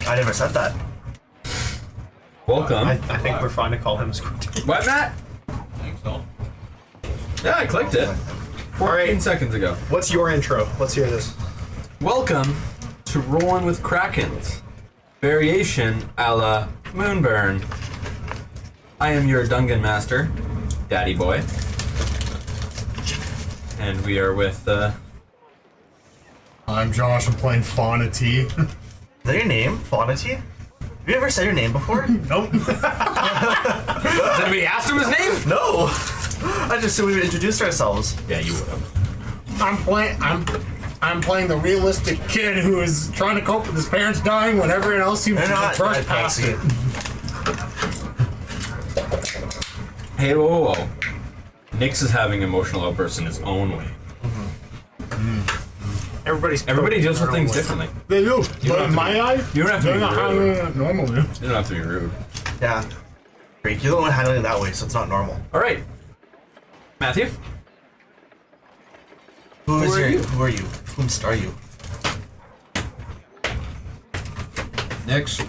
I never said that. Welcome. I think we're fine to call him Squinty. What, Matt? I think so. Yeah, I clicked it 14 seconds ago. What's your intro? Let's hear this. Welcome to Rollin with Krakens. Variation a la MoonBurn. I am your dungeon master, Daddy Boy. And we are with, I'm Josh, I'm playing Fauna T. Is that your name? Faunity? Have you ever said your name before? Nope. Did we ask him his name? No! I just said we would introduce ourselves. Yeah, you would have. I'm playing the realistic kid who is trying to cope with his parents dying when everyone else seems They're to not trust dead, past Patsy. it. Hey, whoa. Nyx is having emotional outbursts in his own way. Everybody deals with things differently. They do. don't But have in to my be- eye, You don't have to they're be not rude. handling it normally. You don't have to be rude. Yeah. Great. You're the one handling it that way, so it's not normal. All right, Matthew. Who are you? Who are you? Whomst are you? Next.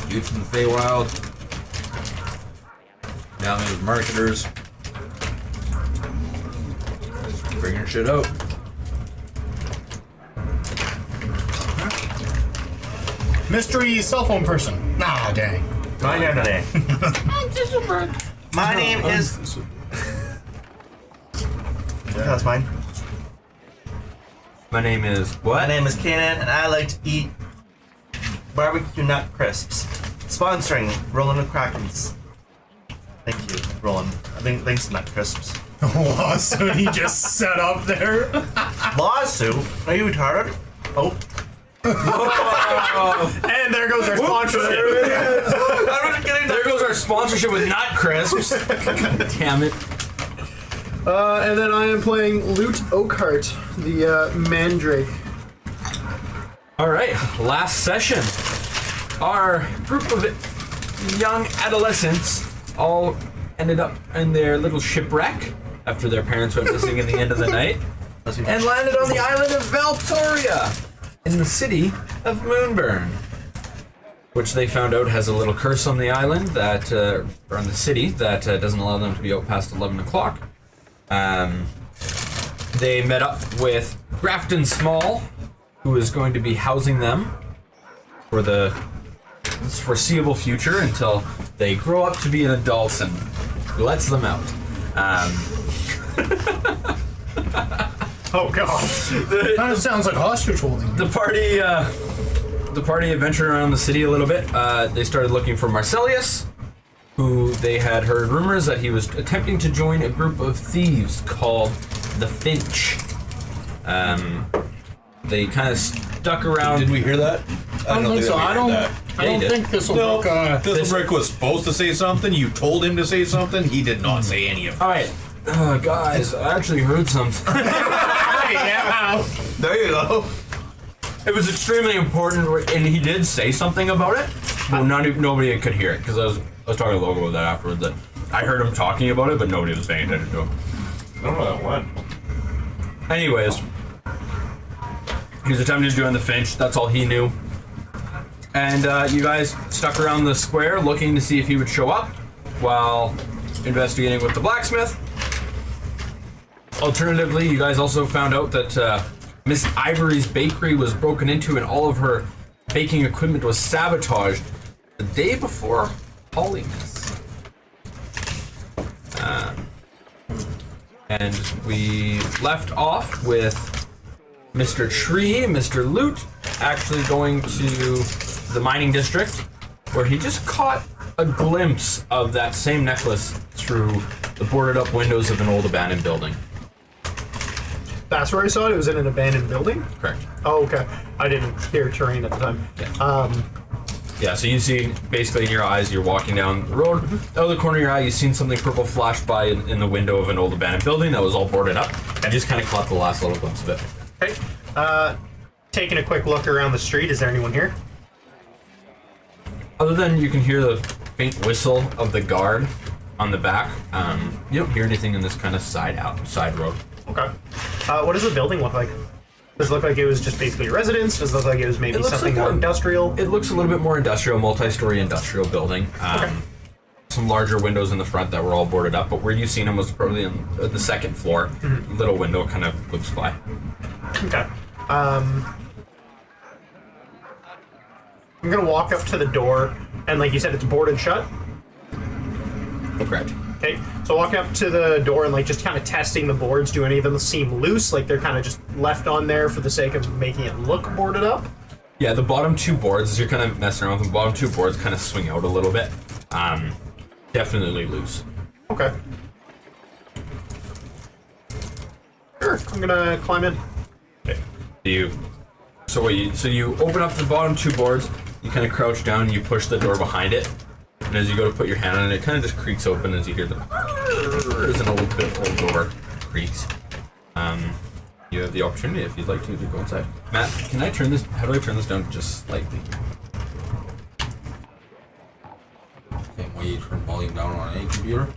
Youth from the Feywild. Down there as marketers. Just bringing shit out. Mystery cell phone person. Nah, dang. My name today. My name is. Yeah, that's mine. My name is what? My name is Kanan, and I like to eat barbecue nut crisps. Sponsoring Rollin with Krakens. Thank you, Rollin. I think thanks to nut crisps. Lawsuit he just set up there. Lawsuit? Are you retarded? Oh. And there goes our sponsorship. I'm just kidding. There goes our sponsorship with Not Crisps. Damn it. And then I am playing Loot Oakhart, the Mandrake. All right, last session. Our group of young adolescents all ended up in their little shipwreck after their parents went missing at the end of the night and landed on the island of Valtoria in the city of MoonBurn, which they found out has a little curse on the island that, or on the city, that doesn't allow them to be out past 11 o'clock. They met up with Grafton Small, who is going to be housing them for the foreseeable future until they grow up to be an adult and lets them out. Oh god. Kind of sounds like hostage holding. The party adventured around the city a little bit. They started looking for Marcellius, who they had heard rumors that he was attempting to join a group of thieves called the Finch. They kind of stuck around. Did we hear that? I don't think so. I don't Yeah, you did. think this will No, work. Thistlebrick was supposed to say something. You told him to say something. He did not say any of it. All right, guys, I actually heard something. Yeah. There you go. It was extremely important, and he did say something about it. Well, nobody could hear it because I was talking to Logan about that afterwards. That I heard him talking about it, but nobody was paying attention to him. I don't know that one. Anyways, he was attempting to join the Finch. That's all he knew. And you guys stuck around the square looking to see if he would show up while investigating with the blacksmith. Alternatively, you guys also found out that Miss Ivory's bakery was broken into and all of her baking equipment was sabotaged the day before Holiness. And we left off with Mr. Tree, Mr. Loot, actually going to the mining district, where he just caught a glimpse of that same necklace through the boarded up windows of an old abandoned building. That's where I saw it. It was in an abandoned building. Correct. Oh, okay. I didn't hear terrain at the time. Yeah, so you see, basically in your eyes, you're walking down the road. Out of the corner of your eye, you've seen something purple flash by in the window of an old abandoned building that was all boarded up, and just kind of caught the last little glimpse of it. Okay. Taking a quick look around the street. Is there anyone here? Other than you can hear the faint whistle of the guard on the back, you don't hear anything in this kind of side road. Okay. What does the building look like? Does it look like it was just basically a residence? Does it look like it was maybe looks something like more a- industrial? It looks a little bit more industrial, multi-story industrial building. Some larger windows in the front that were all boarded up, but where you seen them was probably on the second floor. Little window kind of glimpse by. Okay. I'm gonna walk up to the door, and like you said, it's boarded shut. Correct. Okay, so walking up to the door and like just kind of testing the boards. Do any of them seem loose? Like they're kind of just left on there for the sake of making it look boarded up? Yeah, the bottom two boards, as you're kind of messing around with the bottom two boards, kind of swing out a little bit. Definitely loose. Okay. Sure, I'm gonna climb in. Okay. So you open up the bottom two boards, you kind of crouch down, and you push the door behind it, and as you go to put your hand on it, it kind of just creaks open as you hear the as an old door creaks. You have the opportunity, if you'd like to go inside. Matt, can I turn this? How do I turn this down just slightly? Same way you turn volume down on any computer.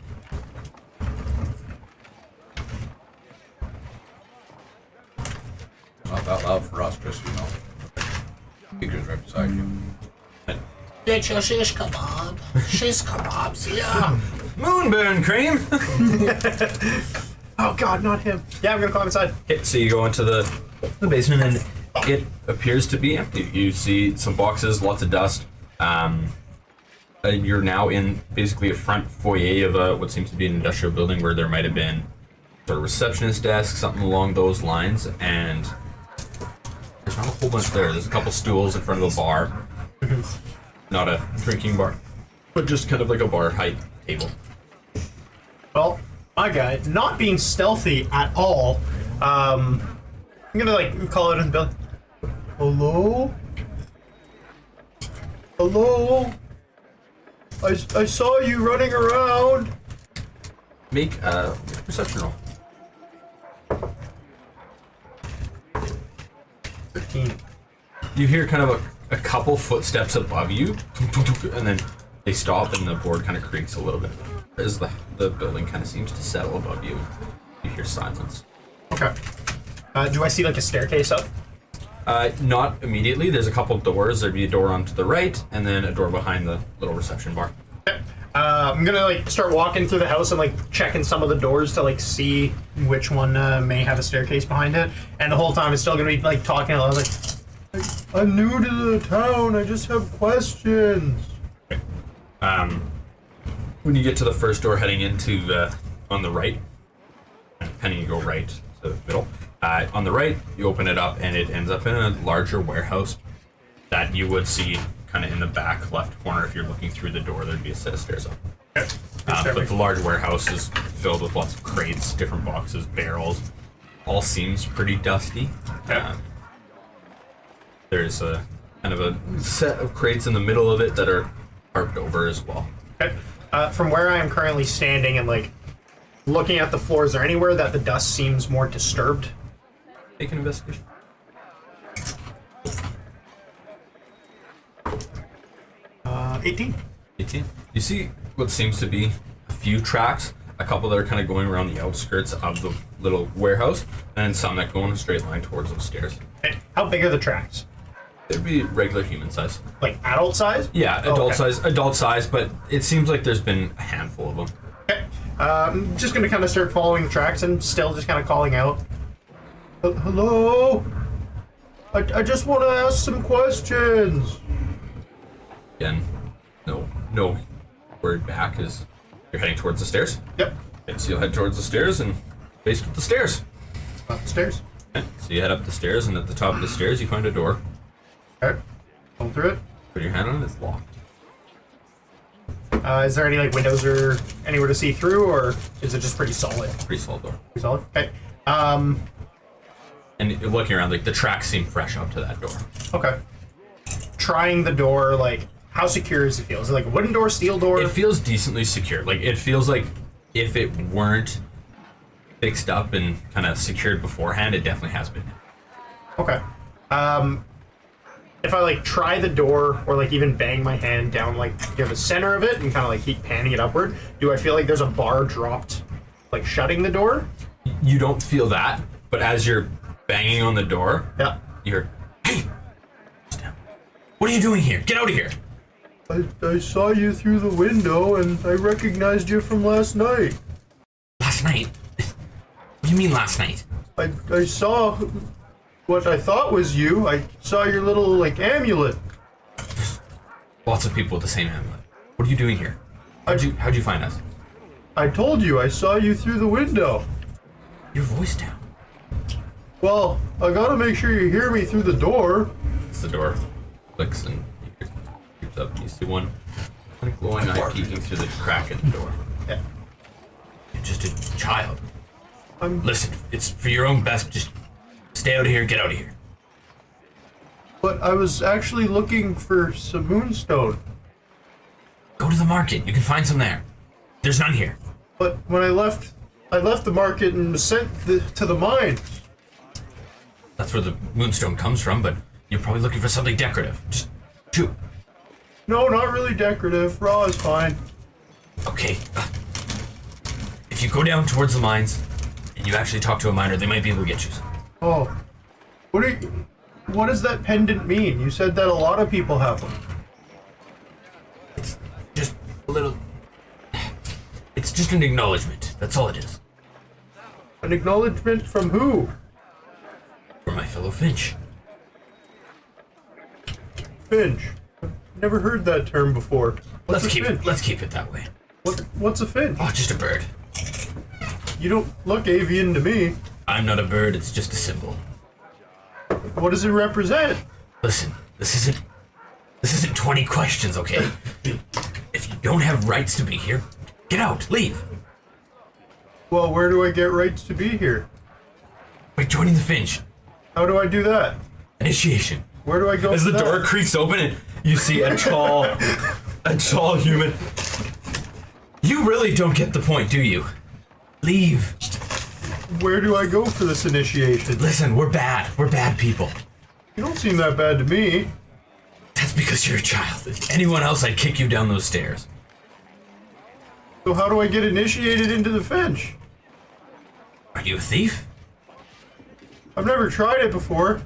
Not that loud for us, just so you know. Speaker's right beside you. Get your shish kebab. Shish kebabs, yeah. MoonBurn cream! Oh god, not him. Yeah, I'm gonna climb inside. Okay, so you go into the basement and it appears to be empty. You see some boxes, lots of dust. And you're now in basically a front foyer of what seems to be an industrial building where there might have been sort of receptionist desk, something along those lines, and there's not a whole bunch there. There's a couple stools in front of a bar. Not a drinking bar, but just kind of like a bar height table. Well, my guy, not being stealthy at all, I'm gonna like call out in the building. Hello? Hello? I saw you running around. Make a perception roll. 13. You hear kind of a couple footsteps above you, and then they stop and the board kind of creaks a little bit as the building kind of seems to settle above you. You hear silence. Okay. Do I see like a staircase up? Not immediately. There's a couple doors. There'd be a door onto the right, and then a door behind the little reception bar. Okay. I'm gonna like start walking through the house and like checking some of the doors to like see which one may have a staircase behind it. And the whole time it's still gonna be like talking. I was like, I'm new to the town. I just have questions. When you get to the first door heading into on the right, depending you go right to the middle, on the right you open it up and it ends up in a larger warehouse that you would see kind of in the back left corner. If you're looking through the door, there'd be a set of stairs up. But the large warehouse is filled with lots of crates, different boxes, barrels. All seems pretty dusty. There's a kind of a set of crates in the middle of it that are tarped over as well. Okay. From where I am currently standing and like looking at the floor, is there anywhere that the dust seems more disturbed? Make an investigation. 18. 18. You see what seems to be a few tracks, a couple that are kind of going around the outskirts of the little warehouse, and then some that go in a straight line towards those stairs. Okay. How big are the tracks? They'd be regular human size. Like adult size? Yeah, Oh, okay. adult size, but it seems like there's been a handful of them. Okay. I'm just gonna kind of start following the tracks and still just kind of calling out. Hello? I just want to ask some questions. Again, no word back as you're heading towards the stairs. Yep. Okay, so you'll head towards the stairs and faced with the stairs. Up the stairs. Okay, so you head up the stairs, and at the top of the stairs you find a door. Okay. Going through it. Put your hand on it, it's locked. Is there any like windows or anywhere to see through, or is it just pretty solid? Pretty solid door. Pretty solid. Okay. And you're looking around, like the tracks seem fresh up to that door. Okay. Trying the door, like how secure does it feel? Is it like a wooden door, steel door? It feels decently secure. Like it feels like if it weren't fixed up and kind of secured beforehand, it definitely has been. Okay. If I like try the door or like even bang my hand down like near the center of it and kind of like keep panning it upward, do I feel like there's a bar dropped like shutting the door? You don't feel that, but as you're banging on the door. Yeah. You're, hey, what are you doing here? Get out of here. I saw you through the window and I recognized you from last night. Last night? What do you mean last night? I saw what I thought was you. I saw your little, like, amulet. Lots of people with the same amulet. What are you doing here? How'd you find us? I told you, I saw you through the window. Your voice down. Well, I gotta make sure you hear me through the door. It's the door clicks and he creeps up. You see one kind of glowing eye peeking through the crack in the door. Yeah. You're just a child. I'm... Listen, it's for your own best. Just stay out of here. Get out of here. But I was actually looking for some moonstone. Go to the market. You can find some there. There's none here. But when I left the market and was sent to the mine. That's where the moonstone comes from, but you're probably looking for something decorative. Just shoot. No, not really decorative. Raw is fine. Okay. If you go down towards the mines and you actually talk to a miner, they might be able to get you some. Oh. What does that pendant mean? You said that a lot of people have them. It's just a little... It's just an acknowledgement. That's all it is. An acknowledgement from who? For my fellow Finch. Finch. I've never heard that term before. What's a finch? Let's keep it that way. What's a finch? Oh, just a bird. You don't look avian to me. I'm not a bird, it's just a symbol. What does it represent? Listen, this isn't 20 questions, okay? If you don't have rights to be here, get out, leave. Well, where do I get rights to be here? By joining the Finch. How do I do that? Initiation. Where do I go? As for the that? door creaks open and you see a tall human. You really don't get the point, do you? Leave. Where do I go for this initiation? Listen, we're bad. We're bad people. You don't seem that bad to me. That's because you're a child. Anyone else, I'd kick you down those stairs. So how do I get initiated into the Finch? Are you a thief? I've never tried it before.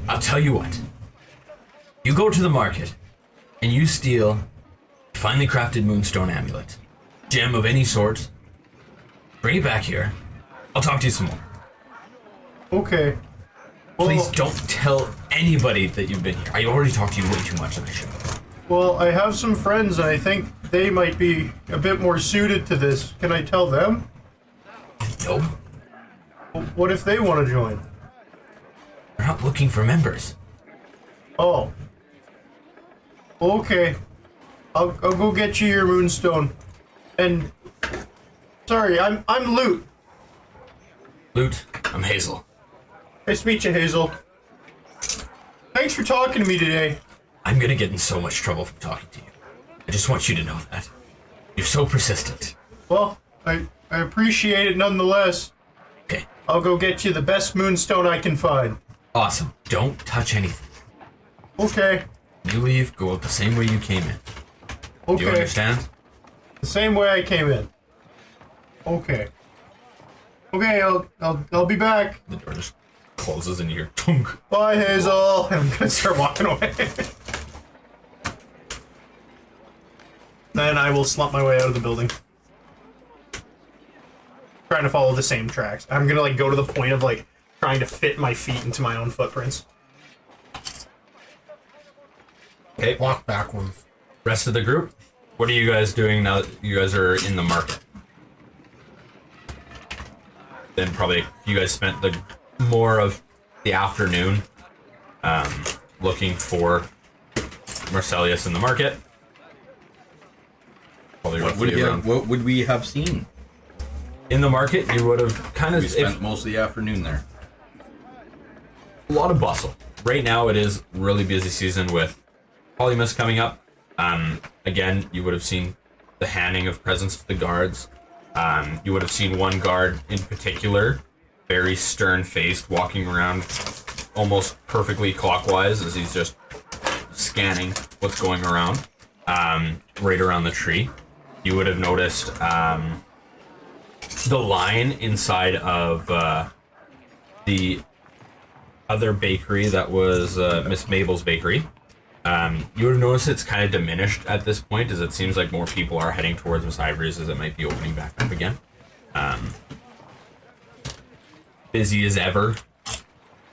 I'll tell you what. You go to the market, and you steal a finely crafted moonstone amulet. Gem of any sort. Bring it back here. I'll talk to you some more. Okay. Well, Please don't tell anybody that you've been here. I already talked to you way too much than I should. Well, I have some friends, and I think they might be a bit more suited to this. Can I tell them? No, What if they want to join? we're not looking for members. Oh. Okay. I'll go get you your moonstone. And sorry, I'm Loot. Loot, I'm Hazel. Nice to meet you, Hazel. Thanks for talking to me today. I'm gonna get in so much trouble from talking to you. I just want you to know that. You're so persistent. Well, I appreciate it nonetheless. Okay, I'll go get you the best moonstone I can find. awesome. Don't touch anything. Okay. You leave, go out the same way you came in. Do you Okay. understand? The same way I came in. Okay. Okay, I'll be back. The door just closes and you hear tunk. Bye, Hazel. And I'm gonna start walking away. Then I will slump my way out of the building. Trying to follow the same tracks. I'm gonna like go to the point of like trying to fit my feet into my own footprints. Okay, Walk backwards. rest of the group, what are you guys doing now that you guys are in the market? Then probably you guys spent the more of the afternoon looking for Marcellus in the market. Probably roughly around. What would we have seen? In the market, you would have kind of We spent most of the afternoon there. a lot of bustle. Right now, it is really busy season with Polymus coming up. Again, you would have seen the handing of presents to the guards. You would have seen one guard in particular, very stern-faced, walking around almost perfectly clockwise as he's just scanning what's going around, right around the tree. You would have noticed the line inside of the other bakery that was Miss Mabel's bakery. You would have noticed it's kind of diminished at this point, as it seems like more people are heading towards Miss Ivory's as it might be opening back up again. Busy as ever.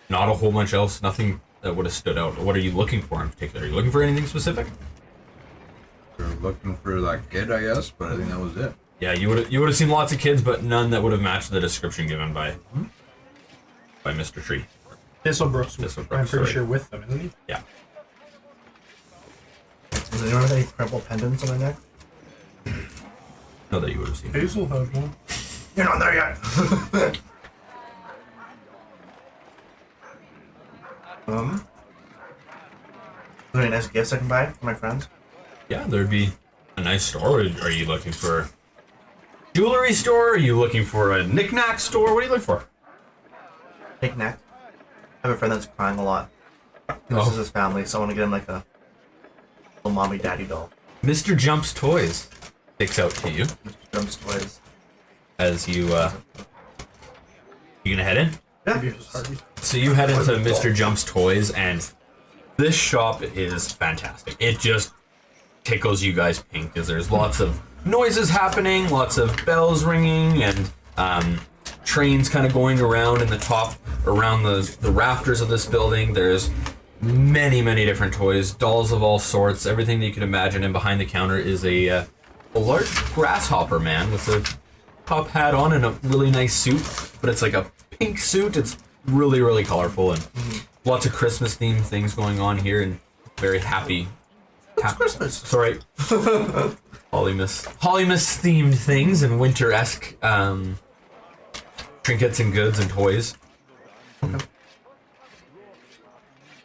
Not a whole bunch else. Nothing that would have stood out. What are you looking for in particular? Are you looking for anything specific? We're looking for that kid, I guess, but I think that was it. Yeah, you would have seen lots of kids, but none that would have matched the description given by Mr. Tree. Thistlebrook's, Thistlebrook, I'm pretty sorry. sure with them, isn't he? Yeah. Does anyone have any purple pendants on my neck? No, that you would have seen. Hazel has one. You're not there yet. Are there any nice gifts I can buy for my friends? Yeah, there'd be a nice store. Are you looking for a jewelry store? Are you looking for a knick-knack store? What are you looking for? Knick-knack. I have a friend that's crying a lot. This is his family, so I want to get him like a little mommy daddy doll. Mr. Jump's Toys sticks out to you Drums toys. as you gonna head in? Yeah. So you head into Mr. Jump's Toys, and this shop is fantastic. It just tickles you guys pink, because there's lots of noises happening, lots of bells ringing, and trains kind of going around in the top, around the rafters of this building. There's many, many different toys, dolls of all sorts, everything that you can imagine. And behind the counter is a large grasshopper man with a top hat on and a really nice suit, but it's like a pink suit. It's really, really colorful, and lots of Christmas themed things going on here, and very happy. It's Christmas. Sorry. Hollymas themed things and winter-esque trinkets and goods and toys.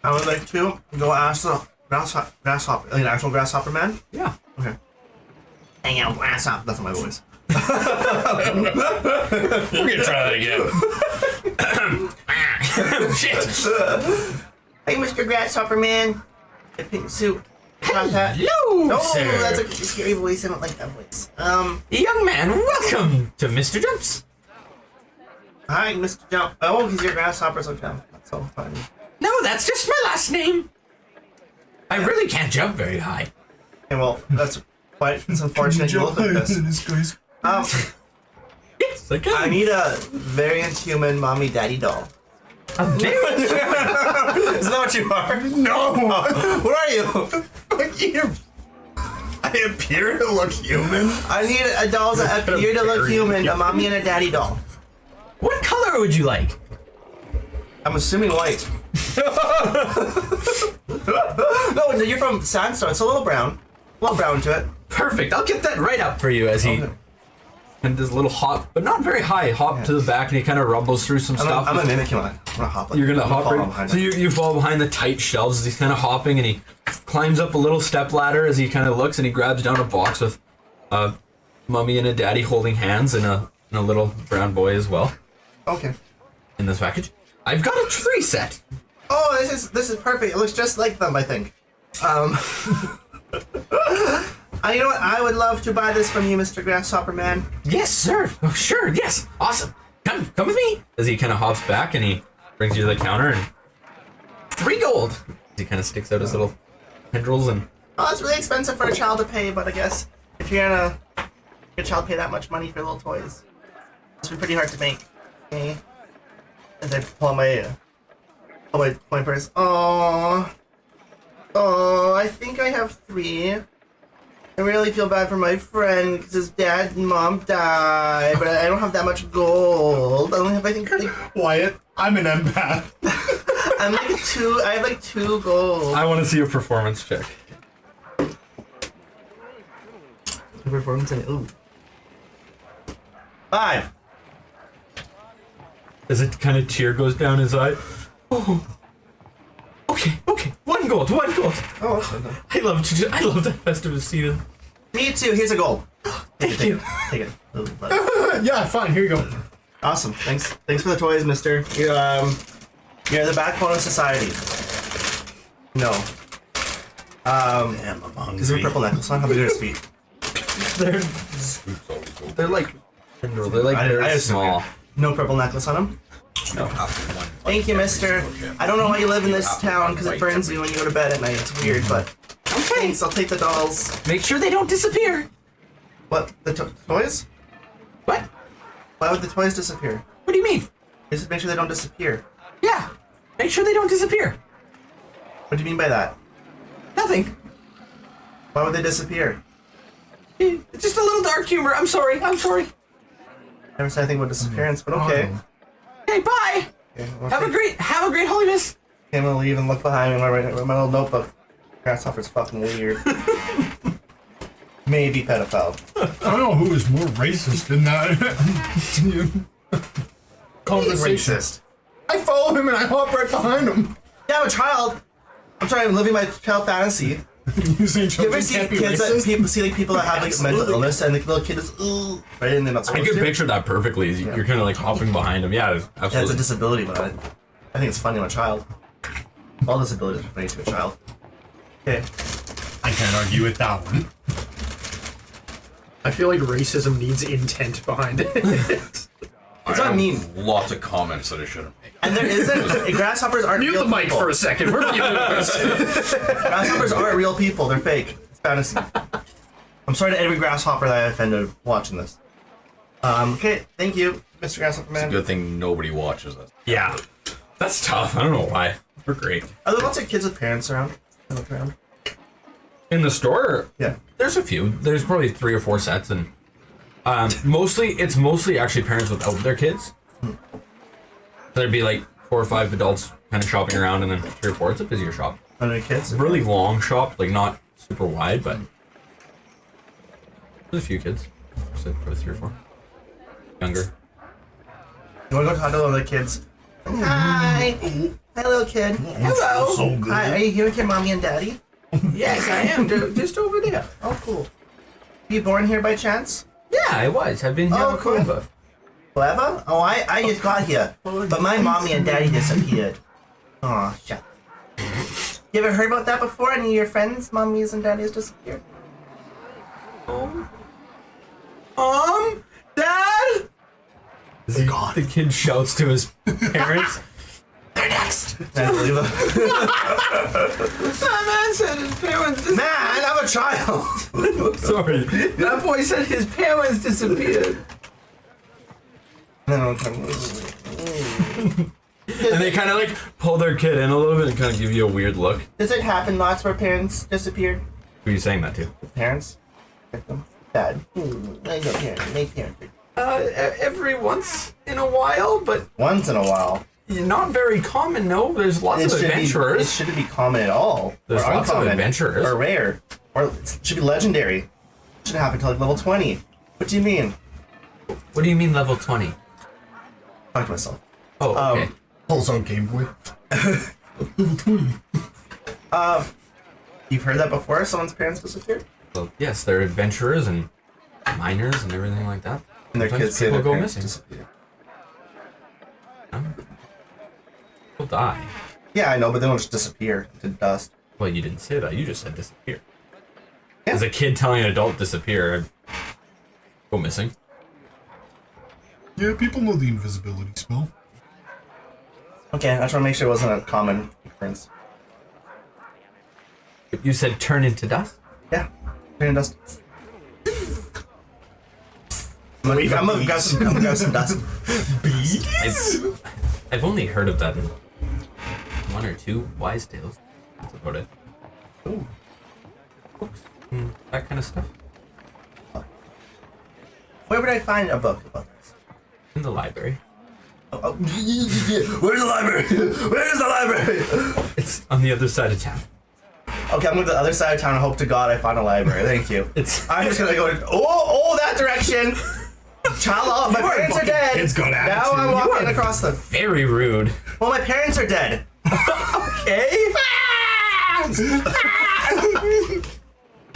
I would like to go ask the grasshopper, like an actual grasshopper man. Yeah. Okay. Hang out, grasshopper. That's not my voice. We're gonna try that again. Shit. Hey, Mr. Grasshopper Man. The pink suit. Top hat. Hello, No, sir. that's a scary voice. I don't like that voice. Young man, welcome to Mr. Jumps. Hi, Mr. Jump. Oh, he's your grasshopper, so jump. That's so funny. No, that's just my last name. I really can't jump very high. Okay, well, it's unfortunate you look like this. Yes, I can. I need a variant human mommy daddy doll. A very Isn't that what you are? No! What are you? Fuck you! I appear to look human. I need a doll that appear to look human, a mommy and a daddy doll. What color would you like? I'm assuming white. No, you're from sandstone. It's a little brown. A little brown to it. Perfect. I'll get that right up for you as he Okay. and does a little hop, but not very high, hop to the back, and he kind of rumbles through some stuff. I'm a mimic. I'm gonna hop. Like, You're gonna I'm hop fall right. behind So it. you fall behind the tight shelves as he's kind of hopping, and he climbs up a little step ladder as he kind of looks, and he grabs down a box with a mummy and a daddy holding hands, and a little brown boy as well Okay. in this package. I've got a tree set. Oh, this is perfect. It looks just like them, I think. You know what? I would love to buy this from you, Mr. Grasshopper Man. Yes, sir. Oh, sure. Yes. Awesome. Come with me. As he kind of hops back and he brings you to the counter and 3 gold. He kind of sticks out his little tendrils and. Oh, it's really expensive for a child to pay, but I guess if you're gonna make a child pay that much money for little toys, it's be pretty hard to make. Okay. As I pull out my coin purse. Oh, I think I have 3. I really feel bad for my friend because his dad and mom died, but I don't have that much gold. I only have, I think, like, Wyatt, I'm an empath. I'm like a 2. I have like 2 gold. I want to see a performance check. Performance and ooh. 5. As a kind of tear goes down his eye. Oh. Okay. 1 gold. Oh, okay. I love that Festivus season. Me too. Here's a gold. Thank you. Take it. Ooh, buddy. Yeah, fine, here you go. Awesome. Thanks for the toys, mister. You're the backbone of society. No. Damn, I'm hungry. Is there a purple necklace on? How big are his feet? They're like. They're like I very assume small. No purple necklace on him? No. Thank you, mister. I don't know why you live in this town because it burns you when you go to bed at night. It's weird, but thanks. I'll take the dolls. Make sure they don't disappear. What? The toys? What? Why would the toys disappear? What do you mean? Just make sure they don't disappear. Yeah. Make sure they don't disappear. What do you mean by that? Nothing. Why would they disappear? It's just a little dark humor. I'm sorry. Never said anything about disappearance, but okay. Hey, bye. Okay, well, Have a great Holy Miss. I'm gonna leave and look behind me with my little notebook. Grasshopper's fucking weird. Maybe pedophile. I don't know who is more racist than that. Conversation. Racist. I follow him and I hop right behind him. Yeah, I'm a child. I'm sorry, I'm living my child fantasy. You saying You ever children see can't be kids that racist? people see like people that have like mental illness and the little kid is right and they're not I supposed can to? picture that perfectly. You're kind of like hopping behind him. Yeah, Yeah, it's a absolutely. disability, but I think it's funny. I'm a child. All disabilities are funny to a child. Okay. I can't argue with that one. I feel like racism needs intent behind it. It's not mean. Lots of comments that I shouldn't make. And there isn't. Grasshoppers aren't Mute real the mic people. for a second. We're dealing with this. Grasshoppers aren't real people. They're fake. It's fantasy. I'm sorry to every grasshopper that I offended watching this. Okay, thank you, Mr. Grasshopper Man. Good thing nobody watches us. Yeah. That's tough. I don't know why. We're great. Are there lots of kids with parents around? Look around. In the store, Yeah. there's a few. There's probably 3 or 4 sets, and it's mostly actually parents without their kids. There'd be like 4 or 5 adults kind of shopping around, and then 3 or 4. It's a busier shop. How many kids? Really long shop, like not super wide, but there's a few kids. So probably 3 or 4. Younger. You wanna go talk to one of the kids? Hi. Hi, little kid. Hello. So good. Hi, are you here with your mommy and daddy? Yes, I am. Just over there. Oh, cool. Were you born here by chance? Yeah, I was. I've been here Oh, cool. forever. Clever? Oh, I just got here. But my mommy and daddy disappeared. Aw, shut. You ever heard about that before? Any of your friends' mommies and daddies disappeared? Dad! The kid shouts to his parents. They're next! I believe them. That man said his parents Man, I'm a child! Sorry. That boy said his parents disappeared. No, And they kind of like pull their kid in a little bit and kind of give you a weird look. Does it happen lots where parents disappeared? Who are you saying that to? Parents? Victim? Dad? I know parents. Make parents. Every once in a while, but Once in a while. not very common, no. There's lots of It adventurers. shouldn't be common at all. There's Or lots of uncommon, adventurers. Or rare. Or it should be legendary. It should happen till like level 20. What do you mean? What do you mean level 20? Talk to myself. Oh, okay. Pulls out Game Boy. You've heard that before? Someone's parents disappeared? Well, yes, they're adventurers and miners and everything like that. And their Sometimes kids say people their go parents missing. disappeared. People die. Yeah, I know, but they don't just disappear into dust. Well, you didn't say that. You just said disappear. Yeah. As a kid telling an adult disappear, I'd go missing. Yeah, people know the invisibility spell. Okay, I just want to make sure it wasn't a common occurrence. You said turn into dust? Yeah, turn into dust. I'm gonna grab some dust. I've only heard of that in 1 or 2 wise tales. That's about it. Ooh. Books and that kind of stuff. Where would I find a book about this? In the library. Oh, where's the library? Where's the library? It's on the other side of town. Okay, I'm going to the other side of town and hope to God I find a library. Thank you. I'm just gonna go that direction. Child, my parents are dead. Kid's got Now attitude. I'm walking across them. Very rude. Well, my parents are dead. Okay?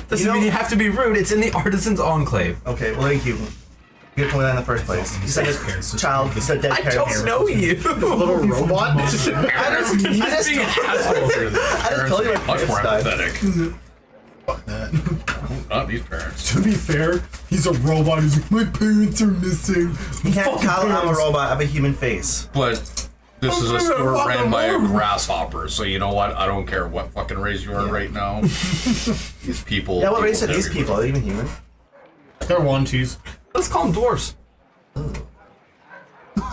Doesn't mean you have to be rude. It's in the Artisan's Enclave. Okay, well, thank you. You told me that in the first place. You said his child, you said dead I parent don't here. know you. Little robot. I just Being an asshole. told you my Much parents more died. empathetic. Fuck that. not these parents. To be fair, he's a robot. He's like, my parents are missing. You can't Fucking tell I'm a parents. robot. I have a human face. But this is a I'm store gonna ran by a fucking grasshopper, so you know what? I don't care what fucking race you are right now. These people. Yeah, what race are people these everywhere. people? Are they even human? They're onesies. Let's call them dwarves.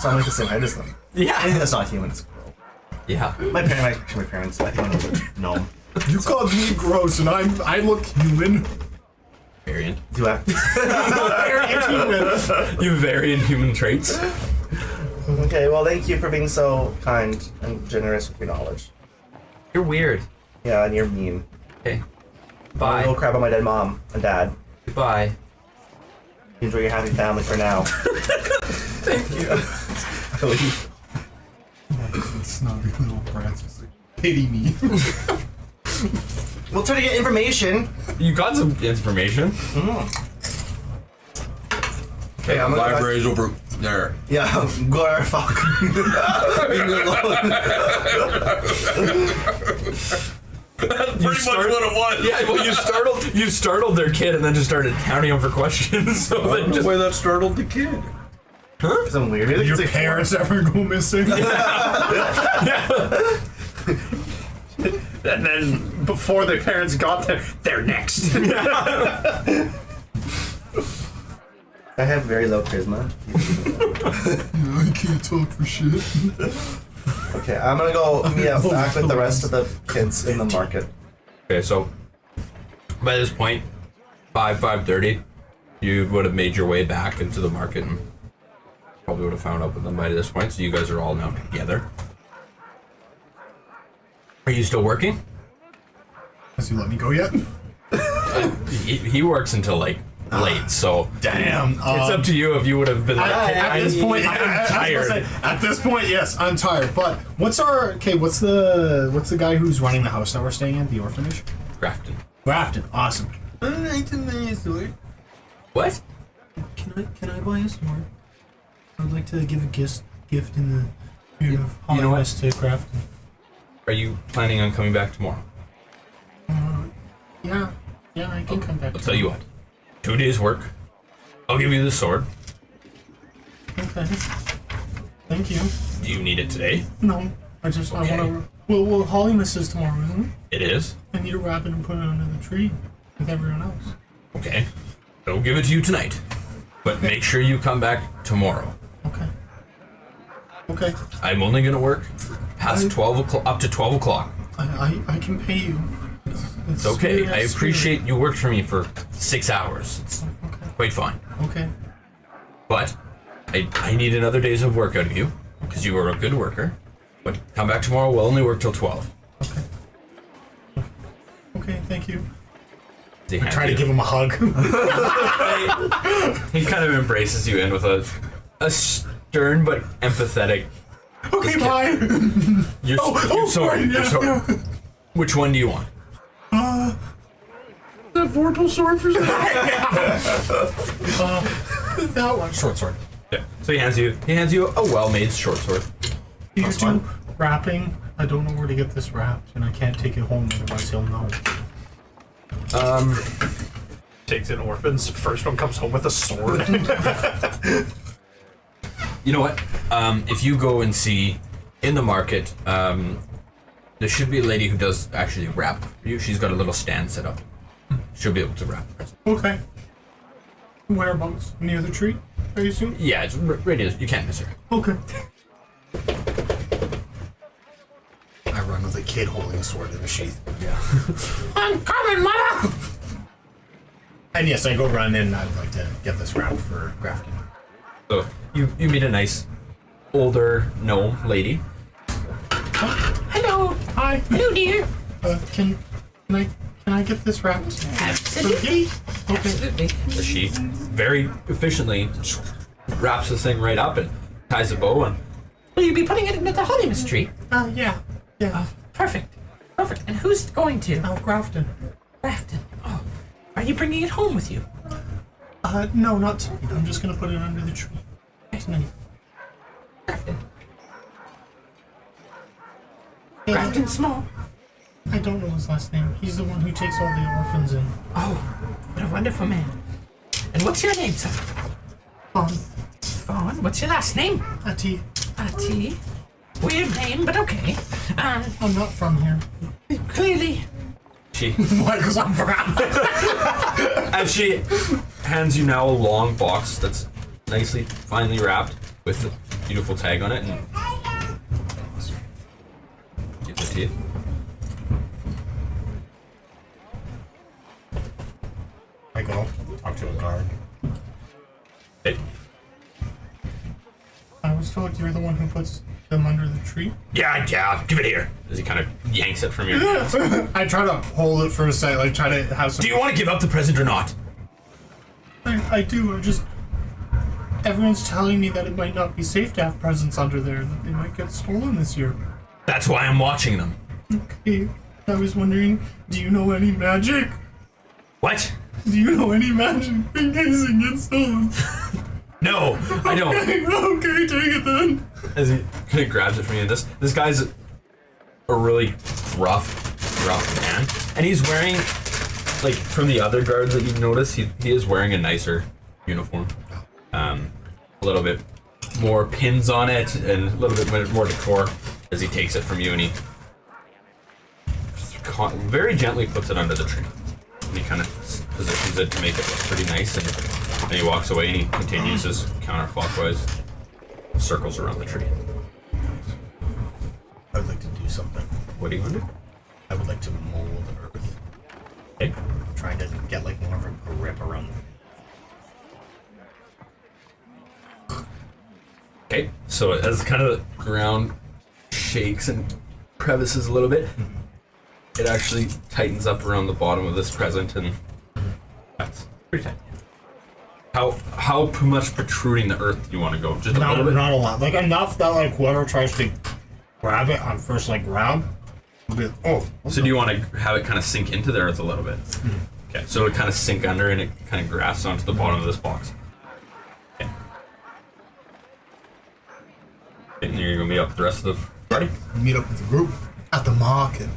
So I'm like the same height as them. Anything Yeah. that's not human is gross. Yeah. My parents, I think I'm a gnome. You called me gross, and I look human. Variant. Do I? Very human. You vary in human traits. Okay, well, thank you for being so kind and generous with your knowledge. You're weird. Yeah, and you're mean. Okay. Go Bye. crap on my dead mom and dad. Goodbye. Enjoy your happy family for now. Thank you. I leave. Snobby little brats just like, pity me. We'll try to get information. You got some information. Okay, I'm gonna. Library's over there. Yeah, go fuck. Leave me alone. Pretty much what it was. Yeah, well, you startled their kid and then just started hounding him for questions. So I then don't know just, why that startled the kid. Some weird. Maybe Your it's like parents ever go missing? And then before the parents got there, they're next. I have very low charisma. I can't talk for shit. Okay, I'm gonna go back with the rest of the kids in the market. okay, so by this point, 5:30, you would have made your way back into the market and probably would have found up with them by this point. So you guys are all now together. Are you still working? Has he let me go yet? He works until like late, so Damn. it's up to you if you would have been like, hey, At this point, I'm tired. At this point, yes, I'm tired. But what's the guy who's running the house that we're staying in, the orphanage? Grafton. Grafton. Awesome. What? Can I buy a sword? I'd like to give a gift in the spirit of You know what? Hollis to Grafton. Are you planning on coming back tomorrow? Yeah, I can come back. I'll tell you what. 2 days work. I'll give you the sword. Okay. Thank you. Do you need it today? No, I Okay. want to. Well, Hollymas is tomorrow, isn't it? It is. I need to wrap it and put it under the tree with everyone else. Okay. I'll give it to you tonight. But make sure you come back tomorrow. Okay. Okay. I'm only gonna work past 12 o'clock, up to 12 o'clock. I can pay you. It's okay. spirit I of appreciate you worked for me for 6 hours. It's spirit. quite fine. Okay. But I need another days of work out of you because you were a good worker. But come back tomorrow. We'll only work till 12. Okay. Okay. Thank you. He Try to give him a hug. He kind of embraces you in with a stern but empathetic. Okay. Bye. Your sword. sorry, Your yeah, sword. yeah. Which one do you want? The vorpal sword for that one. Short sword. Yeah. So he hands you a well-made short sword. Do you do wrapping? I don't know where to get this wrapped, and I can't take it home, otherwise he'll know. Takes in orphans. First one comes home with a sword. You know what? If you go and see in the market, there should be a lady who does actually wrap for you. She's got a little stand set up. She'll be able to wrap the present. Okay. Whereabouts? Near the tree, I assume? Yeah, it's right. You can't miss her. Okay. I run with a kid holding a sword in a sheath. Yeah. I'm coming, mother! And yes, I go run in, and I'd like to get this wrapped for Grafton. So you meet a nice older gnome lady. Hello. Hi. Hello, dear. Can I get this wrapped? Absolutely. Okay. Absolutely. So she very efficiently wraps this thing right up and ties a bow and Will you be putting it into the Hollymas tree? Yeah. Yeah. Perfect. Perfect. And who's going to? Grafton. Grafton. Oh. Are you bringing it home with you? No, not tonight. I'm just gonna put it under the tree. Tonight. Grafton. Grafton Small. I don't know his last name. He's the one who takes all the orphans in. Oh. But a wonderful man. And what's your name, sir? Fawn. What's your last name? T. T. Weird name, but okay. I'm not from here. Clearly. She Why? Because I'm brown. and she hands you now a long box that's nicely, finely wrapped with a beautiful tag on it, and gives it to you. I go talk to a guard. Hey. I was told you're the one who puts them under the tree. Yeah, give it here. As he kind of yanks it from your hands. I try to hold it for a second, like try to have some. Do you want to give up the present or not? I do. I'm just. Everyone's telling me that it might not be safe to have presents under there, that they might get stolen this year. That's why I'm watching them. Okay. I was wondering, do you know any magic? What? Do you know any magic in case it gets stolen? No, I don't. Okay, take it then. As he kind of grabs it from you, and this guy's a really rough man, and he's wearing, like, from the other guards that you've noticed, he is wearing a nicer uniform, a little bit more pins on it, and a little bit more decor. As he takes it from you, and he very gently puts it under the tree. And he kind of positions it to make it look pretty nice, and then he walks away and he continues his counterclockwise circles around the tree. I would like to do something. What do you want to do? I would like to mold earth. Okay. Trying to get like more of a grip around Okay, so as kind of the ground shakes and crevices a little bit, it actually tightens up around the bottom of this present, and that's pretty tight. How much protruding the earth do you want to go? Just a little bit? Not a lot. Like enough that like whoever tries to grab it on first like grab will be So do you want to have it kind of sink into the earth a little bit? Okay, so it kind of sink under and it kind of grasps onto the bottom of this box. Okay. And you're going to meet up with the rest of the party? meet up with the group at the market.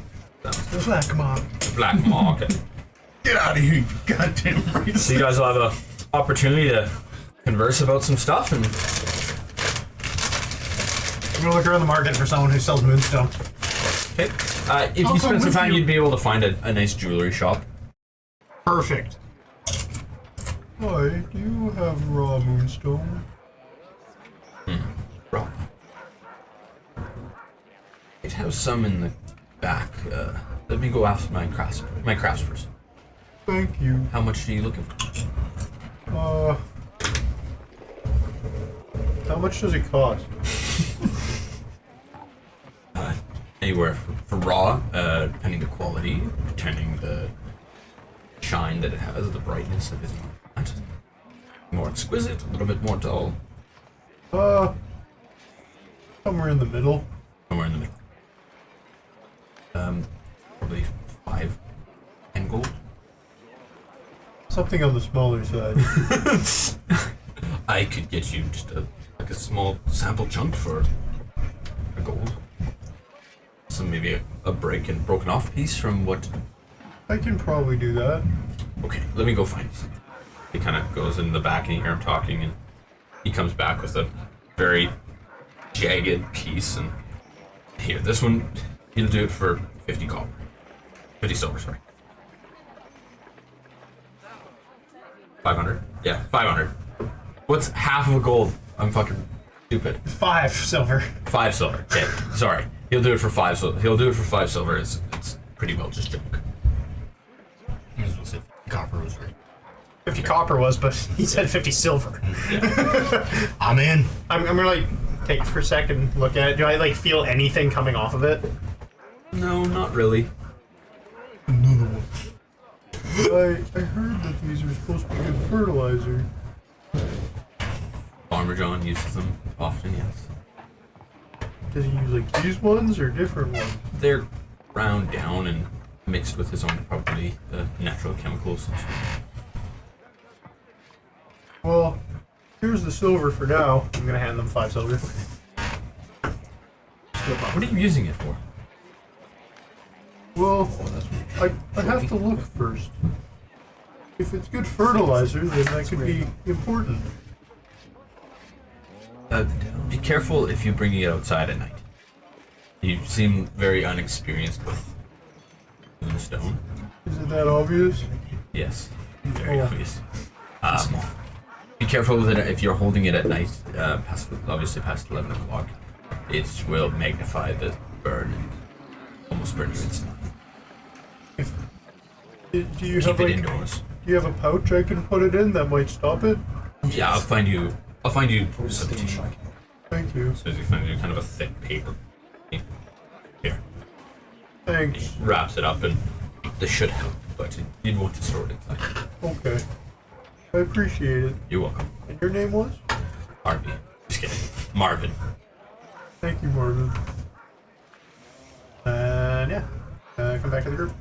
The black mob. Black market. Get out of here, you goddamn racist. So you guys will have an opportunity to converse about some stuff, and I'm gonna look around the market for someone who sells moonstone. okay. If I'll you come spend some with time, you. you'd be able to find a nice jewelry shop. Perfect. Hi, do you have raw moonstone? Right. It has some in the back. Let me go ask my craftsperson. Thank you. How much are you looking for? How much does it cost? Anywhere for raw, depending the quality, depending the shine that it has, the brightness of it. More exquisite, a little bit more dull. Somewhere in the middle. Somewhere in the middle. Probably 5 and gold. Something on the smaller side. I could get you just a small sample chunk for a gold. So maybe a broken off piece from what. I can probably do that. Okay, let me go find you something. He kind of goes in the back and you hear him talking, and he comes back with a very jagged piece, and here, this one, he'll do it for 50 copper. 50 silver, sorry. 500? Yeah, 500. What's half of a gold? I'm fucking stupid. 5 silver. 5 silver. Okay, sorry. He'll do it for 5 silver. He'll do it for 5 silver. It's pretty well just junk. Copper was right. 50 copper was, but he said 50 silver. I'm in. I'm gonna like take it for a second, look at it. Do I like feel anything coming off of it? No, not really. Another one. I heard that these are supposed to be good fertilizer. Farmer John uses them often, yes. Does he use like these ones or different ones? They're ground down and mixed with his own, probably, natural chemicals. Well, here's the silver for now. I'm gonna hand them 5 silver. What are you using it for? Well, I have to look first. If it's good fertilizer, then that could be important. Be careful if you're bringing it outside at night. You seem very unexperienced with moonstone. Isn't that obvious? Yes, very obvious. Be careful with it if you're holding it at night, obviously past 11 o'clock. It will magnify the burn and almost burn you instantly. Do you Keep have it like? indoors. Do you have a pouch I can put it in that might stop it? Yeah, I'll find you some tissue. Thank you. So you find you kind of a thick paper. Here. Thanks. Wraps it up and this should help, but you'd want to store it inside. Okay. I appreciate it. You're welcome. And your name was? Harvey. Just kidding. Marvin. Thank you, Marvin. And yeah, come back to the group.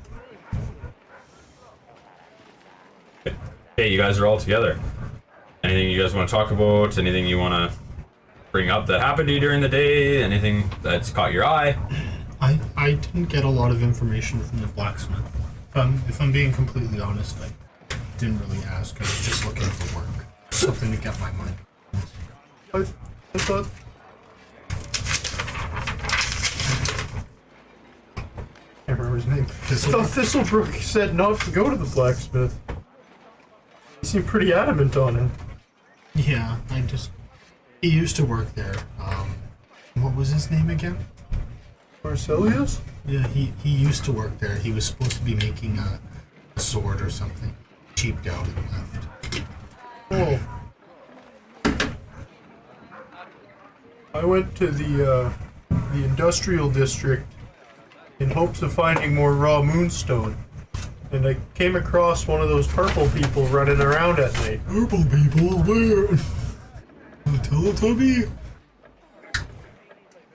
Hey, you guys are all together. Anything you guys want to talk about? Anything you want to bring up that happened to you during the day? Anything that's caught your eye? I didn't get a lot of information from the blacksmith. If I'm being completely honest, I didn't really ask. I was just looking for work. Something to get my mind. I thought. Can't remember his name. I thought Thistlebrook said not to go to the blacksmith. He seemed pretty adamant on it. Yeah, he used to work there. What was his name again? Marcelius? Yeah, he used to work there. He was supposed to be making a sword or something. Cheaped out and left. Oh. I went to the industrial district in hopes of finding more raw moonstone. And I came across one of those purple people running around at night. Purple people? Where? The Teletubby?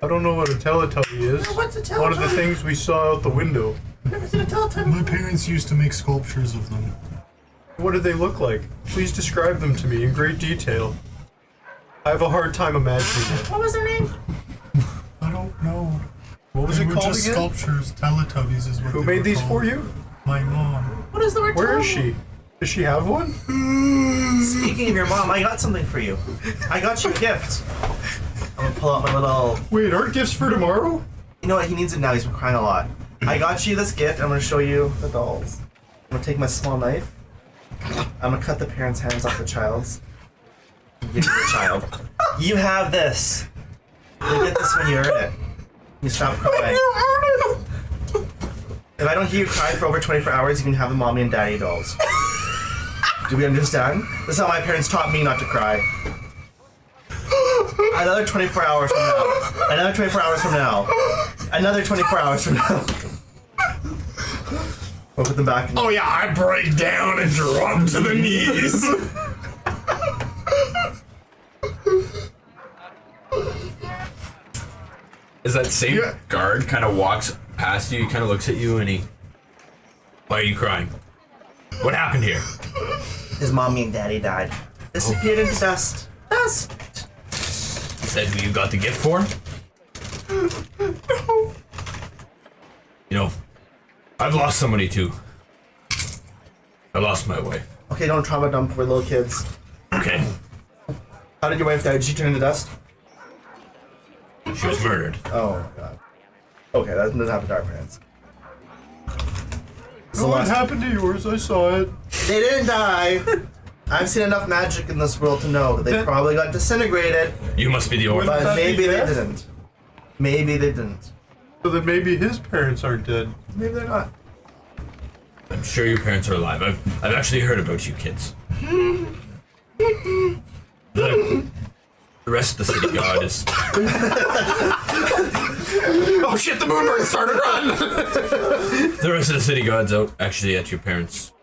I don't know what a Teletubby is. What's a Teletubby? One of the things we saw out the window. Never seen a Teletubby. My parents used to make sculptures of them. What did they look like? Please describe them to me in great detail. I have a hard time imagining it. What was their name? I don't know. What was They it were called just again? Sculptures. Teletubbies is what Who they made were these called. for you? My mom. What is the word? Where is Teletubby? she? Does she have one? Speaking of your mom, I got something for you. I got you a gift. I'm gonna pull out my little. Wait, aren't gifts for tomorrow? You know what? He needs it now. He's been crying a lot. I got you this gift. I'm gonna show you the dolls. I'm gonna take my small knife. I'm gonna cut the parents' hands off the child's. Give it to the child. You have this. You get this when you earn it. You stop crying. If I don't hear you cry for over 24 hours, you can have the mommy and daddy dolls. Do we understand? This is how my parents taught me not to cry. Another 24 hours from now. Another 24 hours from now. Another 24 hours from now. We'll put them back in. Oh yeah, I break down and drop to the knees. As that same guard kind of walks past you, he kind of looks at you and he... Why are you crying? What happened here? His mommy and daddy died. Disappeared into dust. Dust! Is that who you got the gift for? You know, I've lost somebody too. I lost my wife. Okay, don't trauma dump for little kids. Okay, How did your wife die? Did she turn into dust? she was murdered. Oh my god. Okay, that doesn't happen to our parents. This is the Oh, what last- happened to yours? I saw it. They didn't die! I've seen enough magic in this world to know that they probably got disintegrated, You must be the orphan. but that maybe be they death? didn't. Maybe they didn't. So that maybe his parents aren't dead. Maybe they're not. I'm sure your parents are alive. I've actually heard about you kids. The rest of the city god is... Oh shit, the MoonBurn started run! The rest of the city god's out actually at your parents'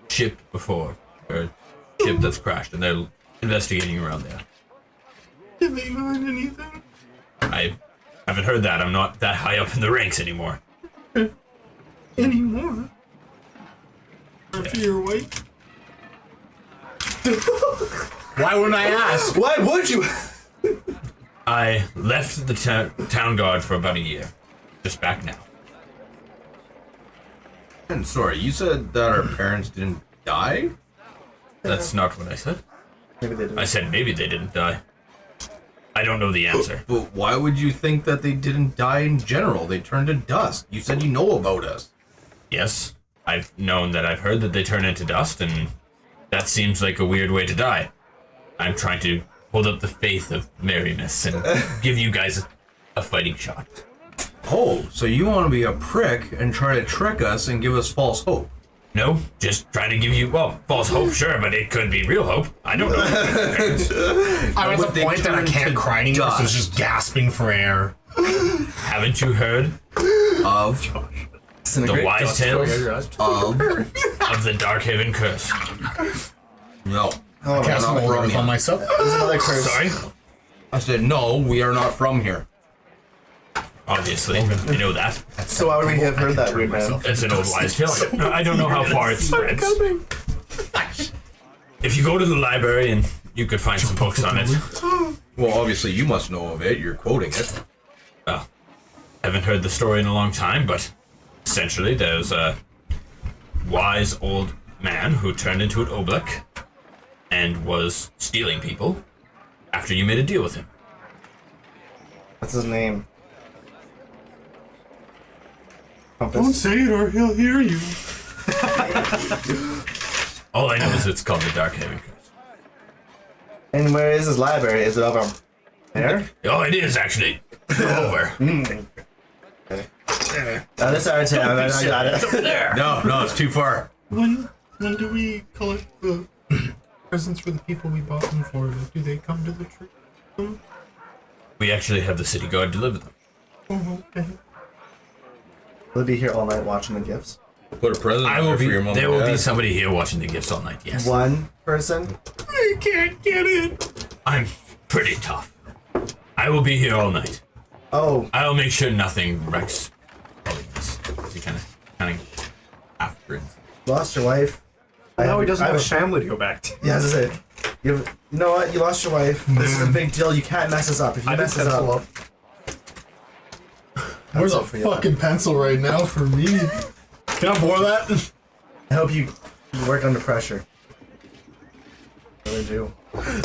ship before. Or ship that's crashed, and they're investigating around there. Did they find anything? I haven't heard that. I'm not that high up in the ranks anymore. Anymore? After your wife? Why wouldn't I ask? Why would you? I left the town guard for about a year. Just back now. And sorry, you said that our parents didn't die? That's not what I said. Maybe they did. I said maybe they didn't die. I don't know the answer. But why would you think that they didn't die in general? They turned to dust. You said you know about us. Yes, I've known that I've heard that they turn into dust, and that seems like a weird way to die. I'm trying to hold up the faith of merriness and give you guys a fighting shot. Oh, so you want to be a prick and try to trick us and give us false hope? No, just trying to give you, well, false hope, sure, but it could be real hope. I don't know. I was at But the they point that I turned can't to cry anymore, so I was dust. just gasping for air. Haven't you heard Of the wise tales of of the Darkhaven curse? no. Oh, Cast not more from earth here. on myself. there's another curse. Sorry? I said no. We are not from here. Obviously, you know that. So why would we have heard that, weird man? It's an old wise tale. I don't know how far it spreads. If you go to the library and you could find some books on it. Well, obviously you must know of it. You're quoting it. Well, haven't heard the story in a long time, but essentially there's a wise old man who turned into an oblak and was stealing people after you made a deal with him. What's his name? Don't Compass. say it or he'll hear you. All I know is it's called the Darkhaven curse. And where is his library? Is it over there? Oh, it is actually. Over. Now this is our town. I got it. There. No, it's too far. When do we collect the presents for the people we bought them for? Do they come to the tree? We actually have the city guard deliver them. Oh, okay. We'll be here all night watching the gifts. Put a present I there will for be. your mom. There and will be dad. somebody here watching the gifts all night. Yes. One person. I can't get it. I'm pretty tough. I will be here all night. Oh, I'll make sure nothing wrecks this. He kind of after it. lost your wife. Now he doesn't I have a family to go back to. Yeah, this is it. You know what? You lost your wife. This is a big deal. You can't mess us up. If you I mess did us pencil up, up. Where's a it for you. fucking pencil right now for me? Can I borrow that? I hope you work under pressure. I really do.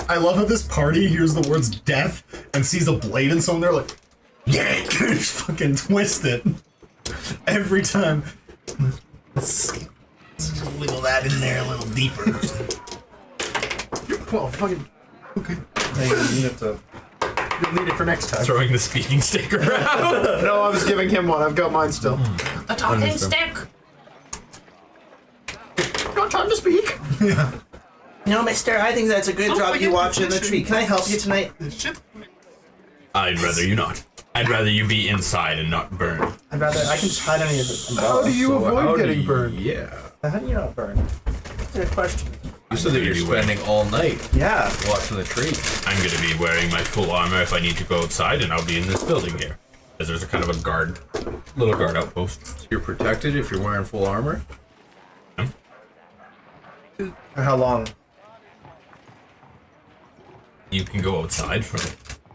I love how this party hears the words death and sees a blade in someone. They're like, yeah, just fucking twist it. Every time. Let's just wiggle that in there a little deeper. Well, fucking. Okay. Hey, you need to. You'll need it for next time. Throwing the speaking stick around. No, I was giving him one. I've got mine still. The talking stick. Got time to speak. No, mister, I think that's a good job you watching the tree. Can I help you tonight? I'd rather you not. I'd rather you be inside and not burn. I can hide under your How do you So avoid how do getting you- burned? Yeah. How do you not burn? That's a good question. You said that you're spending all night Yeah. watching the tree. I'm gonna be wearing my full armor if I need to go outside, and I'll be in this building here. Because there's a kind of a guard, little guard outpost. You're protected if you're wearing full armor. For how long? You can go outside for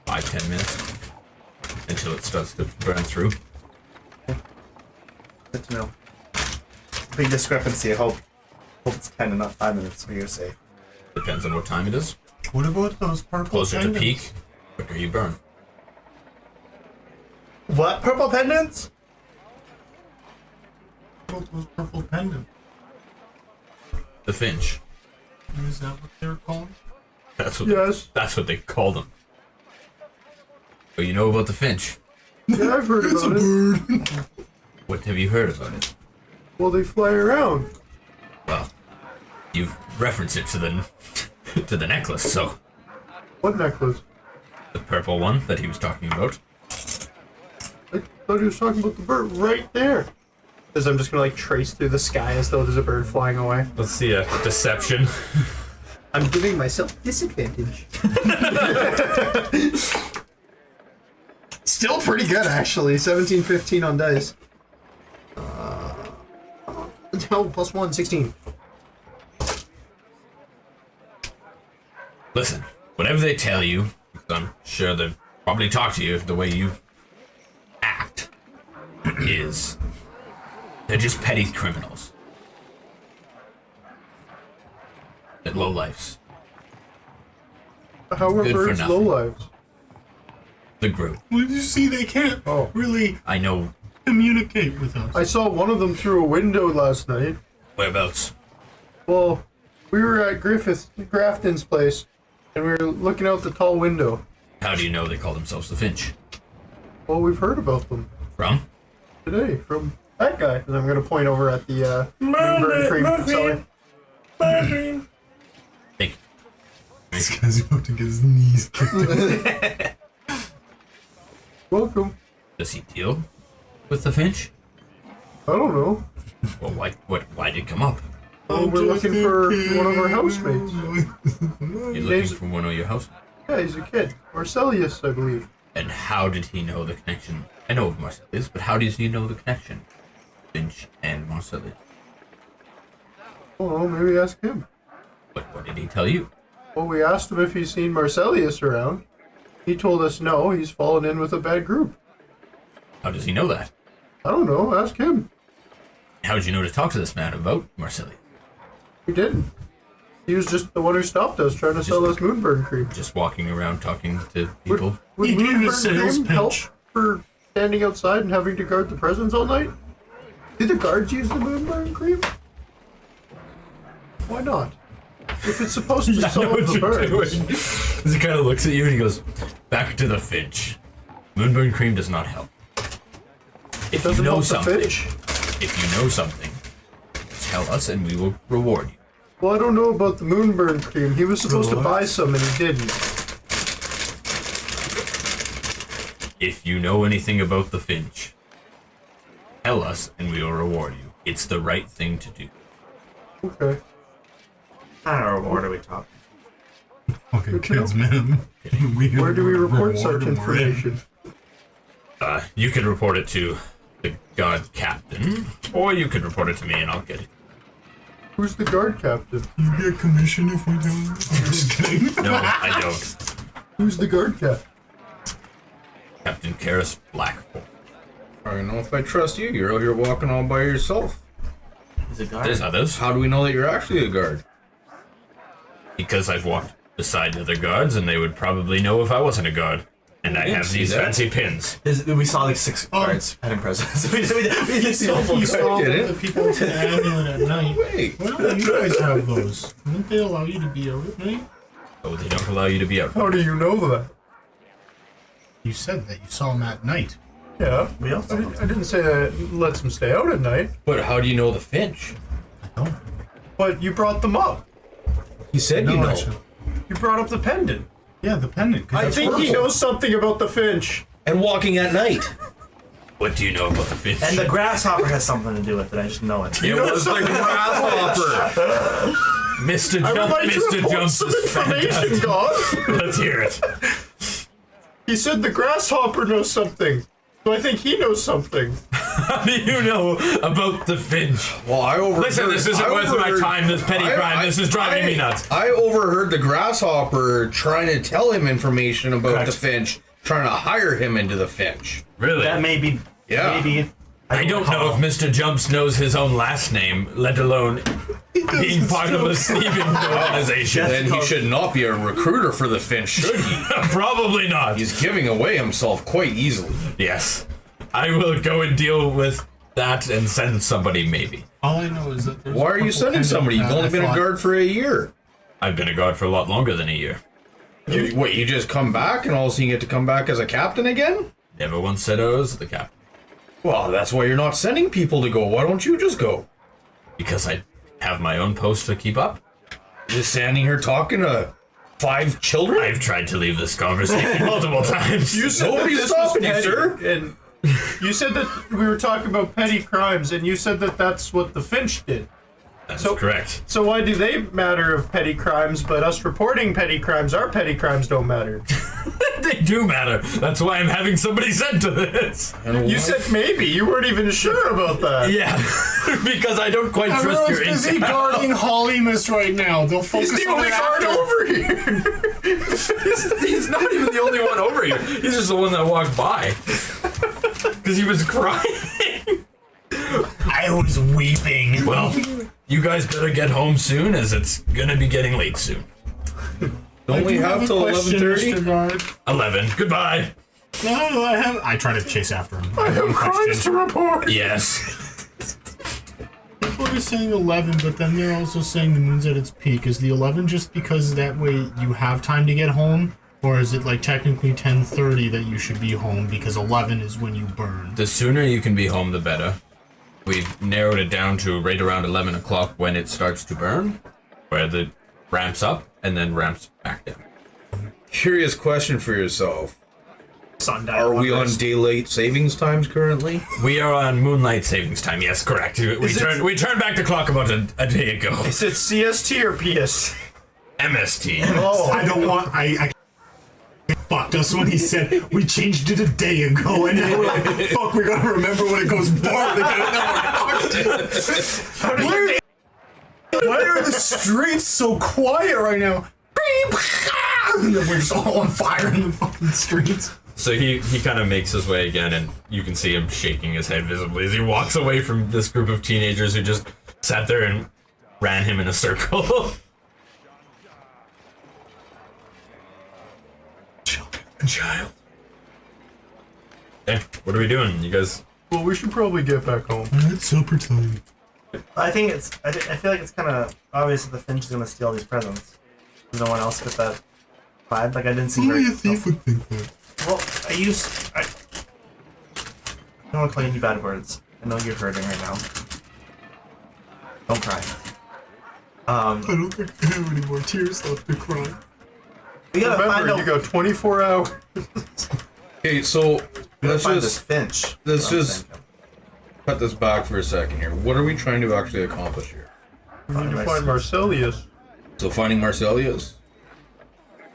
5-10 minutes until it starts to burn through. Good to know. Big discrepancy. I hope it's 10 and not 5 minutes for your sake. Depends on what time it is. What about those purple Closer to pendants? peak, quicker you burn. What? Purple pendants? What about those purple pendants? The finch. Is that what they're called? That's what. Yes. That's what they call them. But you know about the finch. Yeah, I've heard It's a about it. bird. What have you heard about it? Well, they fly around. Well, you've referenced it to the necklace, so What necklace? the purple one that he was talking about. I thought he was talking about the bird right there. As I'm just gonna like trace through the sky as though there's a bird flying away. Let's see a deception. I'm giving myself disadvantage. Still pretty good, actually. 17, 15 on dice. Hell, plus 1, 16. Listen, whatever they tell you, because I'm sure they'll probably talk to you the way you act, is they're just petty criminals. At lowlifes. How are Good for birds nothing. lowlives? The group. Well, you see, they can't Oh. really I know communicate with us. I saw one of them through a window last night. whereabouts. Well, we were at Grafton's place, and we were looking out the tall window. How do you know they call themselves the Finch? Well, we've heard about them From? today from that guy. And I'm going to point over at the MoonBurn cream seller. Thank you. This guy's about to get his knees kicked. Welcome. Does he deal with the Finch? I don't know. Well, why did it come up? We're looking for one of our housemates. You're looking for one of your house. Yeah, he's a kid. Marcellius, I believe. And how did he know the connection? I know of Marcellus, but how does he know the connection? Finch and Marcellus. Oh, maybe ask him. What did he tell you? Well, we asked him if he's seen Marcellius around. He told us no, he's fallen in with a bad group. How does he know that? I don't know, ask him. How did you know to talk to this man about Marcellus? We didn't. He was just the one who stopped us trying to sell us MoonBurn cream. Just walking around talking to people? Would He gave MoonBurn us sales cream help pitch. for standing outside and having to guard the presents all night? Do the guards use the MoonBurn cream? Why not? If it's supposed to solve the birds. He kind of looks at you and he goes, back to the Finch. MoonBurn cream does not help. If you Doesn't know help the something, Finch? if you know something, tell us and we will reward you. Well, I don't know about the MoonBurn cream. He was supposed to buy some and he didn't. If you know anything about the Finch, tell us and we will reward you. It's the right thing to do. Okay. I don't know, reward are we talking? Fucking kids, man. Where do we report reward such them, we're in. information? You could report it to the guard captain, or you could report it to me and I'll get it. Who's the guard captain? You get commission if we don't. I'm just kidding. No, I don't. Who's the guard captain? Captain Karis Blackford. I don't know if I trust you. You're out here walking all by yourself. Is it guard? There's others. How do we know that you're actually a guard? Because I've walked beside other guards and they would probably know if I wasn't a guard. And I have see these that. fancy pins. We saw like 6 guards at presents. we didn't see all You full saw Get it? the people with the amulet at night. Wait. Why don't you guys have those? Wouldn't they allow you to be out at night? Oh, they don't allow you to be out. How do you know that? You said that you saw them at night. Yeah. We also I didn't say that lets them stay out at night, But how do you know the Finch? but you brought them up. He said you know. actually. You brought up the pendant. Yeah, the pendant. 'cause I that's think he purple. knows something about the Finch. And walking at night. What do you know about the Finch? And the grasshopper has something to do with it. I just know it. it was the grasshopper. Mr. I would Jump, like to Mr. report Jumps some is information, fantastic. God. Let's hear it. He said the grasshopper knows something. So I think he knows something. How do you know about the Finch? Well, I overheard. Listen, this isn't I worth my overheard- time, this petty crime. This is driving me nuts. I overheard the grasshopper trying to tell him information about Correct. the Finch, trying to hire him into the Finch. Really? That may be. Yeah. Maybe. I don't know if Mr. Jumps knows his own last name, let alone being part of a thieving organization. Yes. Then he should not be a recruiter for the Finch, should he? Probably not. He's giving away himself quite easily. Yes. I will go and deal with that and send somebody, maybe. All I know is that there's Why are you sending somebody? You've only been a guard for a year. I've been a guard for a lot longer than a year. You just come back and all of a sudden you get to come back as a captain again? Never once said I was the captain. Well, that's why you're not sending people to go. Why don't you just go? Because I have my own post to keep up. Just standing here talking to 5 children? I've tried to leave this conversation multiple times. You said Nobody's that this was stopping you, petty, sir. and you said that we were talking about petty crimes, and you said that that's what the Finch did. That's So- correct. So why do they matter of petty crimes, but us reporting petty crimes, our petty crimes don't matter? They do matter. That's why I'm having somebody sent to this. And You why- said maybe. You weren't even sure about that. Yeah, because I don't quite trust Everyone's your busy intel. guarding Hollymus right now. They'll focus He's the on only it guard after. over here. He's not even the only one over here. He's just the one that walked by. Because he was crying. I was weeping. Well, you guys better get home soon, as it's gonna be getting late soon. Don't we have till 11:30? 11. Goodbye. No, I try to chase after him. I have crimes to report. Yes. People are saying 11, but then they're also saying the moon's at its peak. Is the 11 just because that way you have time to get home? Or is it like technically 10:30 that you should be home because 11 is when you burn? The sooner you can be home, the better. We've narrowed it down to right around 11 o'clock when it starts to burn, where the ramps up and then ramps back down. Curious question for yourself. Sundown. Are we on daylight savings times currently? We are on moonlight savings time. Yes, correct. We turned back the clock about a day ago. Is it CST or PS? MST. Oh, I don't want. I fucked us when he said we changed it a day ago, and now we're like, fuck, we gotta remember when it goes barley. Why are the streets so quiet right now? We're just all on fire in the fucking streets. So he kind of makes his way again, and you can see him shaking his head visibly as he walks away from this group of teenagers who just sat there and ran him in a circle. Child. Hey, what are we doing? You guys... well, we should probably get back home. It's supper time. I think it's. I feel like it's kind of obvious that the Finch is gonna steal these presents. No one else get that vibe. Like I didn't see. Only her. a thief would think that. Well, I don't want to call you any bad words. I know you're hurting right now. Don't cry. I don't think I have any more tears left to cry. We gotta find Remember, out. you got 24 hours. Okay, so We gotta let's find this just Finch. let's That's what I'm just- thinking. cut this back for a second here. What are we trying to actually accomplish here? We need to find Marcellius. So finding Marcellius?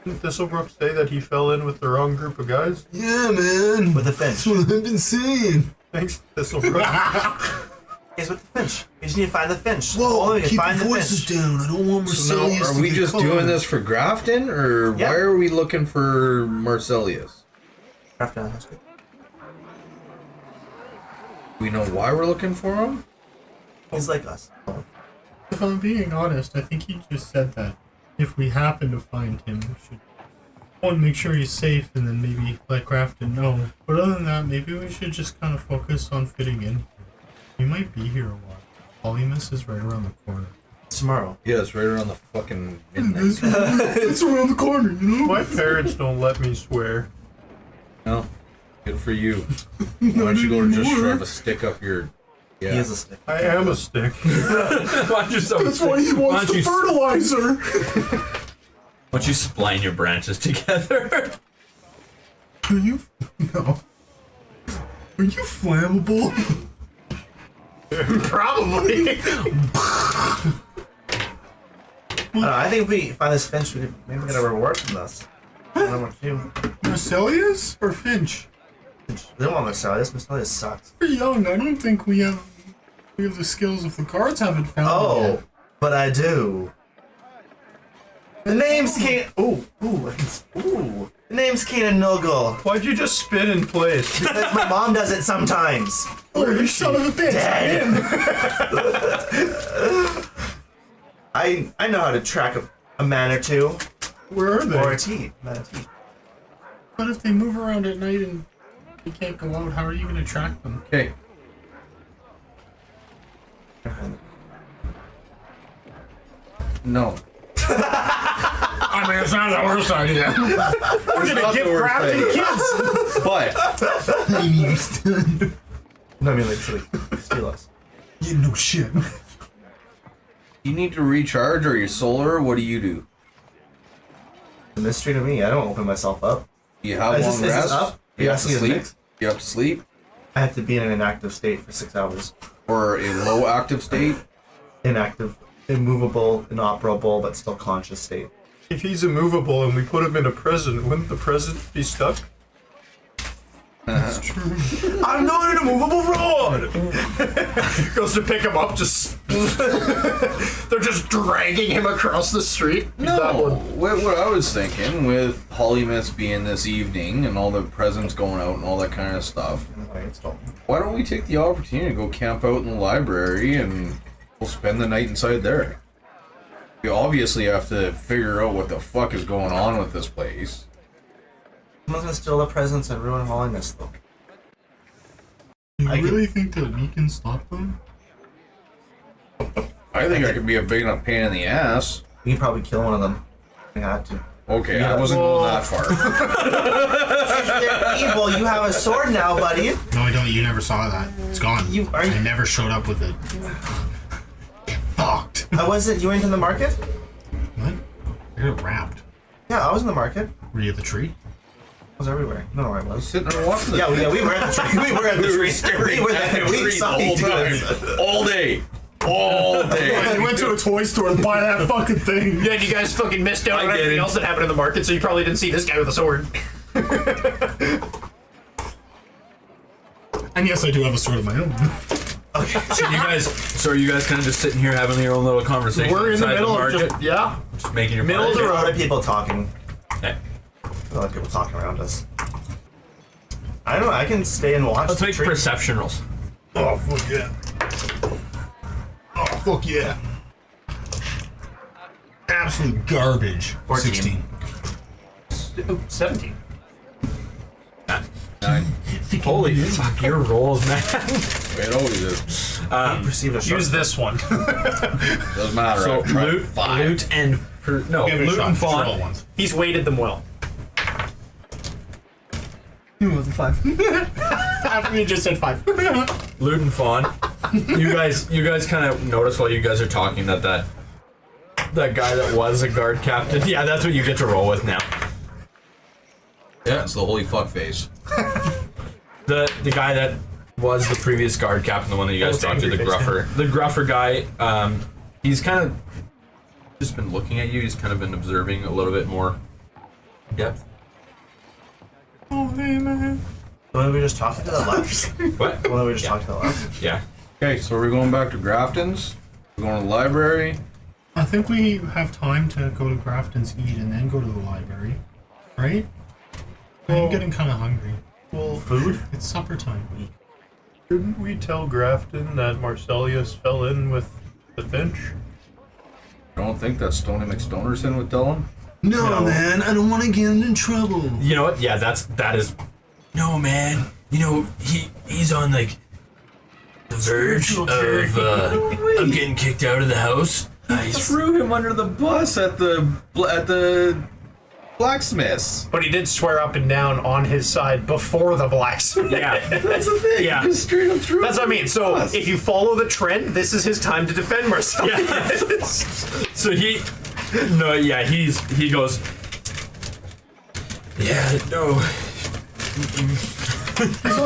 Didn't Thistlebrook say that he fell in with the wrong group of guys? Yeah, man. With the Finch. That's what I've been saying. Thanks, Thistlebrook. He's with the Finch. We just need to find the Finch. Whoa, we can keep find your the voices Finch. down. I don't want So now, Marcellius are to we get just caught. doing this for Grafton, or Yeah. why are we looking for Marcellius? Craft down, that's good. We know why we're looking for him? He's like us. If I'm being honest, I think he just said that if we happen to find him, we should one, make sure he's safe, and then maybe let Grafton know. But other than that, maybe we should just kind of focus on fitting in. We might be here a while. Polymus is right around the corner. Tomorrow. Yeah, it's right around the fucking midnight. It's around the corner, you know? My parents don't let me swear. No, good for you. Why don't you go and just shove a stick up your... Yeah. He is a stick. I am a stick. Why don't you That's why he wants the fertilizer! Why don't you spline your branches together? Are you... No. Are you flammable? Probably. I think if we find this Finch, we could maybe get a reward from this. I don't know what to do. Marcellius or Finch? They don't want Marcellius. Marcellius sucks. We're young. I don't think we have the skills if the cards haven't found it Oh, yet. but I do. The name's Kane. Ooh. The name's Kane and Noggle. Why'd you just spin in place? Because my mom does it sometimes. Oh, you son of a bitch! Dead. I know how to track a man or two. Where are they? Or a T. Man a T. But if they move around at night and they can't go out, how are you going to track them? Okay. No. I mean, it's not the worst idea. We're gonna give Grafton kids. But No, I mean like steal us. Yeah, no shit. you need to recharge, or your solar. What do you do? It's a mystery to me. I don't open myself up. You have Is long this rest. up? You have to Yes, sleep. yes. You have to sleep, I have to be in an inactive state for 6 hours. or a low active state. Inactive, immovable, inoperable, but still conscious state. If he's immovable and we put him in a prison, wouldn't the prison be stuck? I'm not an immovable rod! Goes to pick him up, just they're just dragging him across the street. No, what I was thinking with Polymus being this evening and all the presents going out and all that kind of stuff, Wait, it's stolen. why don't we take the opportunity to go camp out in the library and We'll spend the night inside there. We obviously have to figure out what the fuck is going on with this place. Someone's gonna steal the presents and ruin Holiness, though. You I really think that we can stop them? I think I could be a big enough pain in the ass. You can probably kill one of them. I had to. Okay, Yeah. I wasn't going that far. They're evil. You have a sword now, buddy. No, I don't. You never saw that. It's gone. Are you? I never showed up with it. Fucked. I wasn't. You weren't in the market? What? I got wrapped. Yeah, I was in the market. Were you at the tree? I was everywhere. I don't know where I was. Sitting there watching the Yeah, we were at the tree. We were at the tree. We were there. We saw the whole each other. time. All day. All day. I went to a toy store and buy that fucking thing. Yeah, and you guys fucking missed out I on everything didn't. else that happened in the market, so you probably didn't see this guy with a sword. And yes, I do have a sword of my own. So are you guys kind of just sitting here having your own little conversation We're in the inside middle of market? just, yeah. Just making your middle of There's the a lot road. of people talking. Okay. A lot of people talking around us. I don't know. I can stay and watch. Let's the make tree. perception rolls. Oh, fuck yeah. Oh, fuck yeah. Absolute garbage. 14. 16. 17. 9. Holy fuck, your rolls, man. It always is. Perceive a Use short. this one. Doesn't matter. So I've tried loot, 5. loot and no, Give it a loot shot. and Just roll fawn. once. He's weighted them well. With a 5. After you just said 5. Loot and fawn. You guys kind of notice while you guys are talking that guy that was a guard captain. Yeah, that's what you get to roll with now. Yeah, it's the holy fuck face. The guy that was the previous guard captain, the one that you guys Oh, talked to, the angry face gruffer. The gruffer guy, he's kind of just been looking at you. He's kind of been observing a little bit more depth. Oh, hey, man. When we were just talking to the left. What? When we were just talking to the left. Yeah. Okay, so we're going back to Grafton's. We're going to the library. I think we have time to go to Grafton's, eat, and then go to the library. Right? I'm getting kind of hungry. Well, Food? It's supper time. shouldn't we tell Grafton that Marcellius fell in with the Finch? I don't think that Stony McStonerson would tell him. No, man, I don't want to get in trouble. You know what? Yeah, that is. No, man. You know he's on like the verge of getting kicked out of the house. Threw him under the bus at the blacksmiths. But he did swear up and down on his side before the blacksmith. Yeah. That's the thing. Yeah. He just straight up threw. That's what I mean. So Us. if you follow the trend, this is his time to defend Marcellius. So he goes. Yeah, no.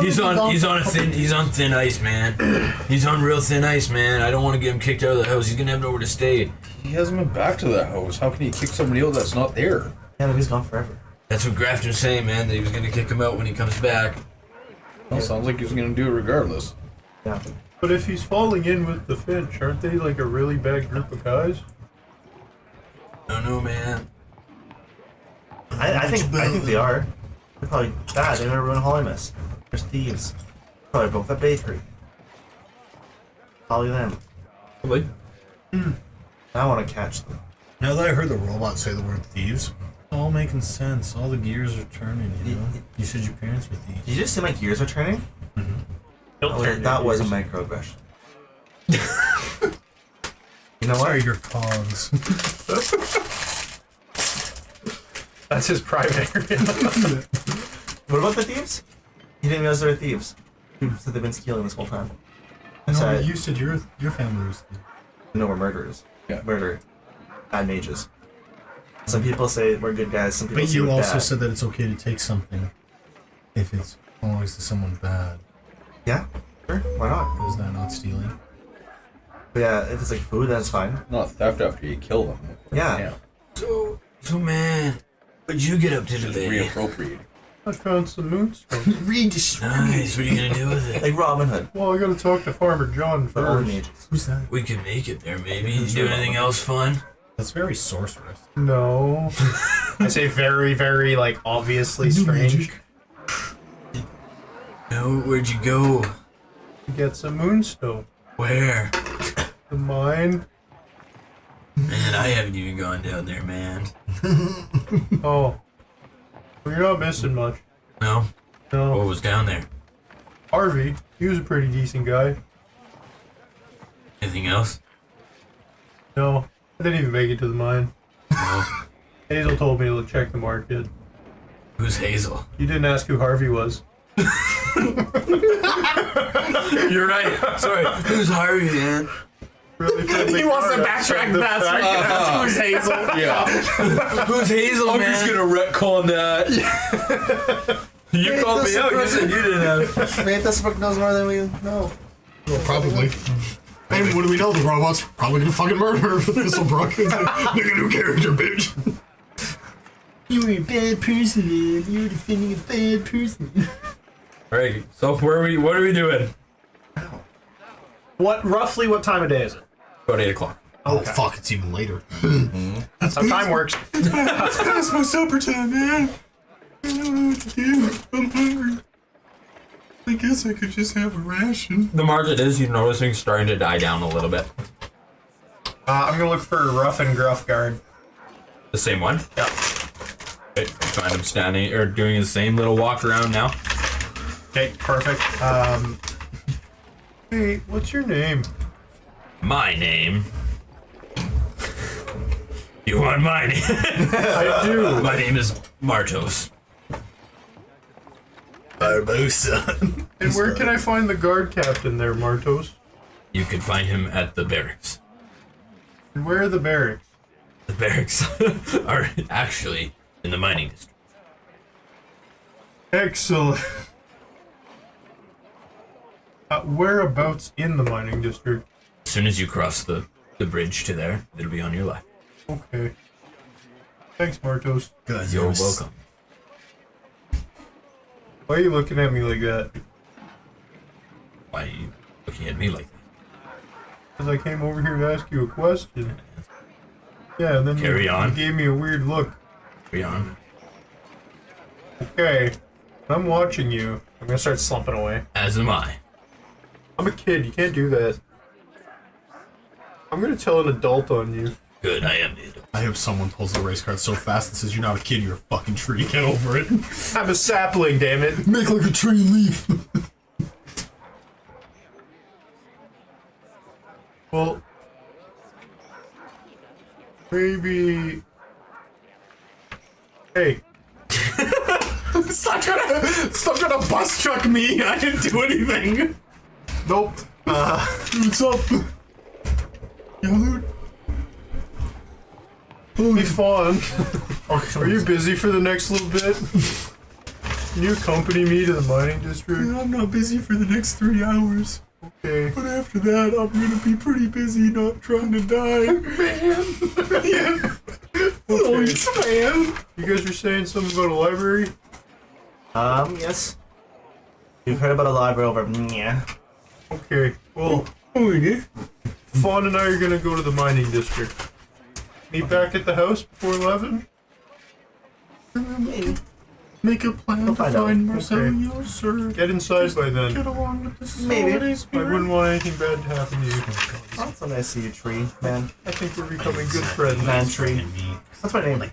he's on thin ice, man. He's on real thin ice, man. I don't want to get him kicked out of the house. He's gonna have nowhere to stay. He hasn't been back to that house. How can he kick somebody out that's not there? Yeah, he's gone forever. That's what Grafton's saying, man. That he was gonna kick him out when he comes back. Well, sounds like he's gonna do it regardless. Yeah. But if he's falling in with the Finch, aren't they like a really bad group of guys? I don't know, man. I think they are. They're probably bad. They never ruin Holiness. There's thieves. Probably broke the bakery. Probably them. Probably. I want to catch them. Now that I heard the robot say the word thieves, it's all making sense. All the gears are turning, you know? You said your parents were thieves. Did you just see my gears are turning? That was a microaggression. You know what? Sorry, your cogs. That's his private area. What about the thieves? He didn't realize they were thieves. He said they've been stealing this whole time. I No, said, you said your family was thieves. no, we're murderers. Yeah. Murder. Bad mages. Some people say we're good guys, some people But say you we're also bad. said that it's okay to take something if it belongs to someone bad. Yeah? Sure, why not? Is that not stealing? But yeah, if it's like food, then it's fine. Not theft after you kill them. Yeah. So man, what'd you get up to today? Reappropriating. I found some moonstones. Nice. What are you gonna do with it? Like Robin Hood. Well, I gotta talk to Farmer John For old first. mages. Who's that? We can make it there, maybe. You do anything else fun? That's very sorceress. No. I say very, very, like, obviously strange. No, where'd you go? To get some moonstone. Where? The mine? Man, I haven't even gone down there, man. Oh. Well, you're not missing much. No? No. What was down there? Harvey, he was a pretty decent guy. Anything else? No, I didn't even make it to the mine. No. Hazel told me to check the market. Who's Hazel? You didn't ask who Harvey was. You're right. Sorry. Who's Harvey, man? Really He wants to backtrack past who's Hazel. Yeah. Who's Hazel, I'm man? just gonna retcon that. You called me out. You said you didn't have. Maybe this book knows more than we know. Well, probably. And what do we know? The robot's probably gonna fucking murder her with Thistlebrook. Nigga, new character, bitch. You were a bad person, man. You were defending a bad person. Alright, so what are we doing? Roughly what time of day is it? About 8 o'clock. Oh, fuck, it's even later. That's how time works. It's past my supper time, man. I don't know what to do. I'm hungry. I guess I could just have a ration. The market is, you're noticing, starting to die down a little bit. I'm gonna look for a rough and gruff guard. The same one? Yeah. Okay, find him standing, or doing the same little walk around now. Okay, perfect. Hey, what's your name? My name. You want my name? I do. My name is Martos. Barbosa. And where can I find the guard captain there, Martos? You can find him at the barracks. And where are the barracks? The barracks are actually in the mining district. Excellent. Whereabouts in the mining district? As soon as you cross the bridge to there, it'll be on your left. Okay. Thanks, Martos. Guys, You're welcome. Why are you looking at me like that? Why are you looking at me like that? Because I came over here to ask you a question. Yeah, and then Carry on. you gave me a weird look. Carry on. Okay. I'm watching you. I'm gonna start slumping away. As am I. I'm a kid. You can't do that. I'm gonna tell an adult on you. Good, I am the adult. I hope someone pulls the race card so fast and says, "You're not a kid, you're a fucking tree. Get over it." I'm a sapling, damn it. Make like a tree and leaf. Well, maybe. Hey, Stop trying to bus truck me. I didn't do anything. nope. What's up? Yeah, dude. Be fun. Okay. Are you busy for the next little bit? Can you accompany me to the mining district? I'm not busy for the next 3 hours. Okay. But after that, I'm gonna be pretty busy not trying to die. Man. Yeah. Okay. Man. You guys were saying something about a library? Yes. You've heard about a library over. Yeah. Okay. Well, Oh, yeah. Fawn and I are gonna go to the mining district. Meet back at the house before 11? Maybe. Make a plan We'll to find out. find Marcelio, sir. Get inside by then. Get along with this Maybe. holiday I spirit. wouldn't want anything bad to happen to you. Oh, it's so nice to see you, tree, man. I think we're becoming good friends. Man, tree. That's my name.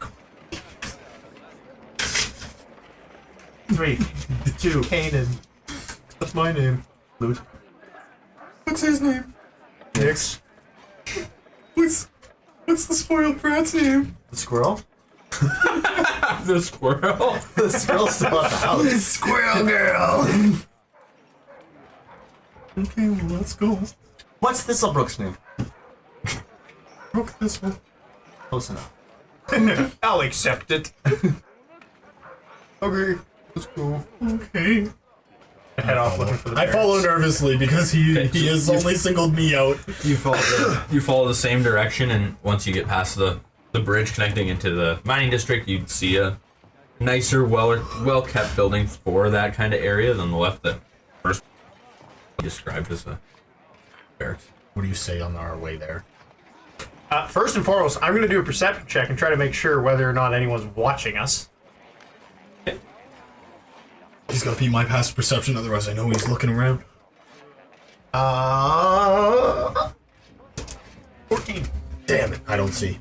3, 2, Kanan. That's my name. loot. What's his name? Nix. What's the spoiled brat's name? The squirrel? The squirrel? The squirrel's still at the house. Squirrel girl. Okay, well, let's go. What's Thistlebrook's name? Broke this one. Close enough. I'll accept it. Okay, let's go. Okay. I head off looking for the I bears. follow nervously because he has only singled me out. You follow the same direction, and once you get past the bridge connecting into the mining district, you'd see a nicer, well-kept building for that kind of area than the left that first described as a barracks. What do you say on our way there? First and foremost, I'm going to do a perception check and try to make sure whether or not anyone's watching us. He's got to beat my passive perception, otherwise I know he's looking around. 14. Damn it, I don't see.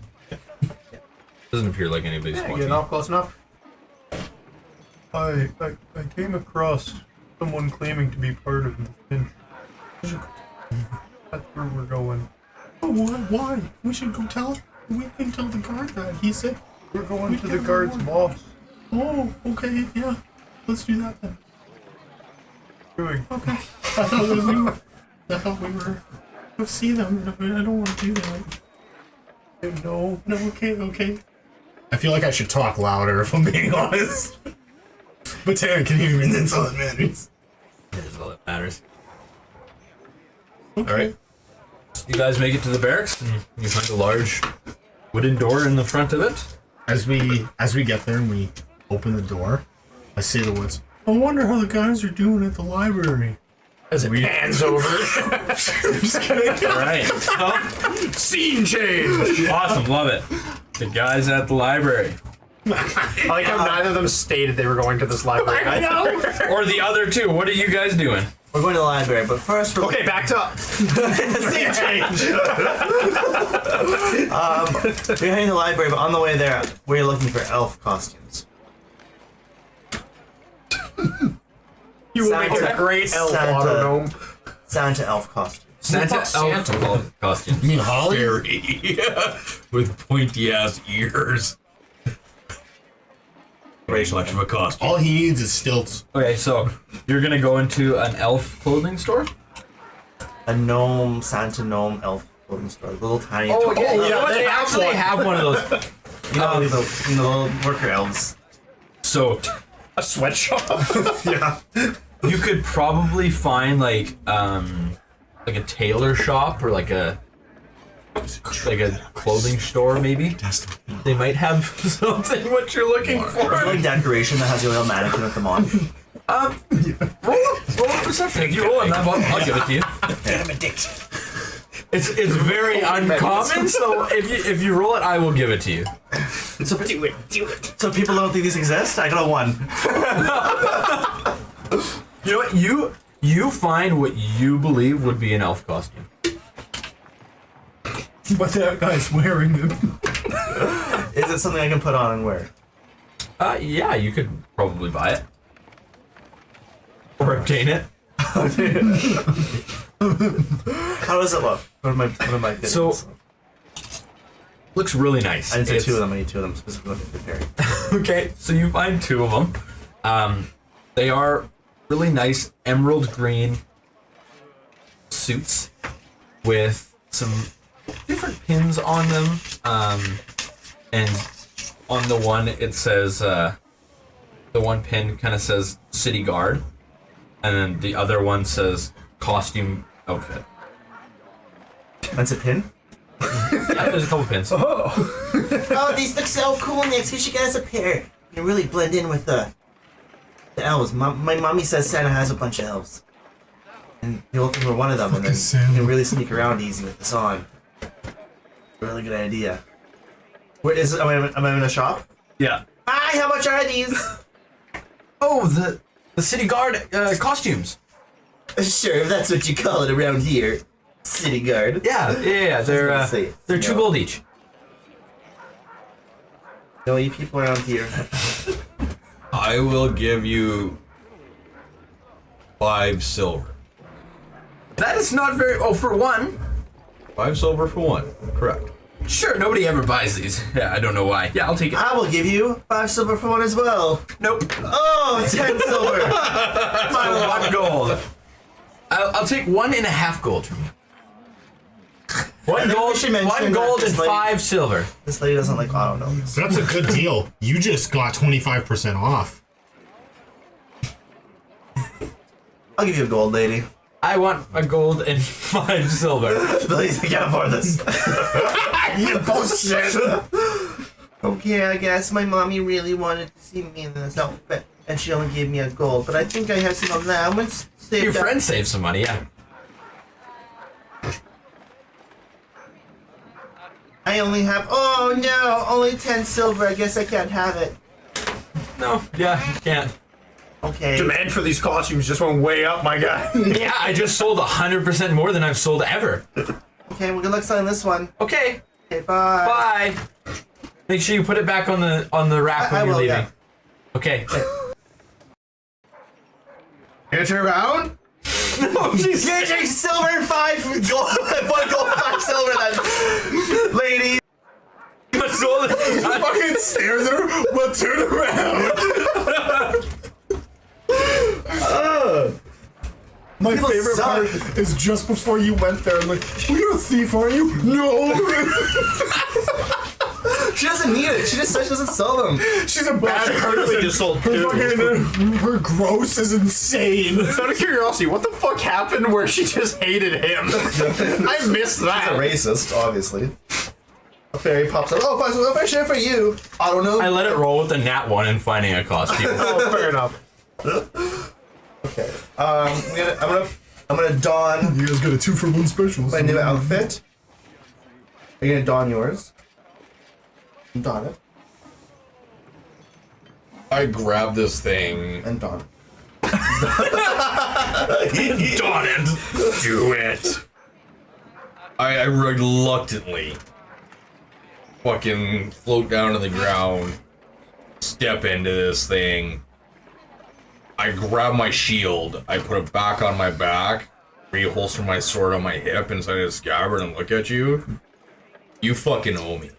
Doesn't appear like anybody's Yeah, watching. getting off close enough. I came across someone claiming to be part of the Finch. That's where we're going. Oh, why? We should go tell. We can tell the guard that. He said. We're going to the guard's boss. Oh, okay, yeah. Let's do that then. Doing. Okay. I thought we were. Go see them. I don't want to do that. No, okay. I feel like I should talk louder if I'm being honest. But Taryn can hear me, and that's all that matters. That is all that matters. Okay. All right. You guys make it to the barracks, and you find a large wooden door in the front of it. As we get there and we open the door, I say the words, I wonder how the guys are doing at the library. As it pans over. Just kidding. All right. Scene change! Awesome. Love it. The guys at the library. I like how neither of them stated they were going to this library. I know. Or the other two. What are you guys doing? We're going to the library, but first we're Okay, back to... Scene change. We're heading to the library, but on the way there, we're looking for elf costumes. You will make a great elf Santa. autognome. Santa elf costumes. Santa elf costume. You mean Holly? With pointy ass ears. Great Much of a costume. All he needs is stilts. Okay, so you're gonna go into an elf clothing store. A gnome, Santa gnome elf clothing store. Little tiny. You know yeah, what? they They have actually one. have one of those. the little worker elves. So A sweatshop. Yeah. you could probably find like a tailor shop or like a clothing store maybe. They might have something what you're looking for. Like decoration that has your little mannequin with them on. Roll a perception. If you roll enough, I'll give it to you. I'm a dick. It's very uncommon, so if you roll it, I will give it to you. So Do it. So people don't think these exist? I got a 1. You know what? You find what you believe would be an elf costume. But that guy's wearing them. Is it something I can put on and wear? Yeah, you could probably buy it. Or obtain it. How does it look? What am I getting? So, looks really nice. I didn't say It's- 2 of them. I need 2 of them specifically for preparing. Okay, so you find 2 of them. They are really nice emerald green suits with some different pins on them. And on the one it says, the one pin kind of says city guard, and then the other one says costume outfit. That's a pin? Yeah, there's a couple pins. Oh, these look so cool, Nix. We should get us a pair. You can really blend in with the elves. My mommy says Santa has a bunch of elves. And you'll think we're one of them, and then you can really sneak around easy with this on. Really good idea. Where is it? Am I in a shop? Yeah. Hi, how much are these? Oh, the city guard costumes. Sure, if that's what you call it around here. City guard. Yeah. They're Say, they're 2 gold each. No, you people around here. I will give you 5 silver. That is not very. Oh, for one. 5 silver for 1. Correct. Sure, nobody ever buys these. Yeah, I don't know why. Yeah, I'll take it. I will give you 5 silver for 1 as well. Nope. Oh, 10 silver. For 1 gold. I'll take 1.5 gold from you. 1 gold, should mention 1 gold that and this lady- 5 silver. This lady doesn't like auto gnomes. That's a good deal. You just got 25% off. I'll give you a gold, lady. I want a gold and 5 silver. Please, I can't afford this. You bullshit. Okay, I guess my mommy really wanted to see me in this outfit, and she only gave me a gold. But I think I have some allowance saved Your up. friend saved some money, yeah. I only have. Oh no, only 10 silver. I guess I can't have it. No, yeah, you can't. Okay. Demand for these costumes just went way up, my guy. Yeah, I just sold 100% more than I've sold ever. Okay, well, good luck selling this one. Okay. Okay, bye. Bye. Make sure you put it back on the rack when I you're will, leaving. yeah. Okay. Gonna turn around? No, she's You're gonna take silver and 5 gold, 1 gold, 5 silver then. Lady. Fucking stares at her, but turn around. My People favorite suck. part is just before you went there, I'm like, well, you're a thief, aren't you? No! She doesn't need it. She just says she doesn't sell them. She's a bad person. just sold Her two. fucking, her gross is insane. Just out of curiosity, what the fuck happened where she just hated him? I missed that. Racist, obviously. A fairy pops up. Oh, if I share for you. I don't know. I let it roll with the nat 1 and finding a costume. Oh, fair enough. Okay. I'm gonna don You guys got a 2-for-1 special. my new outfit. Are you gonna don yours? Don it I grab this thing. and don. Darn it! Do it! I reluctantly fucking float down to the ground, step into this thing. I grab my shield, I put it back on my back, reholster my sword on my hip inside a scabbard and look at you. You fucking owe me.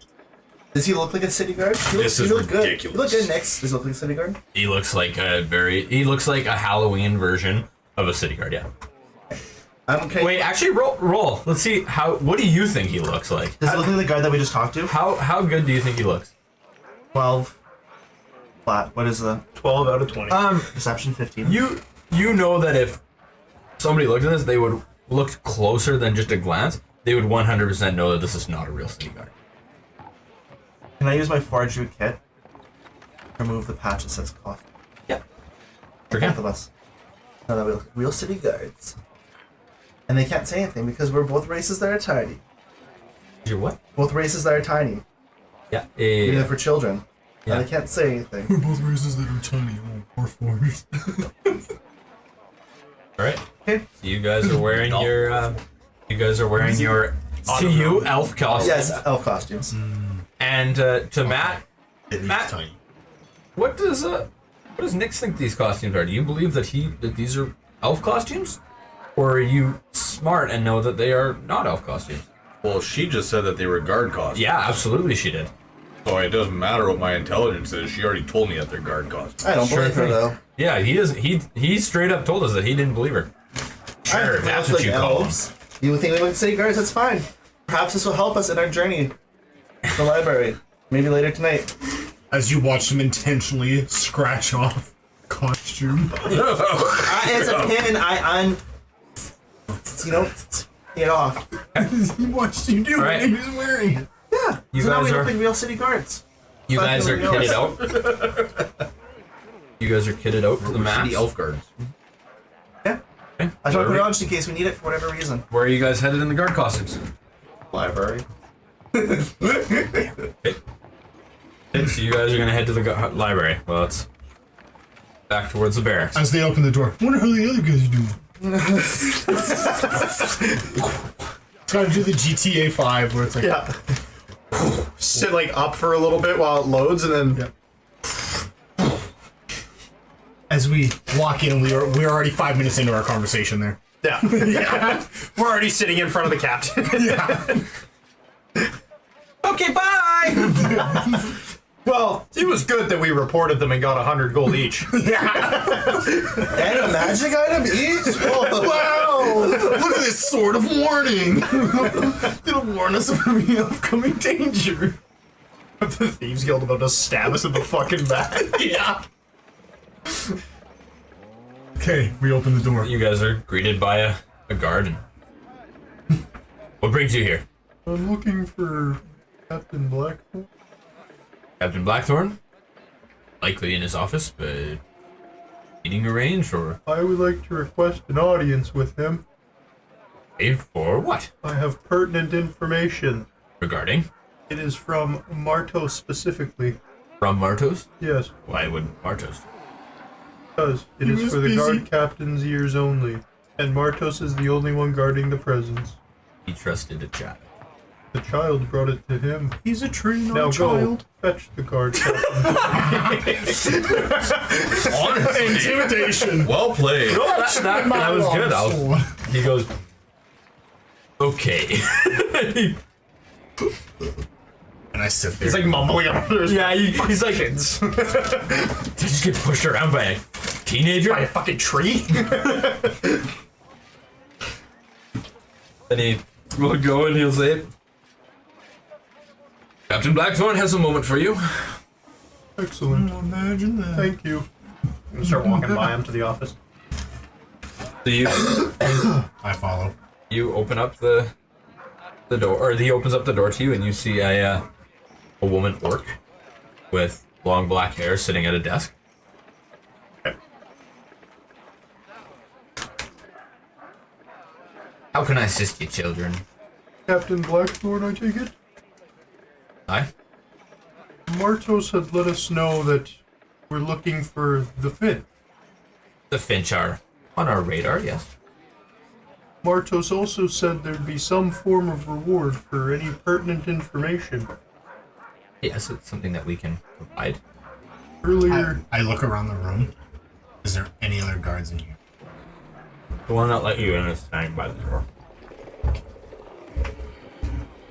Does he look like a city guard? This is look good. ridiculous. You look good next. Does he look like a city guard? He looks like a Halloween version of a city guard, yeah. Wait, actually roll. Let's see what do you think he looks like? Does he look like the guy that we just talked to? How good do you think he looks? 12. Flat. What is the 12 out of 20. perception? 15. You know that if somebody looked at this, they would look closer than just a glance. They would 100% know that this is not a real city guard. Can I use my forgery kit? Remove the patch that says coffee. Yep. Sure Both can. of us. Now that we look like real city guards. And they can't say anything because we're both races that are tiny. You're what? Both races that are tiny. Yeah. Even if we're children. Yeah. And they can't say anything. We're both races that are tiny, or foreigners. All right. Okay. So you guys are wearing your. You guys are wearing your. To you, elf costumes. Yes, elf costumes. And to Matt, It is Matt- tiny. what does Nix think these costumes are? Do you believe that these are elf costumes, or are you smart and know that they are not elf costumes? Well, she just said that they were guard costumes. Yeah, absolutely, she did. So it doesn't matter what my intelligence is. She already told me that they're guard costumes. I don't Sure believe her thing. though. Yeah, he straight up told us that he didn't believe her. Sure, that's what you call them. You think we look like city guards? That's fine. Perhaps this will help us in our journey to the library. Maybe later tonight. As you watch him intentionally scratch off costume. It's a pin and I get off. He watched you do Alright. it and he's wearing it. Yeah. You so now guys we are- look like real city guards. You Fuck guys are everybody kitted out. You guys are kitted out to the max. Shitty elf guards. Yeah. Okay. I just want to put it on just in case we need it for whatever reason. Where are you guys headed in the guard costumes? Library. Okay, so you guys are gonna head to the library. Well, it's back towards the barracks. As they open the door, wonder how the other guys are doing. Trying to do the GTA 5 where it's like, Yeah. Sit like up for a little bit while it loads, and then as we walk in, we're already 5 minutes into our conversation there. yeah. We're already sitting in front of the captain. Okay, bye. Well, it was good that we reported them and got 100 gold each. And a magic item each? Oh, Wow! Look at this sword of warning! It'll warn us of any upcoming danger. The Thieves Guild about to stab us in the fucking back. Yeah. Okay, we open the door. You guys are greeted by a guard. What brings you here? I'm looking for Captain Blackpool. Captain Blackthorn? Likely in his office, but meeting arranged or I would like to request an audience with him. paid for what? I have pertinent information. Regarding? It is from Martos specifically. From Martos? Yes, Why would Martos? because it He is was for the busy. guard captain's ears only. And Martos is the only one guarding the presence. He trusted a child. The child brought it to him. He's a tree, not Now a child. go fetch the guard. Honestly, Intimidation. well played. That was good. He goes, okay. And I sit there. He's like mumbling under his Yeah, he's like, did kids. you just get pushed around by a teenager? By a fucking tree. And he will go and he'll say, Captain Blackthorn has a moment for you. Excellent. Imagine that. Thank you. I'm gonna start walking by him to the office. So you, I follow. you open up the door, or he opens up the door to you, and you see a woman orc with long black hair sitting at a desk. How can I assist you, children? Captain Blackthorn, I take it? Hi. Martos had let us know that we're looking for the Finn. The Finch are on our radar, yes. Martos also said there'd be some form of reward for any pertinent information. Yes, it's something that we can provide. Earlier, I look around the room. Is there any other guards in here? The one that let you in is standing by the door.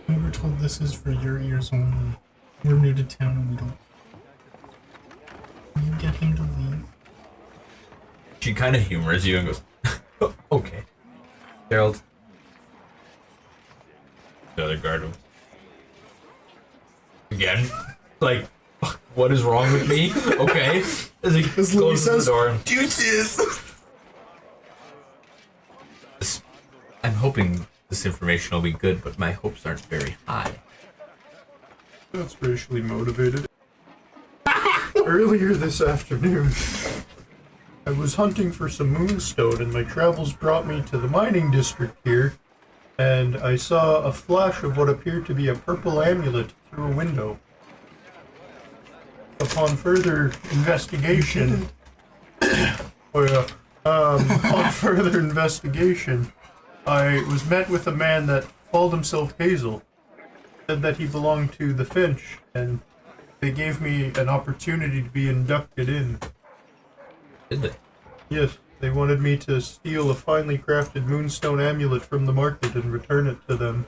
We were told this is for your ears only. We're new to town and we don't. Can you get him to leave? She kind of humors you and goes, okay. Gerald. The other guard. Again? Like, what is wrong with me? Okay. As he As Louis closes the says, door. deuces! I'm hoping this information will be good, but my hopes aren't very high. that's racially motivated. Earlier this afternoon, I was hunting for some moonstone, and my travels brought me to the mining district here, and I saw a flash of what appeared to be a purple amulet through a window. Upon further investigation, upon further investigation, I was met with a man that called himself Hazel. Said that he belonged to the Finch, and they gave me an opportunity to be inducted in. Did they? Yes, they wanted me to steal a finely crafted moonstone amulet from the market and return it to them.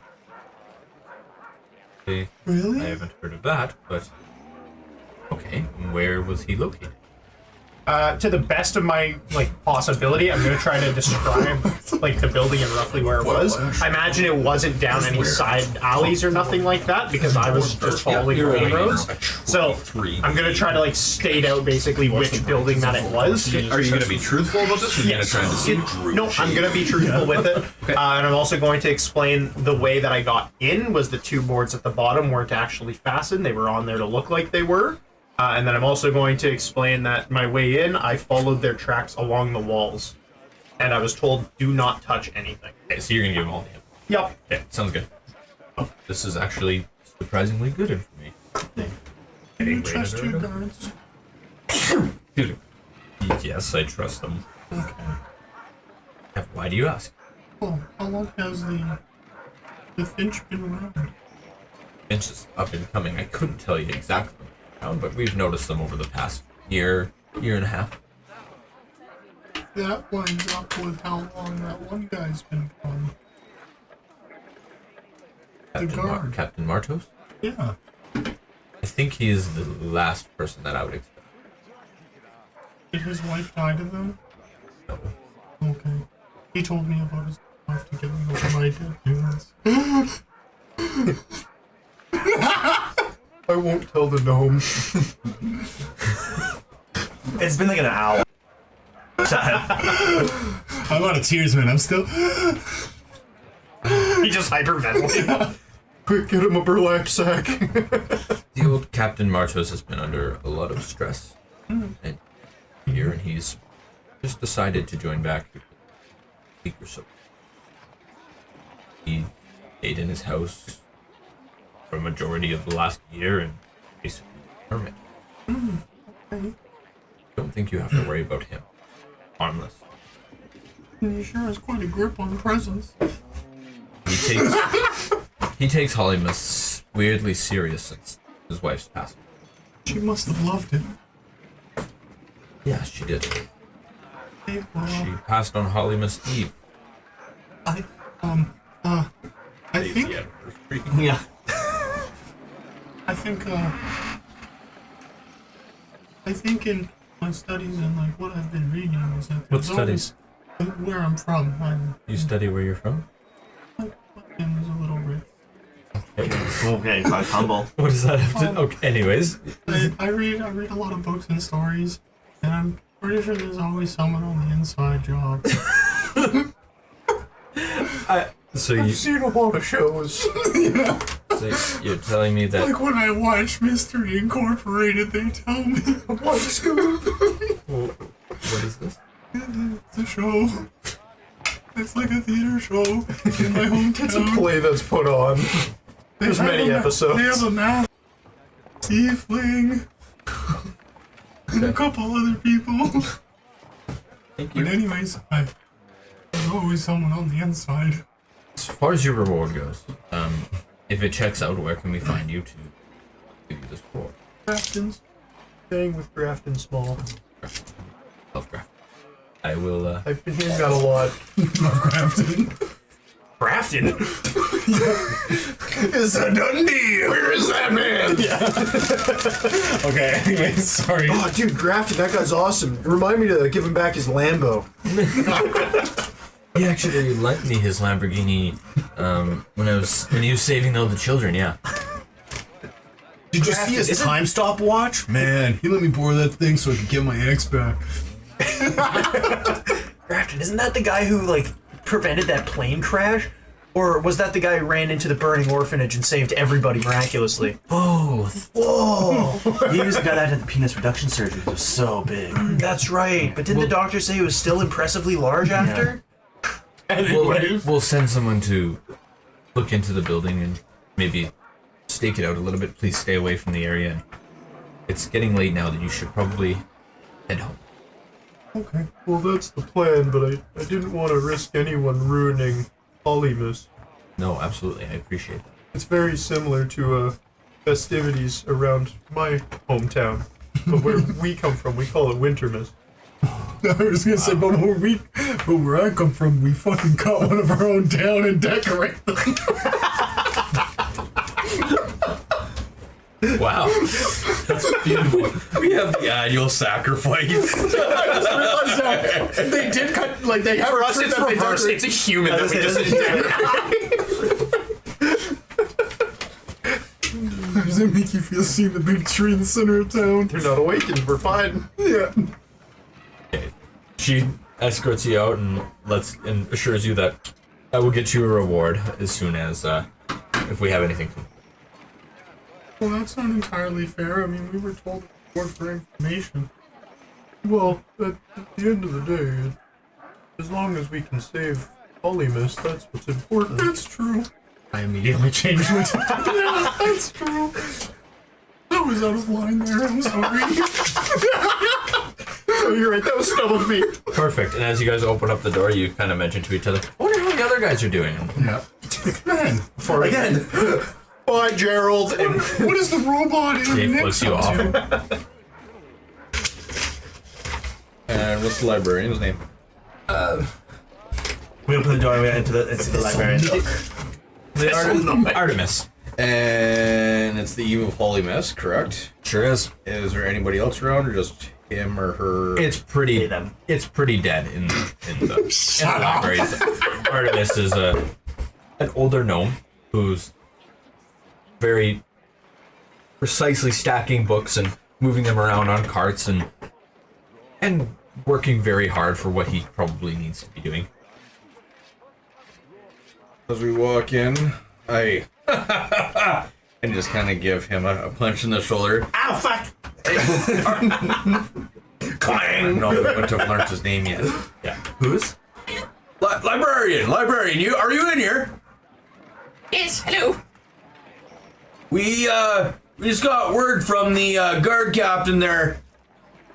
Really? I haven't heard of that, but... Okay, where was he located? To the best of my possibility, I'm gonna try to describe the building and roughly where it was. I imagine it wasn't down any side alleys or nothing like that because I was just following the main roads. So I'm gonna try to state out basically which building that it was. Are you going to be truthful about this? Or are you going to try and deceive? No, I'm gonna be truthful with it, and I'm also going to explain the way that I got in was the two boards at the bottom weren't actually fastened; they were on there to look like they were. And then I'm also going to explain that my way in, I followed their tracks along the walls. And I was told, do not touch anything. Okay, so you're gonna give him all the info. Yep. Okay, sounds good. Oh, this is actually surprisingly good information. Can you trust your guards? Excuse me. Yes, I trust them. Okay. Why do you ask? Oh, how long has the Finch been around? Finch is up and coming. I couldn't tell you exactly, but we've noticed them over the past year and a half. That lines up with how long that one guy's been gone. Captain Martos? Yeah. I think he is the last person that I would expect. Did his wife die to them? No. Okay. He told me about his wife to get him over my dead parents. I won't tell the gnome. It's been like an hour. I'm out of tears, man. I'm still. He just hyperventilated. Quick, get him a burlap sack. The old Captain Martos has been under a lot of stress. And here, and he's just decided to join back a week or so. He stayed in his house for a majority of the last year and basically hermit. Don't think you have to worry about him. Harmless. He sure has quite a grip on presents. He takes Hollymus weirdly serious since his wife's passed. She must have loved it. Yeah, she did. Hey, well, She passed on Hollymus Eve. I Daisy think, anniversary. Yeah. I think in my studies and like what I've been reading is that What there's studies? always, where I'm from, You study where you're from? my family's a little rich. Okay, quite humble. What does that have to? Okay, anyways. I read a lot of books and stories, and I'm pretty sure there's always someone on the inside job. So you, Seen a lot of shows. so you're telling me that Like when I watch Mystery Incorporated, they tell me What scoop? what is this? it's a show. It's like a theater show in my hometown. It's a play that's put on. They There's have many a episodes. They have a mask, tiefling, and a couple other people. Thank But anyways, there's always someone on the inside. As far as your reward goes, if it checks out, where can we find you to give you this reward? Grafton's. Staying with Grafton Small. Lovecraft. I will. I've been hearing that a lot. Grafton. Grafton. It's a done deal. Where is that man? Okay, anyways, sorry. Oh, dude, Grafton, that guy's awesome. Remind me to give him back his Lambo. He actually lent me his Lamborghini when he was saving all the children. Yeah. Did you see his time stopwatch? Man, he let me borrow that thing so I could get my ex back. Grafton, isn't that the guy who, like, prevented that plane crash? Or was that the guy who ran into the burning orphanage and saved everybody miraculously? Both. Whoa! He was the guy that had the penis reduction surgery. It was so big. That's right. But didn't the doctor say it was still impressively large after? We'll send someone to look into the building and maybe stake it out a little bit. Please stay away from the area. It's getting late now that you should probably head home. Okay, well that's the plan, but I didn't want to risk anyone ruining Hollymus. No, absolutely. I appreciate that. It's very similar to festivities around my hometown. But where we come from, we call it Wintermas. I was gonna say, but where I come from, we fucking cut one of our own down and decorate them. Wow. That's beautiful. We have the annual sacrifice. They did cut, like, they have For us, it's reverse. It's a human that we just Does it make you feel seeing the big tree in the center of town? They're not awakened, we're fine. Yeah. She escorts you out and assures you that I will get you a reward as soon as if we have anything. Well, that's not entirely fair. I mean, we were told more for information. Well, at the end of the day, as long as we can save Hollymus, that's what's important. That's true. I immediately changed my tone. Yeah, that's true. I was out of line there. I'm sorry. Oh, you're right, that was dumb of me. Perfect. And as you guys open up the door, you kind of mention to each other, I wonder how the other guys are doing. Yeah. Man, Again. Bye, Gerald. And what is the robot in Dave Nick's flips you up off. to? And what's the librarian's name? We open the doorway into the library. Artemis. And it's the eve of Hollymus, correct? Sure is. Is there anybody else around, or just him or her? It's pretty. them. It's pretty dead in the library. Artemis is an older gnome who's very precisely stacking books and moving them around on carts and working very hard for what he probably needs to be doing. As we walk in, and just kind of give him a punch in the shoulder. Ow, fuck! Clang! No, we wouldn't have learned his name yet. Yeah. Who's? Librarian, are you in here? Yes, hello. We just got word from the guard captain there.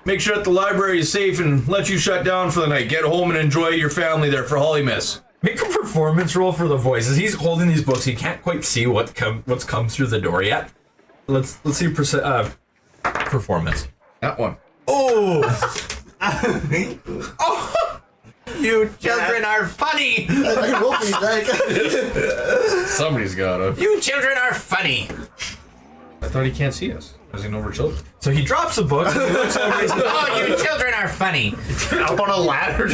Make sure that the library is safe and let you shut down for the night. Get home and enjoy your family there for Hollymus. Make a performance roll for the voices. He's holding these books. He can't quite see what's come through the door yet. Let's see performance. That one. Oh! Oh! You children are funny! I can roll for you, Zach. Somebody's gotta. You children are funny! I thought he can't see us. Does he know we're children? So he drops the book and he looks over and says, oh, you children are funny! Up on a ladder.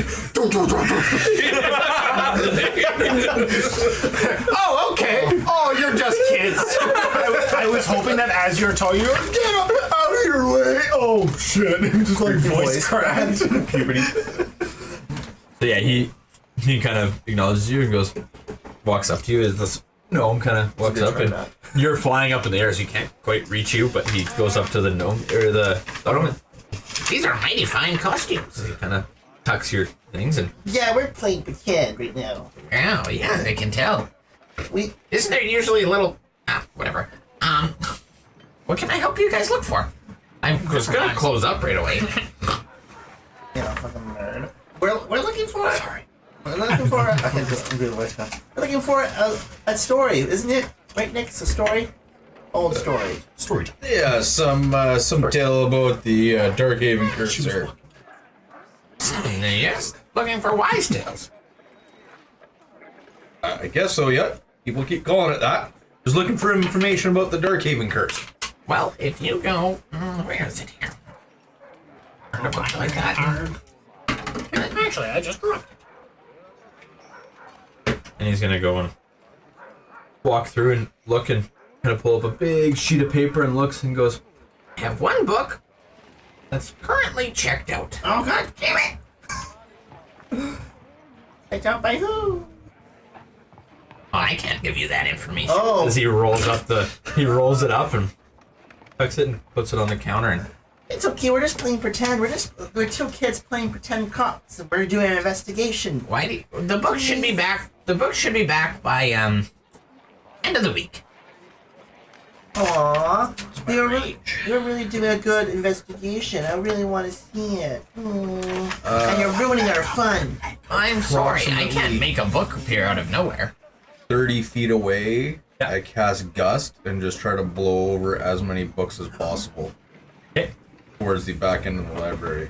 Oh, okay. Oh, you're just kids. I was hoping that as you were telling you, get up out of your way. Oh shit! Just like voice cracked. Puberty. So yeah, he kind of acknowledges you and walks up to you as this gnome kind of walks up and you're flying up in the air so he can't quite reach you, but he goes up to the gnome or the ottoman. These are mighty fine costumes. So he kind of tucks your things and Yeah, we're playing pretend right now. Oh, yeah, I can tell. Isn't there usually a little... whatever. What can I help you guys look for? I'm just gonna close up right away. Yeah, fucking nerd. We're looking for. Sorry. We're looking for. I can just do the voice now. We're looking for a story, isn't it? Right, Nick? It's a story. Old story. Story. Yeah, some tale about the Darkhaven curse there. Yes, looking for wise tales. I guess so, yeah. People keep calling it that. Just looking for information about the Darkhaven curse. Well, if you go... where is it here? Turn a book like that. Actually, I just dropped it. and he's gonna go and walk through and look and kind of pull up a big sheet of paper and looks and goes, I have one book that's currently checked out. Oh, god damn it! Checked out by who? Oh, I can't give you that information. Oh, as he rolls it up and tucks it and puts it on the counter and it's okay. We're just playing pretend. We're two kids playing pretend cops. We're doing an investigation. Why do you, the book should be back? The book should be back by end of the week. Aww, you're really doing a good investigation. I really want to see it. And you're ruining our fun. I'm sorry, I can't make a book appear out of nowhere. 30 feet away, I cast Gust and just try to blow over as many books as possible. okay. Towards the back end of the library.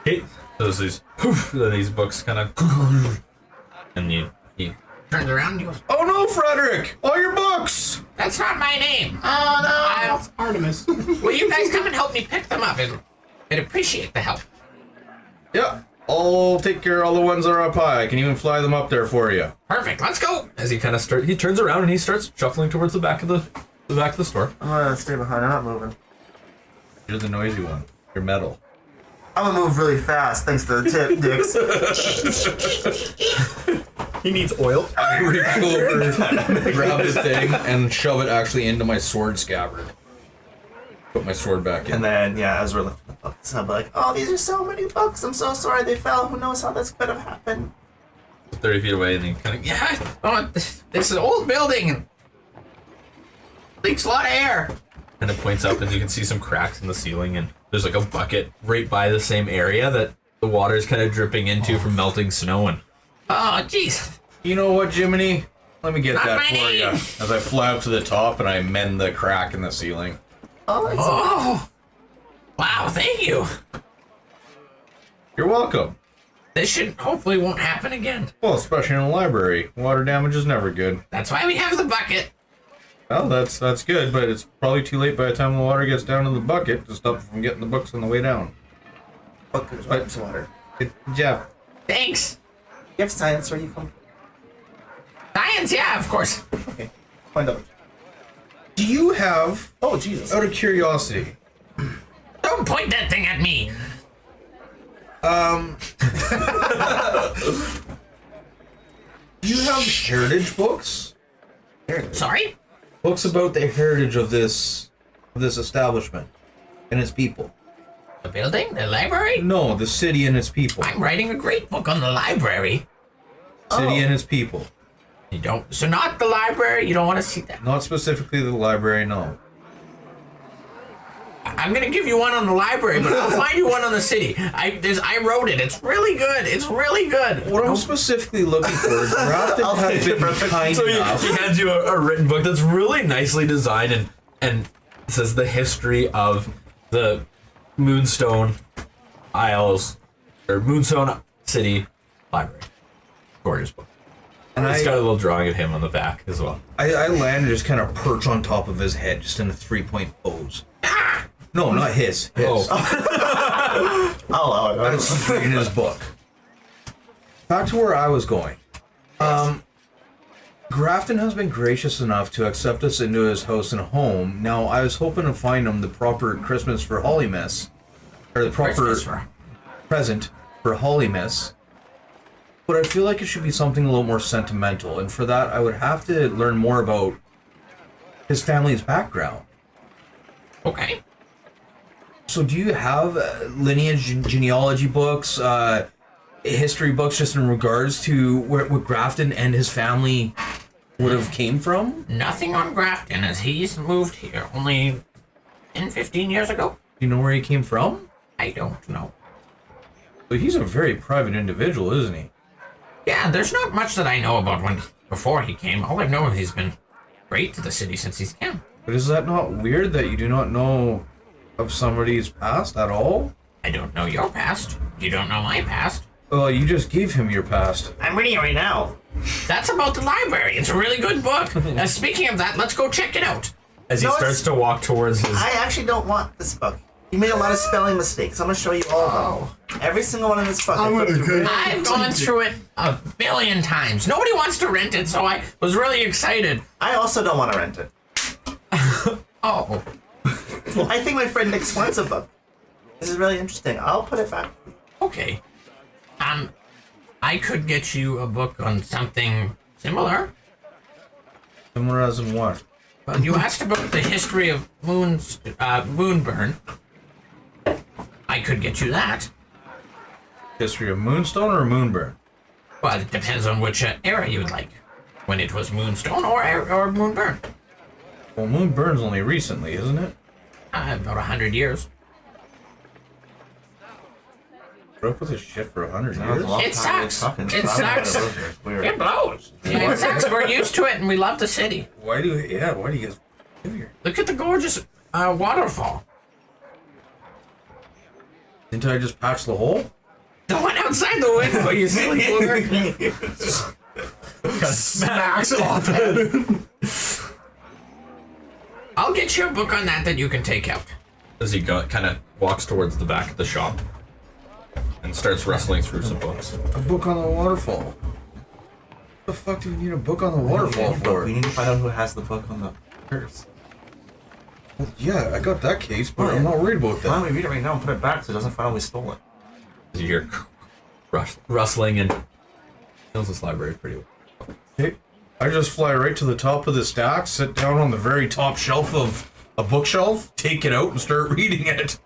Okay. So these books kind of and he Turns around and he goes, Oh no, Frederick! All your books! that's not my name. Oh no! It's Artemis. Will you guys come and help me pick them up? I'd appreciate the help. Yeah, I'll take care of all the ones that are up high. I can even fly them up there for you. Perfect, let's go. as he kind of he turns around and he starts shuffling towards the back of the store. I'm gonna stay behind. I'm not moving. You're the noisy one. You're metal. I'm gonna move really fast thanks to the tip, Dix. He needs oil. I reach over, grab the thing, and shove it actually into my sword scabbard. Put my sword back in. And then, yeah, as we're lifting the books, I'm like, oh, these are so many books. I'm so sorry they fell. Who knows how this could have happened? 30 feet away and he kind of This is an old building. Leaks a lot of air. kind of points up and you can see some cracks in the ceiling and there's like a bucket right by the same area that the water is kind of dripping into from melting snow and Oh, jeez. You know what, Jiminy? Let me get Not that my for name. you. As I fly up to the top and I mend the crack in the ceiling. Oh, it's Oh. Wow, thank you. You're welcome. This hopefully won't happen again. Well, especially in a library. Water damage is never good. That's why we have the bucket. Well, that's good, but it's probably too late by the time the water gets down to the bucket to stop it from getting the books on the way down. buckets of water. Yeah. Thanks. You have science where you come Science, yeah, of course. from? Okay, find out. Do you have, Oh, Jesus. out of curiosity, Don't point that thing at me. do you have heritage books? Sorry? Books about the heritage of this establishment and its people. The building? The library? No, the city and its people. I'm writing a great book on the library. City and its people. You don't. So not the library. You don't want to see that. Not specifically the library, no. I'm gonna give you one on the library, but I'll find you one on the city. I wrote it. It's really good. It's really good. What I'm specifically looking for is Grafton has been kind So he enough. hands you a written book that's really nicely designed and says the history of the Moonstone Isles or Moonstone City Library. Gorgeous book. And It's got a little drawing of him on the back as well. I land and just kind of perch on top of his head, just in a 3-point pose. No, not his. His. Oh, That's in his book. Back to where I was going. Grafton has been gracious enough to accept us into his house and home. Now, I was hoping to find him the proper Christmas for Hollymas, or the proper present for Hollymas. But I feel like it should be something a little more sentimental, and for that, I would have to learn more about his family's background. Okay. So do you have lineage and genealogy books, history books, just in regards to where Grafton and his family would have came from? Nothing on Grafton, as he's moved here only 10, 15 years ago. Do you know where he came from? I don't know. But he's a very private individual, isn't he? Yeah, there's not much that I know about before he came. All I know is he's been great to the city since he's come. But is that not weird that you do not know of somebody's past at all? I don't know your past. You don't know my past. Well, you just gave him your past. I'm reading it right now. That's about the library. It's a really good book. Speaking of that, let's go check it out. As he No, starts it's- to walk towards his... I actually don't want this book. You made a lot of spelling mistakes. I'm gonna show you all of them. Every single one in this book. I flipped through it. I've gone through it a billion times. Nobody wants to rent it, so I was really excited. I also don't want to rent it. Oh, I think my friend Nick wants a book. This is really interesting. I'll put it back. okay. I could get you a book on something similar. Similar as in what? Well, you asked about the history of MoonBurn. I could get you that. History of Moonstone or Moonburn? Well, it depends on which era you would like. When it was Moonstone or MoonBurn. Well, Moonburn's only recently, isn't it? About 100 years. Put up with this shit for 100 years? It sucks. It sucks. It blows. Yeah, it sucks. We're used to it, and we love the city. Why do you guys live here? Look at the gorgeous waterfall. Didn't I just patch the hole? The one outside the window, you silly booger. Smacks off it. I'll get you a book on that you can take out. As he kind of walks towards the back of the shop and starts rustling through some books. A book on the waterfall. What the fuck do you need a book on the waterfall for? We need to find out who has the book on the purse. Well, yeah, I got that case, but Oh, yeah. I'm not worried about Why don't that. we read it right now and put it back so it doesn't find out we stole it? As you hear rustling and knows this library pretty well. Okay. I just fly right to the top of the stack, sit down on the very top shelf of a bookshelf, take it out, and start reading it.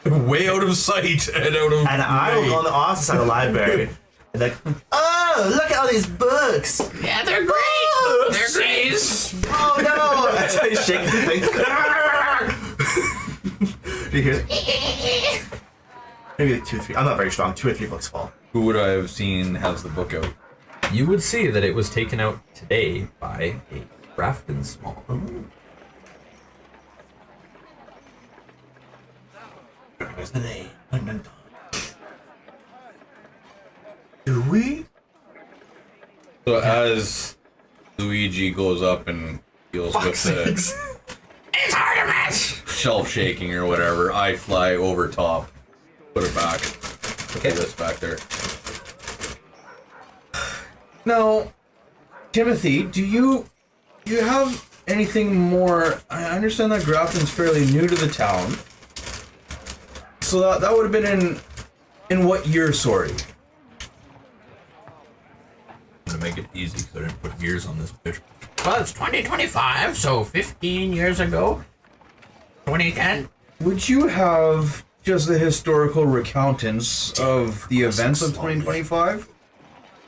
Way out of sight and out of And I will go on the opposite side of the library. And like, oh, look at all these books. Yeah, they're great. Oh, They're great. Oh no! That's how you shake the thing. Do you hear it? Maybe like 2 or 3. I'm not very strong. 2 or 3 books fall. Who would I have seen has the book out? You would see that it was taken out today by a Grafton Small. There's the name. Dun, dun, dun. Do we? So as Luigi goes up and deals with the It's Artemis. shelf shaking or whatever, I fly over top, put it back, put this back there. Now, Timothy, do you have anything more? I understand that Grafton's fairly new to the town, so that would have been in what year? Sorry. I'm gonna make it easy because I didn't put years on this bitch. Well, it's 2025, so 15 years ago. 2010. Would you have just the historical recountants of the events of 2025?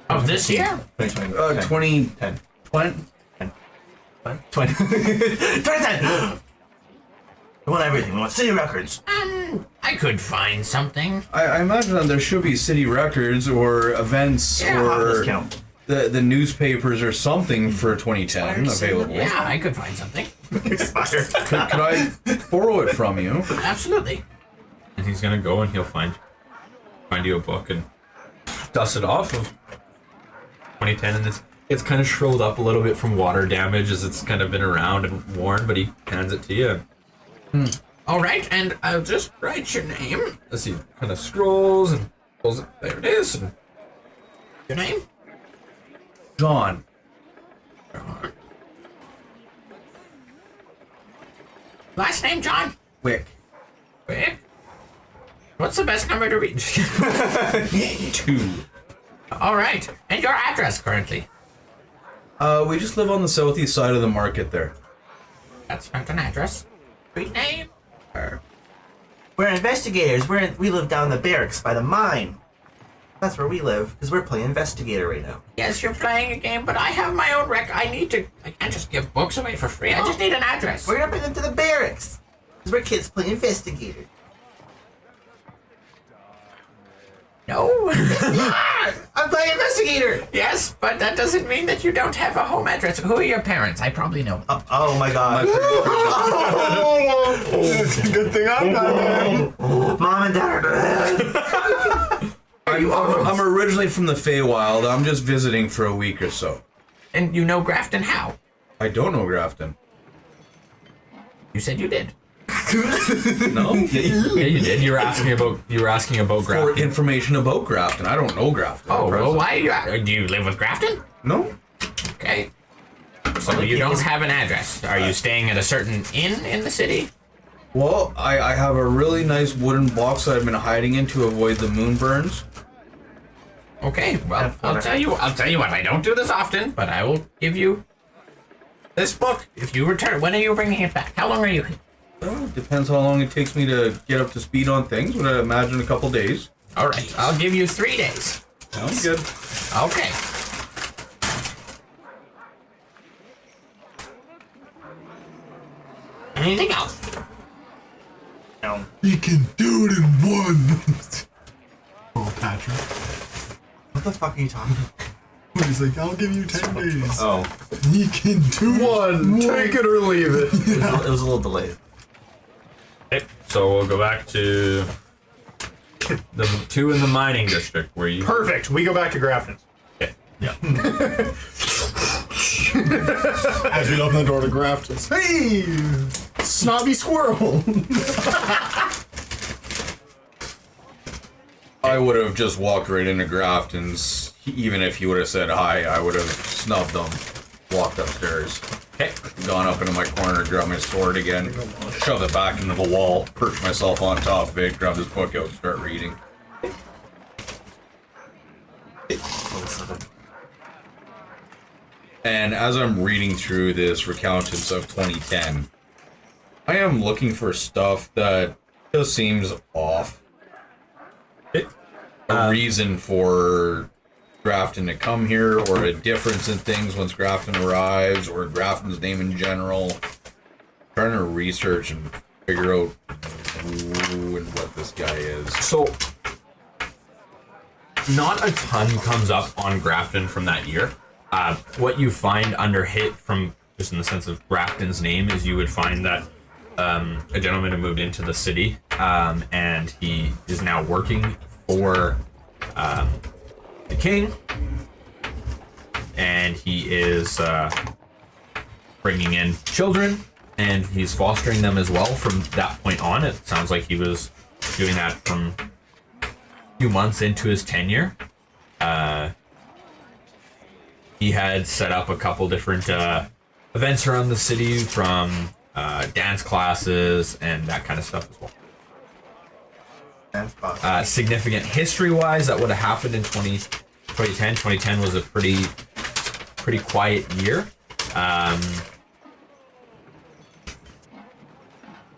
Of this year? 20 10. 20? 20. 2010. We want everything. We want city records. I could find something. I imagine that there should be city records or events or Discount. the newspapers or something for 2010 available. Yeah, I could find something. Expired. Could I borrow it from you? Absolutely. And he's gonna go and he'll find you a book and dust it off of 2010, and it's kind of shriveled up a little bit from water damage as it's kind of been around and worn, but he hands it to you. All right, and I'll just write your name. As he kind of scrolls and pulls it. There it is. And Your name? John. Last name, John? Wick. Quick. What's the best number to reach? 2. All right, and your address currently? We just live on the southeast side of the market there. That's not an address. Street name? We're investigators. We live down the barracks by the mine. That's where we live, because we're playing investigator right now. Yes, you're playing a game, but I have my own rec. I can't just give books away for free. I just need an address. We're gonna bring them to the barracks. Because we're kids playing investigator. No. I'm playing investigator! Yes, but that doesn't mean that you don't have a home address. Who are your parents? I probably know. Oh my god. It's a good thing I'm not there. Mom and Dad are dead. I'm originally from the Feywild. I'm just visiting for a week or so. And you know Grafton how? I don't know Grafton. You said you did. No? yeah, you did. You were asking about For Grafton. information about Grafton. I don't know Grafton. Oh, well, why do you live with Grafton? No? Okay. So you don't have an address. Are you staying at a certain inn in the city? Well, I have a really nice wooden box that I've been hiding in to avoid the moonburns. Okay, well, I'll tell you what, I don't do this often, but I will give you this book if you return. When are you bringing it back? How long are you? Well, depends how long it takes me to get up to speed on things, but I imagine a couple days. All right, I'll give you 3 days. Sounds good. Okay. Anything else? No. You can do it in one. Oh, Patrick. What the fuck are you talking about? He's like, I'll give you 10 days. Oh, You can do One, take it or leave it. It was a little delayed. Okay, so we'll go back to the 2 in the mining district where you. Perfect. We go back to Grafton's. Okay. As we open the door to Grafton's. Hey! Snobby squirrel! I would have just walked right into Grafton's. Even if he would have said hi, I would have snubbed him, walked upstairs, Okay. gone up into my corner, grabbed my sword again, shoved it back into the wall, perched myself on top of it, grabbed his book out, and start reading. And as I'm reading through this recountance of 2010, I am looking for stuff that just seems off. A reason for Grafton to come here, or a difference in things once Grafton arrives, or Grafton's name in general. Trying to research and figure out who and what this guy is. So, not a ton comes up on Grafton from that year. What you find under hit from, just in the sense of Grafton's name, is you would find that a gentleman had moved into the city, and he is now working for the king, and he is bringing in children, and he's fostering them as well from that point on. It sounds like he was doing that from a few months into his tenure. He had set up a couple different events around the city, from dance classes and that kind of stuff as well. Significant history-wise, that would have happened in 2010. 2010 was a pretty quiet year.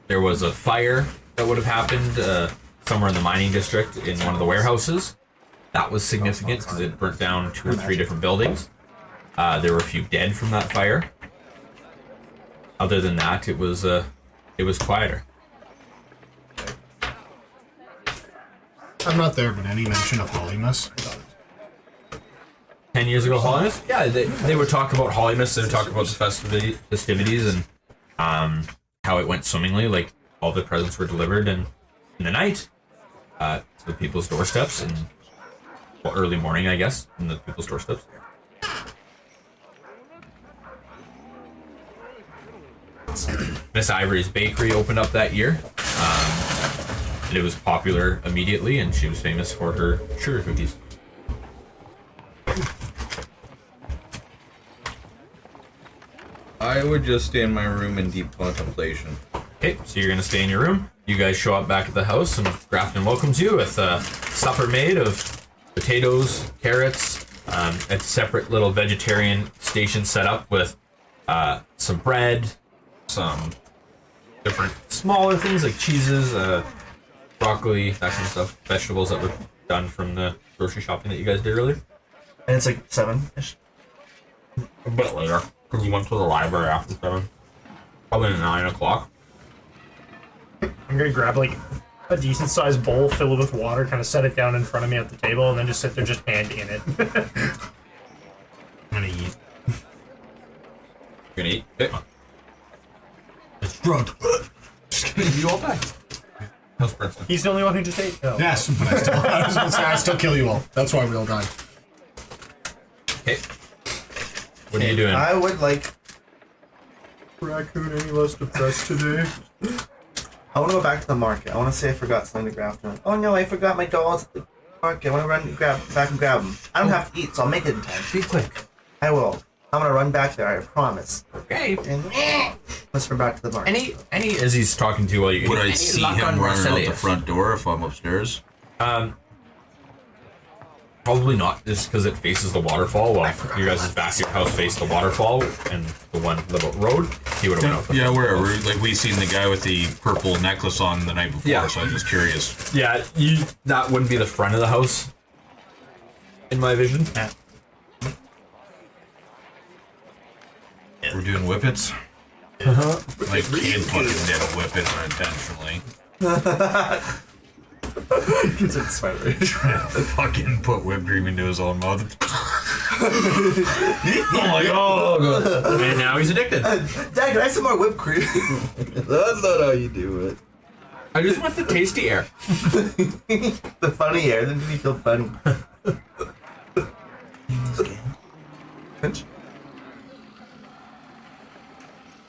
There was a fire that would have happened somewhere in the mining district in one of the warehouses. That was significant because it burnt down 2 or 3 different buildings. There were a few dead from that fire. Other than that, it was quieter. I'm not there, but any mention of Hollymus? 10 years ago, Hollymus? Yeah, they would talk about Hollymus. They would talk about the festivities and how it went swimmingly. Like, all the presents were delivered in the night to the people's doorsteps. And, well, early morning, I guess, in the people's doorsteps. Miss Ivory's Bakery opened up that year. And it was popular immediately, and she was famous for her sugar cookies. I would just stay in my room in deep contemplation. Okay, so you're gonna stay in your room. You guys show up back at the house, and Grafton welcomes you with a supper made of potatoes, carrots, a separate little vegetarian station set up with some bread, some different smaller things like cheeses, broccoli, that kind of stuff, vegetables that were done from the grocery shopping that you guys did earlier. And it's like 7-ish. A bit later, because you went to the library after 7. Probably 9 o'clock. I'm gonna grab like a decent sized bowl, fill it with water, kind of set it down in front of me at the table, and then just sit there, just hand in it. I'm gonna eat. You're gonna eat? Okay. It's drunk. Just gonna eat you all back. How's Princeton? He's the only one who just ate. Oh. Yes, but I was gonna say I still kill you all. That's why we all died. Okay. What are you doing? I would like. Raccoon any less depressed today? I want to go back to the market. I want to say I forgot something to Grafton. Oh no, I forgot my dolls at the market. I want to run and back and grab them. I don't have to eat, so I'll make it in time. Be quick. I will. I'm gonna run back there. I promise. Okay. And let's run back to the market. Any as he's talking to you while you Would I any see luck on him running out the Marsilius? front door if I'm upstairs? Probably not, just because it faces the waterfall. Well, you guys' back of your house face the waterfall, and the boat road, he would have went out. Yeah, wherever. Like, we seen the guy with the purple necklace on the night before, Yeah. so I was just curious. Yeah, that wouldn't be the front of the house, in my vision. Yeah. We're doing whippets? My kid fucking did a whippet unintentionally. It's like sweat rage. Fucking put whipped cream into his own mouth. Oh my god! And now he's addicted. Dad, can I have some more whipped cream? That's not how you do it. I just want the tasty air. The funny air. Then did he feel funny? Finch?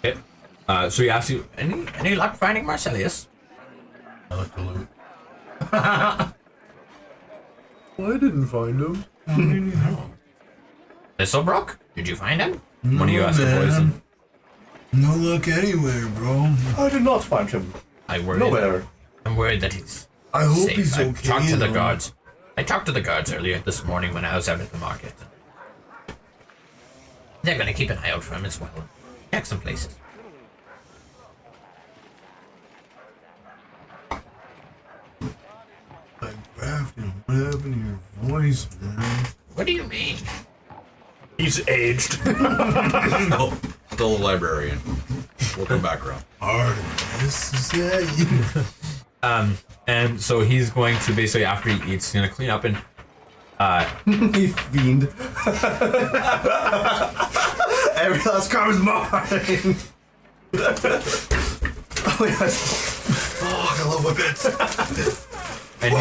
Okay. So he asks you, any luck finding Marsilius? I like to loot. I didn't find him. Thistlebrook? Did you find him? One of you asked the poison. No luck anywhere, bro. I did not find him. I'm worried that he's I hope safe. he's I okay. talked to the though. guards. I talked to the guards earlier this morning when I was out at the market. They're gonna keep an eye out for him as well. Check some places. Grafton, what happened to your voice, man? What do you mean? He's aged. No, still a librarian. We'll come back around. Artemis, is that you? And so he's going to basically, after he eats, he's gonna clean up and He fiend. Every last car was mine. Oh yes. Oh, I love whippets. and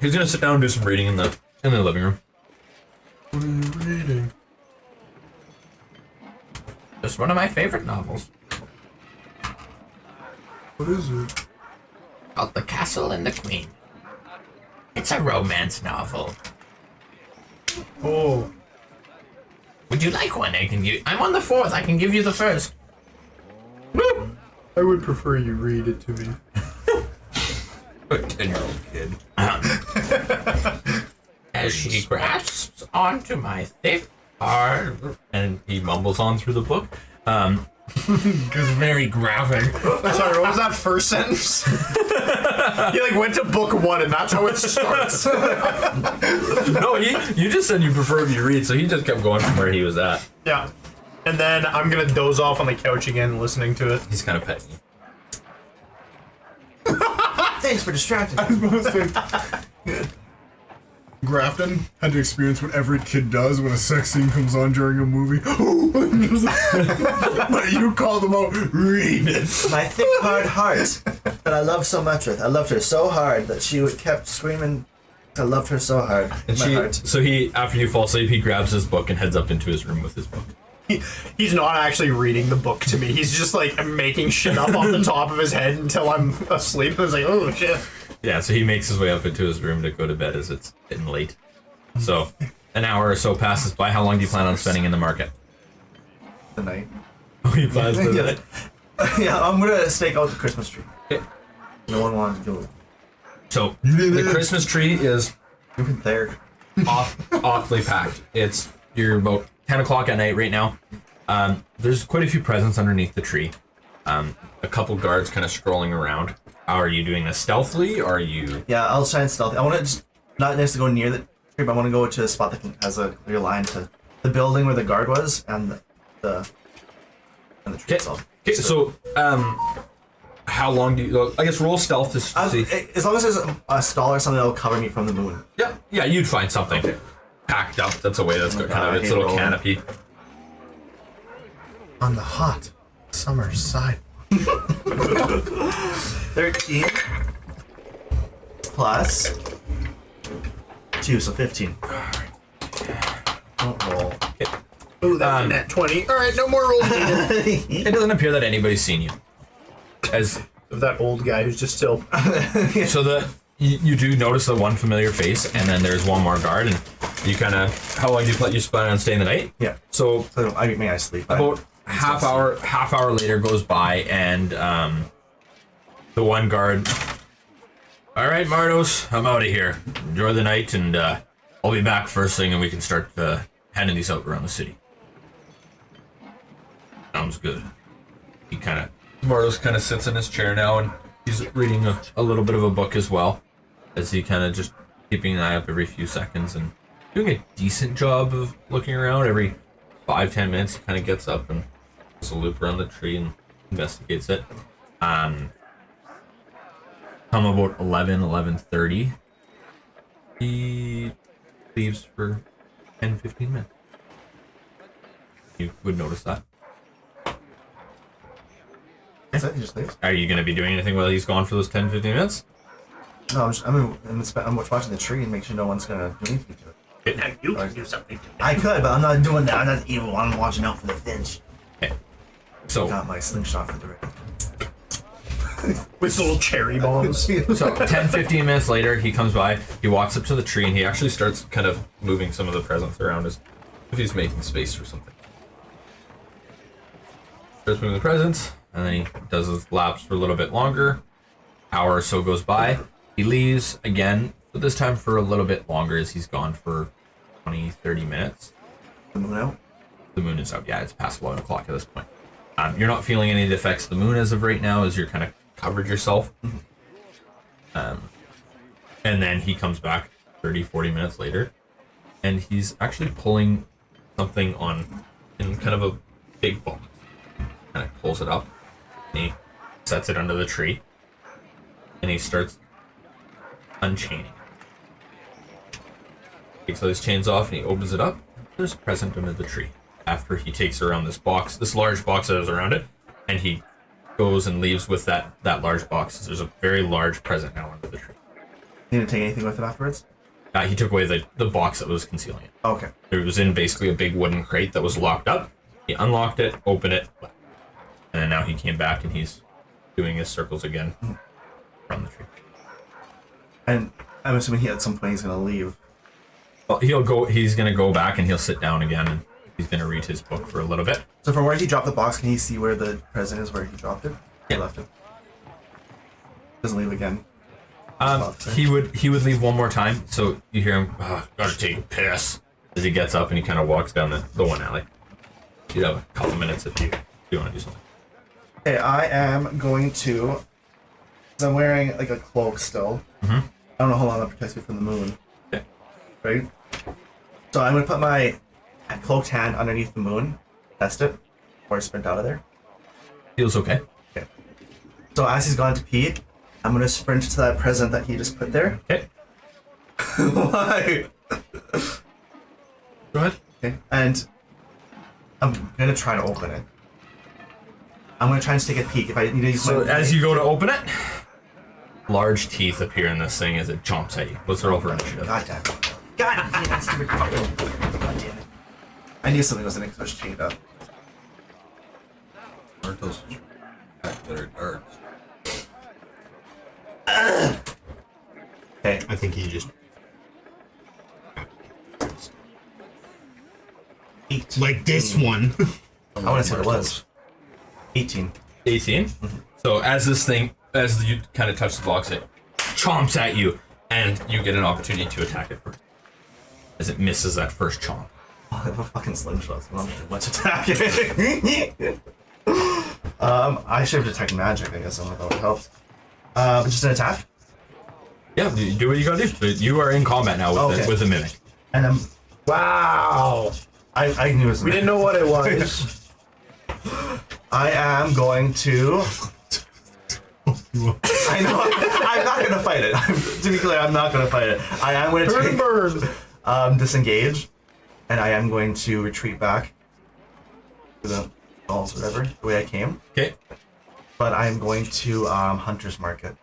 he's gonna sit down and do some reading in the living room. What are you reading? Just one of my favorite novels. What is it? Called The Castle and the Queen. It's a romance novel. Oh, Would you like one? I'm on the 4th. I can give you the first. I would prefer you read it to me. A 10-year-old kid. As she grasps onto my thick arm, and he mumbles on through the book. It's very graphic. Sorry, what was that first sentence? He like went to book 1 and that's how it starts. No, you just said you prefer if you read, so he just kept going from where he was at. Yeah. And then I'm gonna doze off on the couch again listening to it. He's kind of petting you. Thanks for distracting I me. was supposed to. Grafton had to experience what every kid does when a sex scene comes on during a movie. But you call them out, read it. My thick, hard heart that I loved so much with. I loved her so hard that she kept screaming. I loved her so hard. And My heart. so he, after you fall asleep, he grabs his book and heads up into his room with his book. He's not actually reading the book to me. He's just like making shit up on the top of his head until I'm asleep. I was like, oh shit. Yeah, so he makes his way up into his room to go to bed as it's getting late. So, an hour or so passes by. How long do you plan on spending in the market? The night. Oh, you plan to Yeah. Yeah, I'm gonna stake out the Christmas tree. Okay. No one wanted to do it. So, the Christmas tree is Even there. awfully packed. You're about 10 o'clock at night right now. There's quite a few presents underneath the tree. A couple guards kind of scrolling around. How are you doing this stealthily? Or are you... Yeah, I'll try and stealth. I want to just not necessarily go near the tree, but I want to go to a spot that has a clear line to the building where the guard was and the tree itself. Okay, so, how long do you... I guess roll stealth to see. As long as there's a stall or something that'll cover me from the moon. Yeah, you'd find something packed up. That's a way that's got kind of its little canopy. On the hot summer side. 13 plus 2, so 15. Don't roll. Ooh, that's a net 20. Alright, no more rolls needed. It doesn't appear that anybody's seen you. As Of that old guy who's just still... so you do notice the one familiar face, and then there's one more guard, and you kind of... How long do you plan on staying the night? Yeah. So I mean, I sleep. about half hour later goes by, and the one guard... All right, Mardos, I'm out of here. Enjoy the night, and I'll be back first thing, and we can start handing these out around the city. Sounds good. He kind of... Mardos kind of sits in his chair now, and he's reading a little bit of a book as well, as he kind of just keeping an eye up every few seconds and doing a decent job of looking around. Every 5-10 minutes, he kind of gets up and does a loop around the tree and investigates it. Come about 11:30, he leaves for 10-15 minutes. You would notice that. That's it, he just leaves? Are you going to be doing anything while he's gone for those 10-15 minutes? No, I'm watching the tree and make sure no one's gonna do anything to it. Now you can do something. I could, but I'm not doing that. I'm not evil. I'm watching out for the finch. Okay. So, Got my slingshot for the ring. With little cherry bombs. So 10-15 minutes later, he comes by, he walks up to the tree, and he actually starts kind of moving some of the presents around as if he's making space for something. Starts moving the presents, and then he does his laps for a little bit longer. Hour or so goes by. He leaves again, but this time for a little bit longer as he's gone for 20-30 minutes. The moon out? The moon is out. Yeah, it's past 11 o'clock at this point. You're not feeling any of the effects of the moon as of right now, as you're kind of covered yourself. And then he comes back 30-40 minutes later, and he's actually pulling something in kind of a big box. Kind of pulls it up, and he sets it under the tree, and he starts unchaining. Takes all his chains off, and he opens it up. There's a present under the tree. After he takes around this box, this large box that is around it, and he goes and leaves with that large box. There's a very large present now under the tree. You didn't take anything with it afterwards? He took away the box that was concealing it. Okay. It was in basically a big wooden crate that was locked up. He unlocked it, opened it, and then now he came back and he's doing his circles again around the tree. And I'm assuming at some point he's gonna leave. Well, he's gonna go back and he'll sit down again and he's gonna read his book for a little bit. So from where he dropped the box, can he see where the present is, where he dropped it? Yeah. He left it. Doesn't leave again. He would leave one more time, so you hear him, gotta take a piss, as he gets up and he kind of walks down the one alley. You have a couple minutes if you want to do something. Okay, I am going to. Cause I'm wearing like a cloak still. Mm-hmm. I don't know how long that protects me from the moon. Okay. Right? So I'm gonna put my cloaked hand underneath the moon, test it, before I sprint out of there. Feels okay. Okay. So as he's gone to pee, I'm gonna sprint to that present that he just put there. Okay. Why? Go ahead. Okay. And I'm gonna try to open it. I'm gonna try and take a peek. If I need to use So my as you go to open it, large teeth appear in this thing as it chomps at you. Let's roll for initiative. God damn it. God damn it, stupid fucking. God damn it. I knew something was in it because it was chained up. Aren't those better darts? Okay. I think he just 8. Like this one. I want to see what it was. 18. 18. So as you kind of touch the box, it chomps at you, and you get an opportunity to attack it first. As it misses that first chomp. Oh, I have a fucking slingshot, so I'm not doing much attacking. I should have detected magic, I guess. I don't know if that would help. Just an attack? Yeah, you do what you gotta do. You are in combat now with, Okay. with the mimic. And I'm. wow. I knew it was. We didn't know what it was. I am going to. I know. I'm not gonna fight it. To be clear, I'm not gonna fight it. I am going to take, disengage, and I am going to retreat back to the walls, whatever, the way I came. Okay. But I am going to Hunter's Market.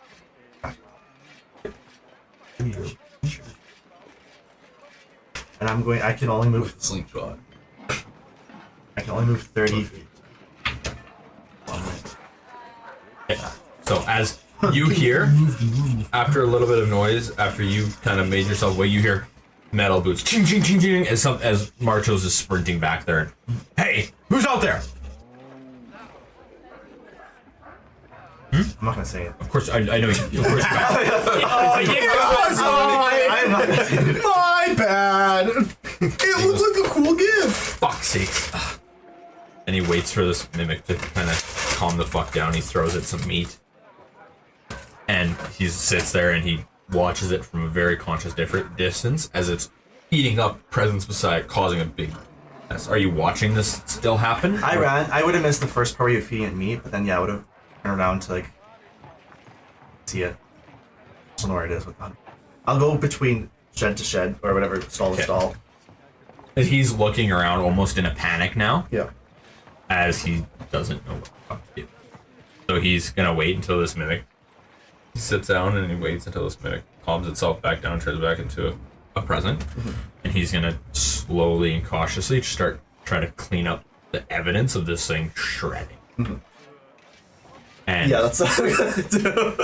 And I'm going. I can only move. With the slingshot. I can only move 30 feet. Okay. So as you hear, after a little bit of noise, after you kind of made yourself away, you hear metal boots ching ching ching ching as Marchos is sprinting back there. Hey, who's out there? I'm not gonna say it. Of course, I know you. Of course, I'm not gonna say it. My bad. It looks like a cool gift. fuck's sake. And he waits for this mimic to kind of calm the fuck down. He throws it some meat. And he sits there and he watches it from a very conscious distance as it's eating up presents beside, causing a big mess. Are you watching this still happen? I ran. I would have missed the first part where you were feeding it meat, but then yeah, I would have turned around to like see it. I don't know where it is with that. I'll go between shed to shed or whatever, stall to Okay. stall. And he's looking around almost in a panic now, Yeah. as he doesn't know what the fuck to do. So he's gonna wait until this mimic. He sits down and he waits until this mimic calms itself back down, turns back into a present, and he's gonna slowly and cautiously start trying to clean up the evidence of this thing shredding. And Yeah, that's what I'm gonna do.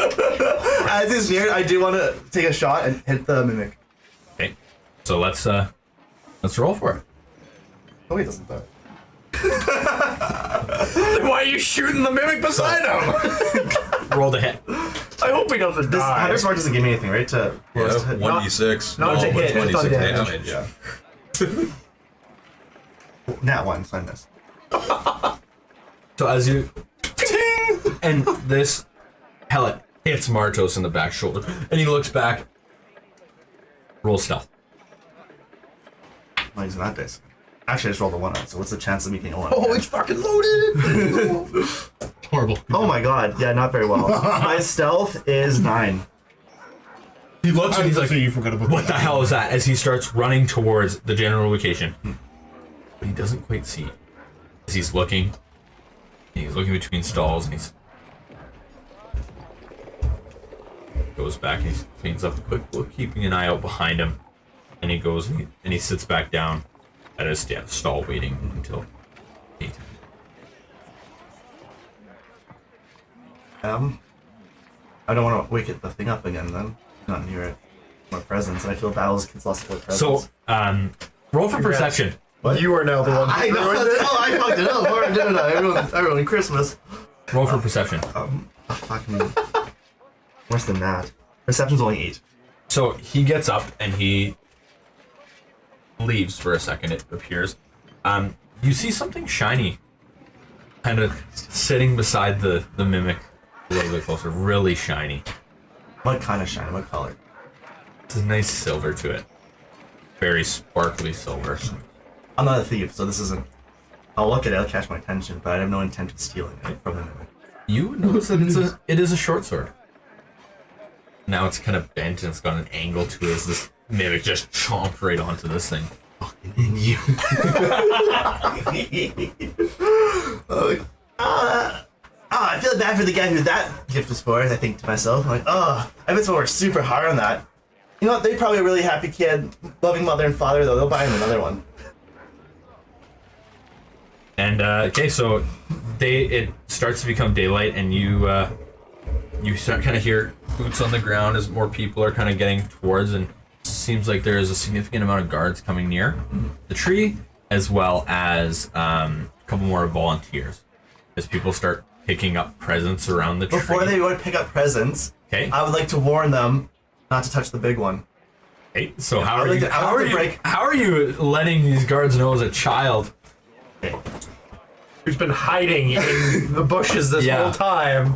As is weird, I do want to take a shot and hit the mimic. okay. So let's roll for it. Oh, he doesn't die. Why are you shooting the mimic beside him? Roll to hit. I hope he doesn't This die. Hunter's Mark doesn't give me anything, right? To Yeah, to hit. 1d6. not to hit, just on 26 damage. Yeah. Nat 1, so I missed. So as you ting, and this pellet hits Martos in the back shoulder, and he looks back. Roll stealth. I'm not using that dice. Actually, I just rolled a 1 out, so what's the chance of me getting a 1? Oh, it's fucking loaded. Horrible. Oh my god, yeah, not very well. My stealth is 9. He looks and he's like, you forgot about "What the hell is that?" As he starts running towards the general location, but he doesn't quite see. As he's looking between stalls, and he's goes back and he cleans up a quick look, keeping an eye out behind him, and he goes and he sits back down at his stall, waiting until 8. I don't want to wake the thing up again then. Not near it. More presents, and I feel battles kids lost their presents. So, roll for perception. You are now the one. I know. Oh, I fucked it up. Or didn't I? Everyone, Christmas. Roll for perception. Fucking worse than that. Perception's only 8. So he gets up and he leaves for a second. It appears. You see something shiny, kind of sitting beside the mimic a little bit closer. Really shiny. What kind of shine? What color? There's a nice silver to it. Very sparkly silver. I'm not a thief, so this isn't. I'll look at it. It'll catch my attention, but I have no intent of stealing it from the mimic. You notice that it is a short sword. Now it's kind of bent and it's got an angle to it as this mimic just chomped right onto this thing. You. I feel bad for the guy who that gift was for, I think to myself. I'm like, I bet someone worked super hard on that. You know what? They're probably a really happy kid, loving mother and father, though. They'll buy him another one. And okay, so it starts to become daylight, and you start kind of hear boots on the ground as more people are kind of getting towards, and it seems like there is a significant amount of guards coming near the tree, as well as a couple more volunteers as people start picking up presents around the tree. Before they would pick up presents, okay, I would like to warn them not to touch the big one. Okay, so how are you letting these guards know as a child? Okay. Who's been hiding in the bushes this whole time?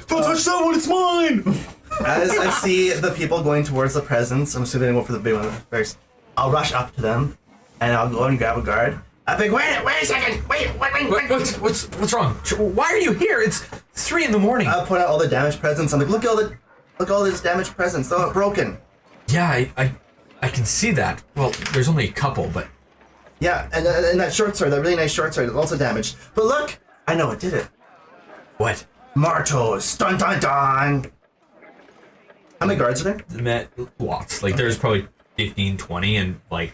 Don't touch that one, it's mine! As I see the people going towards the presents, I'm assuming they go for the big one first. I'll rush up to them, and I'll go and grab a guard. I'll be like, wait a second, wait. What's wrong? Why are you here? It's 3 in the morning. I'll point out all the damaged presents. I'm like, look at all these damaged presents. They're all broken. Yeah, I can see that. Well, there's only a couple, but... Yeah, and that short sword, that really nice short sword, is also damaged. But look, I know what did it. What? Martos. Dun dun dun. How many guards are there? Met lots. Like, there's probably 15, 20, and like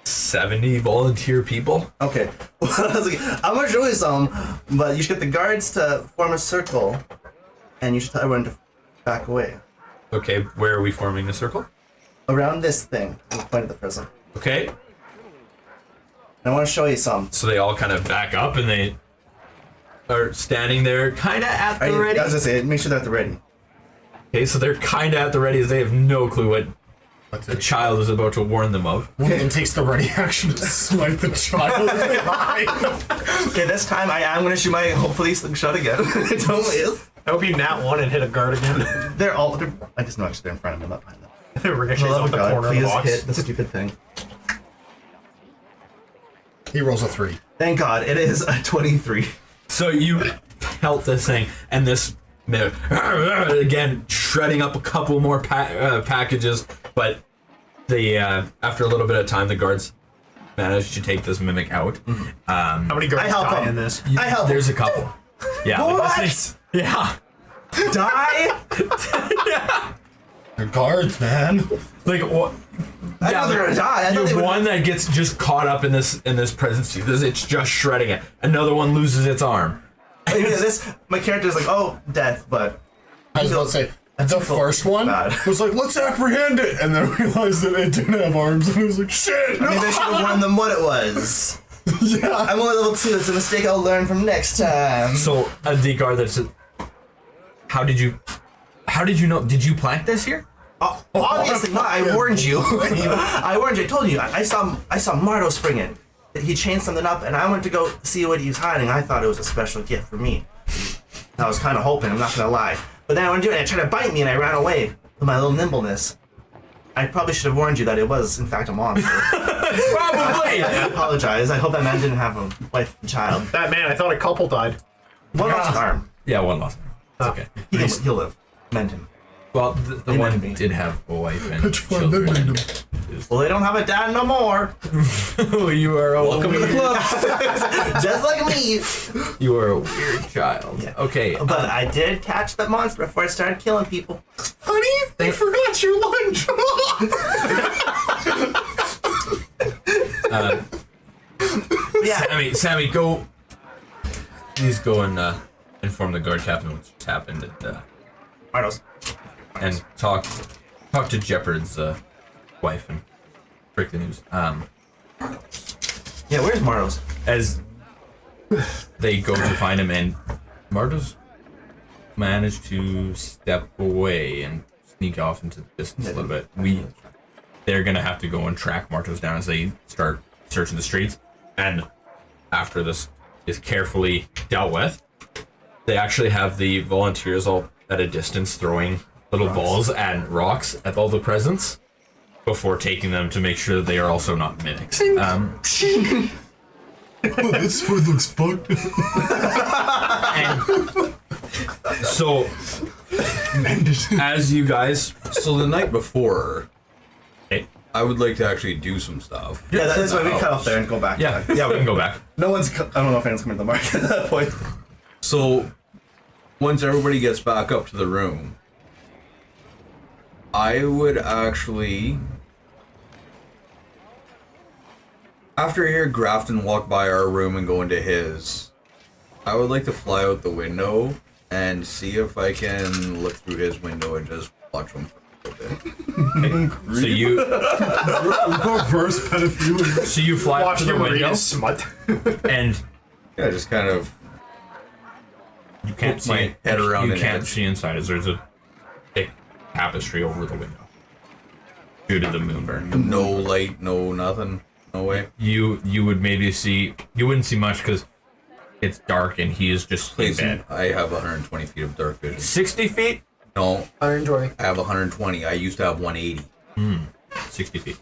70 volunteer people. Okay. I was like, I'm gonna show you some, but you should get the guards to form a circle, and you should tell everyone to back away. Okay, where are we forming the circle? Around this thing. We'll point at the prison. Okay. I want to show you some. So they all kind of back up and they are standing there kind of at the ready. I was gonna say, make sure they're at the ready. Okay, so they're kind of at the ready as they have no clue what the child is about to warn them of. One of them takes the ready action to smite the child. Okay, this time I am gonna shoot my hopefully slingshot again. It totally is. I hope you nat one and hit a guard again. I just know actually they're in front of me, I'm not behind them. Ricochets For the love off of the God, corner of the please box. hit the stupid thing. He rolls a 3. Thank God, it is a 23. So you pelt this thing, and this again shredding up a couple more packages, but the after a little bit of time, the guards managed to take this mimic out. How many guards I help die him. in this? I help. There's a couple. Yeah. What? Like this thing, yeah. Die? They're guards, man. Like what? I know they're gonna die. I thought You they have would. one that gets just caught up in this presidency. It's just shredding it. Another one loses its arm. Yeah, my character's like, oh, death, but I was about to say, the first one bad. was like, let's apprehend it, and then realized that it didn't have arms, and I was like, shit! maybe I should have warned them what it was. Yeah. I'm only level 2. It's a mistake I'll learn from next time. So the guard that's how did you know? Did you plant this here? Obviously not. I warned you. I warned you. I told you. I saw Mardo spring in. He chained something up, and I went to go see what he was hiding. I thought it was a special gift for me. I was kind of hoping. I'm not gonna lie. But then I went to do it, and it tried to bite me, and I ran away with my little nimbleness. I probably should have warned you that it was, in fact, a monster. Probably. I apologize. I hope that man didn't have a wife and child. That man, I thought a couple died. One lost an arm. Yeah, one lost. It's okay. He'll live. Mend him. Well, the They one might be. did have a wife and Pitch fun, they children. made him. Well, they don't have a dad no more. You are a Welcome to the club. Just like me. You are a weird child. Yeah. Okay. But I did catch that monster before I started killing people. Honey, they forgot your lunch! Yeah. Sammy, go. Please go and inform the guard captain what's just happened Mardos. and talk to Jeopard's wife and break the news. Yeah, where's Mardos? As they go to find him, and Marta's managed to step away and sneak off into the distance a little bit. They're gonna have to go and track Martos down as they start searching the streets. And after this is carefully dealt with, they actually have the volunteers all at a distance throwing little balls and rocks at all the presents before taking them to make sure that they are also not mimics. Oh, this food looks fucked. And so as you guys, So the night before, hey, I would like to actually do some stuff. Yeah, that's why we cut off there and go back. yeah, yeah, we can go back. No one's. I don't know if anyone's coming to the market at that point. So once everybody gets back up to the room, I would actually, after I hear Grafton walk by our room and go into his, I would like to fly out the window and see if I can look through his window and just watch him for a little bit. So you, Reverse pedophilia. so you fly up to Watch the him read window, his smut. and Yeah, just kind of you can't Put my see head around You an can't edge. see inside, as there's a thick tapestry over the window due to the moonburn. no light, no nothing, no way. You would maybe see, you wouldn't see much because it's dark and he is just in Please, bed. I have 120 feet of dark vision. 60 feet? No, 120. I have 120. I used to have 180. 60 feet.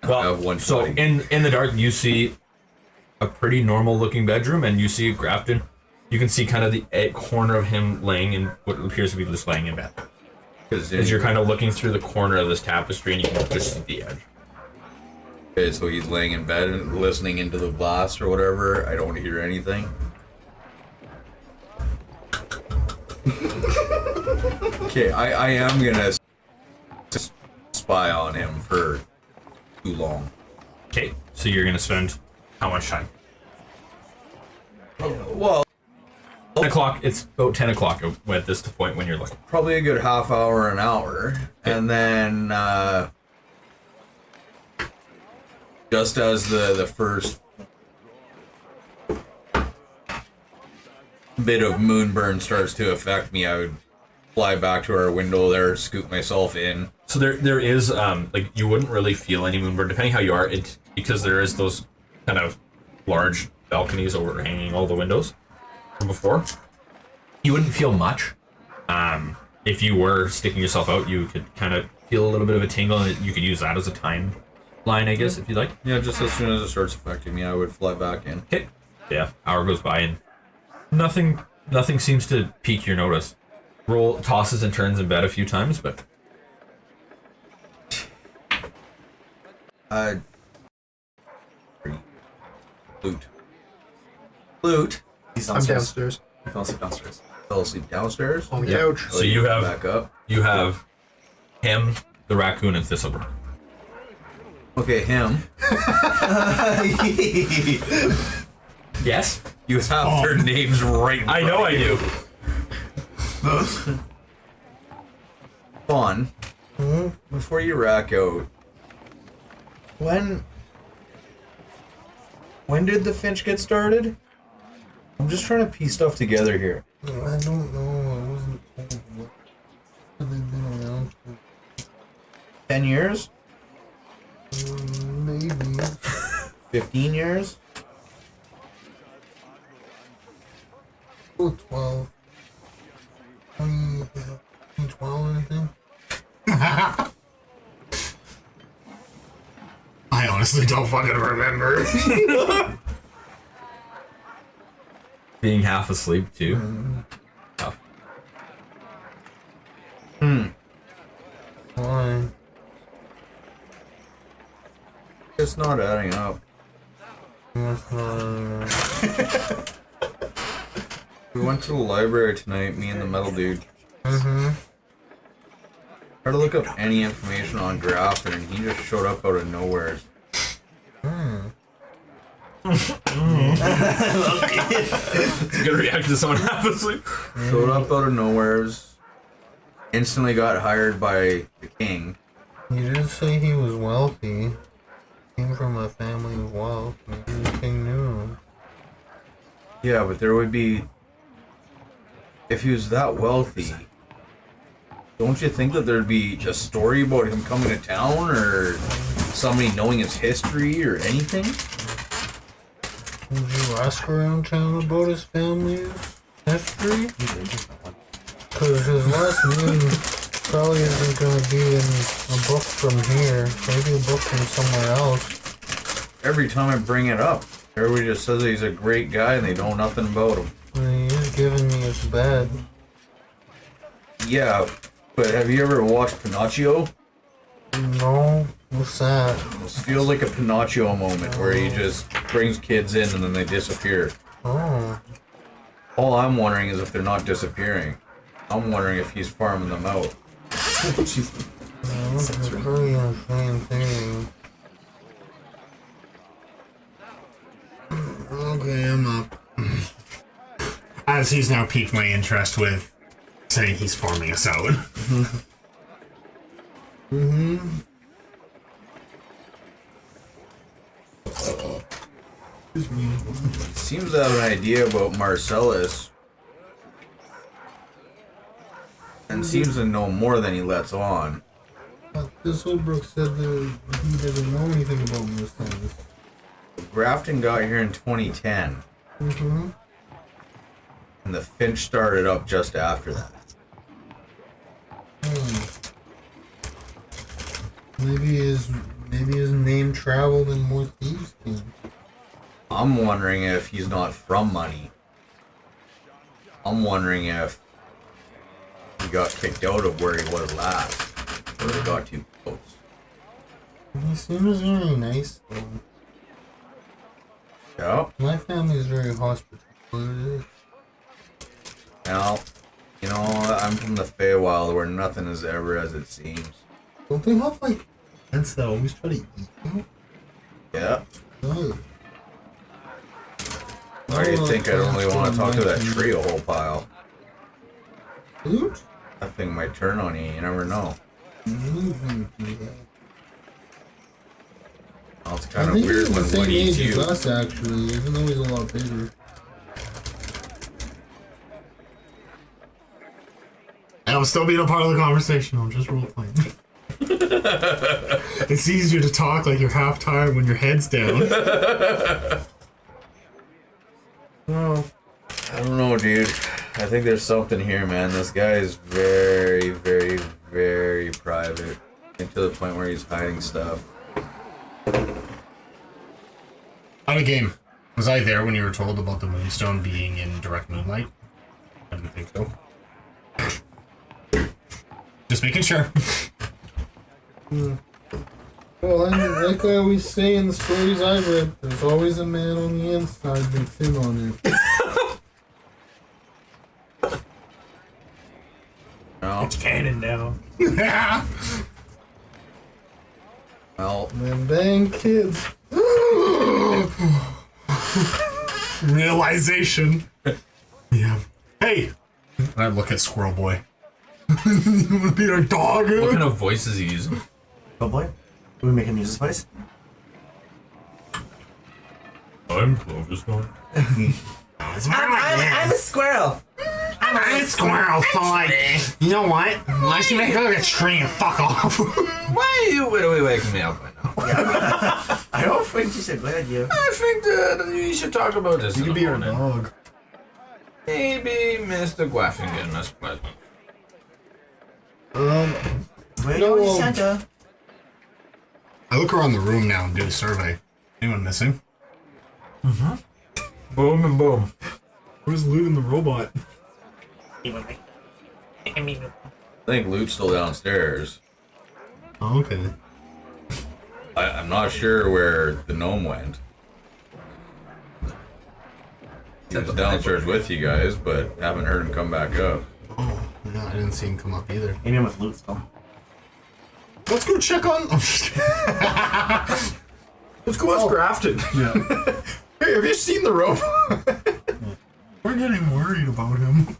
I Well, have so 120. in the dark, you see a pretty normal looking bedroom, and you see Grafton. You can see kind of the corner of him laying in what appears to be just laying in bed. As you're kind of looking through the corner of this tapestry, and you can just see the edge. Okay, so he's laying in bed and listening into the blast or whatever. I don't hear anything. Okay, I am gonna spy on him for too long. Okay, so you're gonna spend how much time? Well, 10 o'clock. It's about 10 o'clock at this point when you're looking. probably a good half hour, an hour, and then just as the first bit of moonburn starts to affect me, I would fly back to our window there, scoop myself in. So there is like you wouldn't really feel any moonburn depending how you are, it because there is those kind of large balconies overhanging all the windows from before. You wouldn't feel much. If you were sticking yourself out, you could kind of feel a little bit of a tingle, and you could use that as a time line, I guess, if you like. Yeah, just as soon as it starts affecting me, I would fly back in. Okay. Yeah, hour goes by and nothing seems to pique your notice. Roll tosses and turns in bed a few times, but Loot. He's I'm downstairs. downstairs. He fell asleep downstairs. Fell asleep downstairs. On the Yeah. couch. so you have back up. you have him, the raccoon, and Thistlebrook. Okay, him. Yes, You have their names right. in I know front I of you. do. Fawn, before you rack out, when did the Finch get started? I'm just trying to piece stuff together here. I don't know. I wasn't told what they've been around for. 10 years? Maybe. 15 years? Oh, 12. 12, I think. I honestly don't fucking remember. Being half asleep too. Tough. Why? It's not adding up. We went to the library tonight, me and the metal dude. Mm-hmm. Tried to look up any information on Grafton, and he just showed up out of nowhere. It's a good reaction to someone half asleep. Showed up out of nowhere. Instantly got hired by the king. You did say he was wealthy. Came from a family of wealth. Maybe the king knew him. Yeah, but there would be... If he was that wealthy, don't you think that there'd be a story about him coming to town, or somebody knowing his history, or anything? Did you ask around town about his family's history? Because his last name probably isn't going to be in a book from here. Maybe a book from somewhere else. Every time I bring it up, everybody just says that he's a great guy and they know nothing about him. And he is giving me his bed. Yeah, but have you ever watched Pinocchio? No, what's that? It feels like a Pinocchio moment where he just brings kids in and then they disappear. Oh. All I'm wondering is if they're not disappearing. I'm wondering if he's farming them out. It's probably the same thing. Okay, I'm up. As he's now piqued my interest with saying he's farming us out. Seems to have an idea about Marcellus. And seems to know more than he lets on. This Holbrook said that he doesn't know anything about Marcellus. Grafton got here in 2010. Mm-hmm. And the Finch started up just after that. Maybe his name traveled and more thieves came. I'm wondering if he's not from money. I'm wondering if he got kicked out of where he was last. Or they got too close. He seems very nice though. Yeah. My family is very hospitable. Now, you know, I'm from the Feywild where nothing is ever as it seems. Don't they have like ants that always try to eat you? Yeah. No. Why do you think I'd only want to talk to that tree a whole pile? Loot? That thing might turn on you, you never know. Well, it's kind of weird when one eats you. Us, actually, even though he's a lot bigger. I'm still being a part of the conversation. I'm just role playing. It's easier to talk like you're half tired when your head's down. Well, I don't know, dude. I think there's something here, man. This guy is very, very, very private. And to the point where he's hiding stuff. On a game. Was I there when you were told about the moonstone being in direct moonlight? I didn't think so. Just making sure. Well, like I always say in the stories I read, there's always a man on the inside that's in on it. No. It's canon now. Well, Them dang kids. Realization. Yeah. Hey! And I look at Squirrel Boy. You wanna be our dog? What kind of voice is he using? Oh boy. Do we make him use his voice? I'm Clovis one. I'm a squirrel. I'm a squirrel, so like, you know what? Why don't you make it like a tree and fuck off? Why are you literally waking me up right now? I don't think you said good idea. I think that you should talk about this. You in could the be our morning. dog. Maybe Mr. Guaffin getting us present. Where No, is Santa? I look around the room now and do a survey. Anyone missing? Boom and boom. Where's Loot and the robot? I think Loot's still downstairs. Oh, okay. I'm not sure where the gnome went. He was downstairs with you guys, but haven't heard him come back up. Oh, no, I didn't see him come up either. Maybe I'm with Luke still. Let's go check on. I'm just kidding. Let's go ask Grafton. Yeah. Hey, have you seen the rope? We're getting worried about him.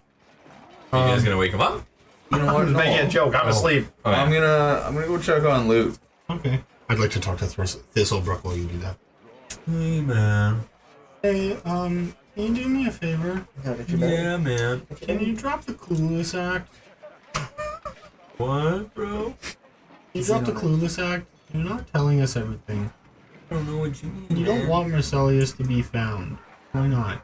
Are you guys gonna wake him up? You know I what? was making a No. joke. I'm asleep. Oh, yeah. I'm gonna go check on Loot. Okay. I'd like to talk to Thistlebrook while you do that. Hey, man. Hey, can you do me a favor? Yeah, man. Can you drop the Clueless Act? What, bro? You drop the Clueless Act? You're not telling us everything. I don't know what you mean. You don't want Marcellius to be found. Why not?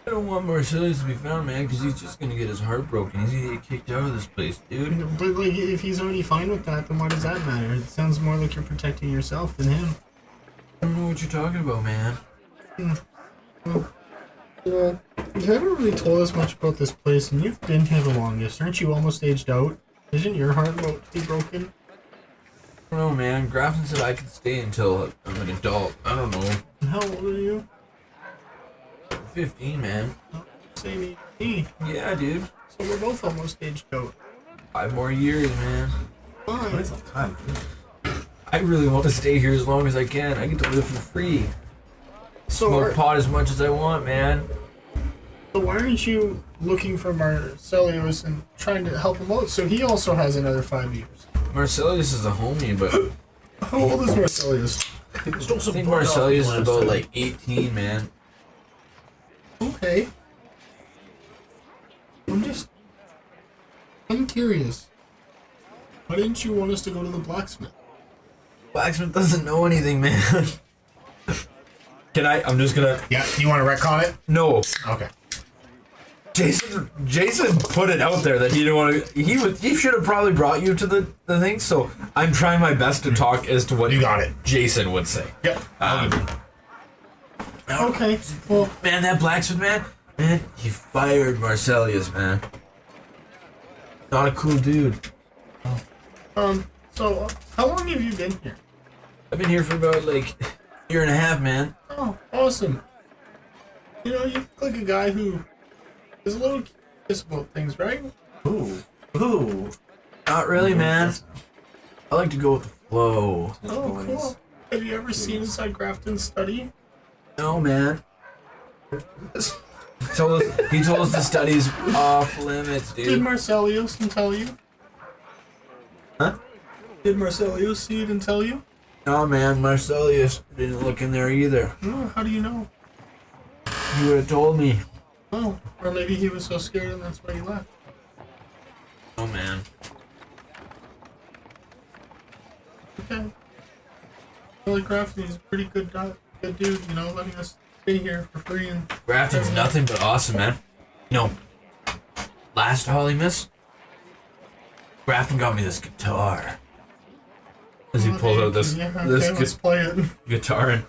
I don't want Marcellus to be found, man, because he's just gonna get his heart broken. He's gonna get kicked out of this place, dude. But like, if he's already fine with that, then why does that matter? It sounds more like you're protecting yourself than him. I don't know what you're talking about, man. You know, You haven't really told us much about this place, and you've been here the longest. Aren't you almost aged out? Isn't your heart about to be broken? I don't know, man. Grafton said I could stay until I'm an adult. I don't know. And how old are you? 15, man. Same age. Yeah, dude. So we're both almost aged out. 5 more years, man. Fine. Time. I really want to stay here as long as I can. I get to live for free. Smoke pot as much as I want, man. So why aren't you looking for Marcelius and trying to help him out so he also has another 5 years? Marcelius is a homie, but How old is Marcelius? I think Marcelius is about like 18, man. Okay. I'm curious. Why didn't you want us to go to the blacksmith? Blacksmith doesn't know anything, man. Can I? I'm just gonna. Yeah, you want to retcon it? No. Okay. Jason put it out there that he didn't want to. He should have probably brought you to the thing. So I'm trying my best to talk as to what You got it. Jason would say. Yep. Okay. Well, Man, that blacksmith man, he fired Marcelius, man. Not a cool dude. so how long have you been here? I've been here for about like a year and a half, man. Oh, awesome. You know, you look like a guy who is a little curious about things, right? Ooh. Not really, man. I like to go with the flow. Oh, cool. Have you ever seen inside Grafton's study? No, man. He told us the study's off limits, Did dude. Marcelius tell you? Huh? Did Marcelius see it and tell you? No, man. Marcelius didn't look in there either. Oh, how do you know? He would have told me. Oh, or maybe he was so scared and that's why he left. Oh, man. Okay. Well, like Grafton, he's a pretty good dude, you know, letting us stay here for free and... Grafton's nothing but awesome, man. You know, last Holly Miss, Grafton got me this guitar. As he pulls out this let's play it. guitar and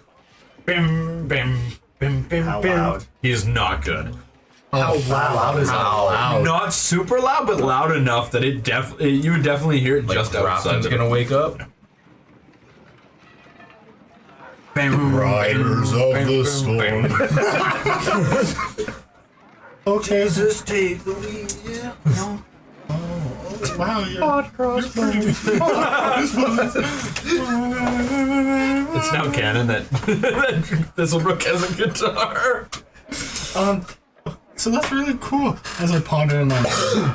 bim bim bim bim How bim. loud? He's not good. How loud is that? Not super loud, but loud enough that it you would definitely hear it just outside. Grafton's gonna wake up. Riders of the storm. Okay. Jesus, take the lead, yeah. No. Wow, you're pretty... It's now canon that Thistlebrook has a guitar. So that's really cool. As I ponder in my head,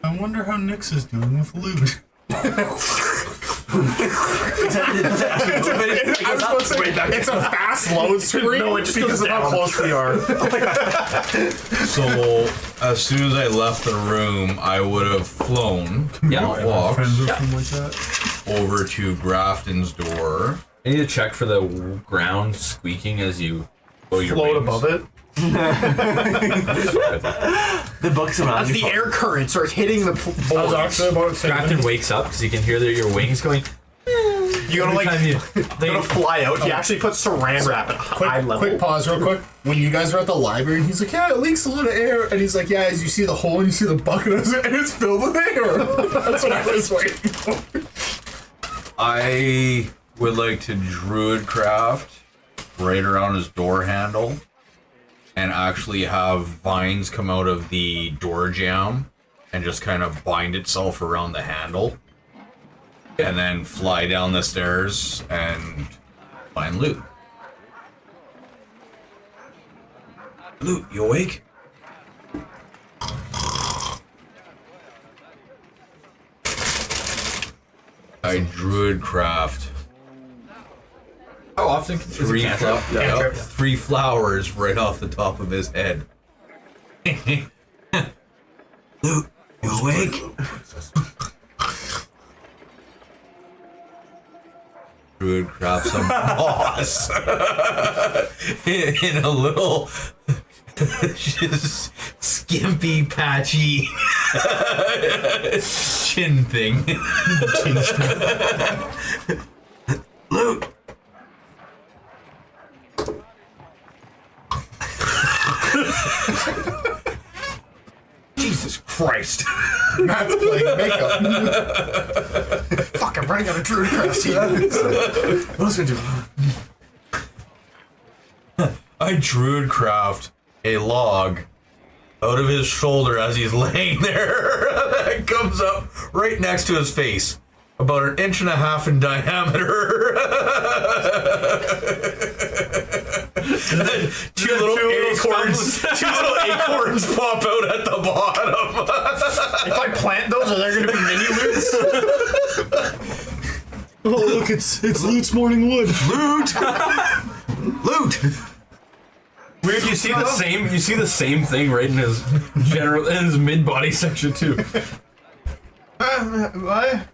I wonder how Nyx is doing with loot. It's a fast load screen. No, it's because of how close we are. So as soon as I left the room, I would have flown, walked over to Grafton's door. I need to check for the ground squeaking as you blow your Float wings. above it. The books around As you. the air current starts hitting the I was board. actually about to say Grafton wakes up because you can hear your wings going. You gotta Every like, time you they gotta fly out. He actually put saran wrap at high level. Quick pause, real quick. When you guys were at the library, he's like, "Yeah, it leaks a lot of air," and he's like, "Yeah, as you see the hole and you see the bucket, and it's filled with air." That's what I was waiting for. I would like to druidcraft right around his door handle and actually have vines come out of the door jamb and just kind of bind itself around the handle and then fly down the stairs and find loot. Loot, you awake? I druidcraft How often can three flowers right off the top of his head. Luke, you awake? Druid craft some moss in a little just skimpy, patchy chin thing. Luke. Jesus Christ. Matt's playing makeup. Fuck, I'm running out of druidcraft here. What else can I do? I druidcraft a log out of his shoulder as he's laying there. It comes up right next to his face, about 1.5 inches in diameter. And then two little acorns pop out at the bottom. If I plant those, are there going to be mini loots? Oh, look, it's Loot's morning wood. Loot. Weird, you see the same thing right in his mid body section too. What?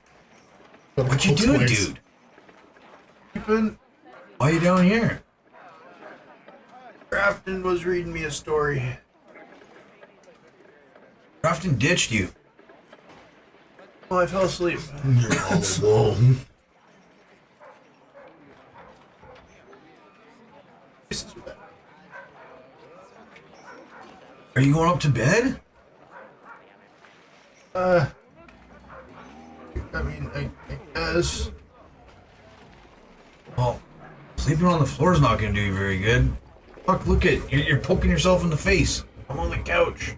What you doing, dude? Why are you down here? Grafton was reading me a story. Grafton ditched you. Oh, I fell asleep. You're all alone. Are you going up to bed? I mean, I guess. Well, sleeping on the floor is not going to do you very good. Fuck, look at you're poking yourself in the face. I'm on the couch.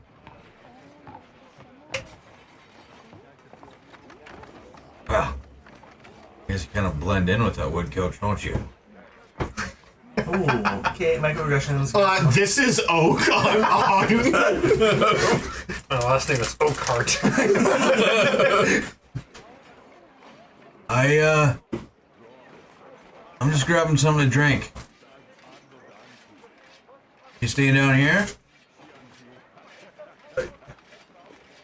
Ah. I guess you kind of blend in with that wood couch, don't you? Ooh, okay, microaggressions. This is Oak on. My last name is Oakhart. I'm just grabbing something to drink. You staying down here?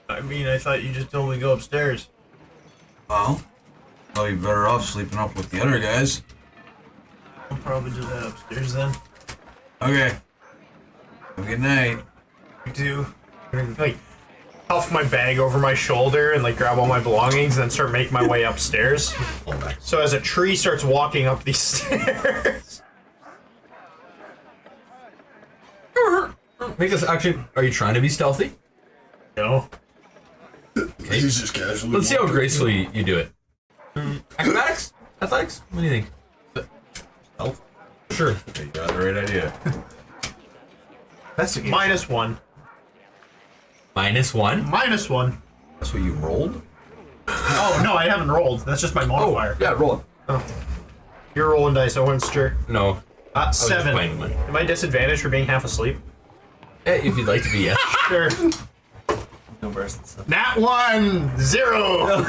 I mean, I thought you just told me to go upstairs. Well, you're better off sleeping up with the other guys. I'll probably do that upstairs then. Okay. Have a good night. You do. Like, huff my bag over my shoulder and like grab all my belongings and then start making my way upstairs. So as a tree starts walking up these stairs. Make us actually. Are you trying to be stealthy? No. He's just casually. Let's see how gracefully you do it. Acrobatics? Athletics? What do you think? Health? Sure. You got the right idea. Investigate. -1. -1? -1. That's what you rolled? Oh, no, I haven't rolled. That's just my modifier. Yeah, roll it. You're rolling dice, I wasn't sure. No. I was just 7. playing with mine. Am I disadvantaged for being half asleep? If you'd like to be, yes. Sure. No bursts. Nat 1! 0!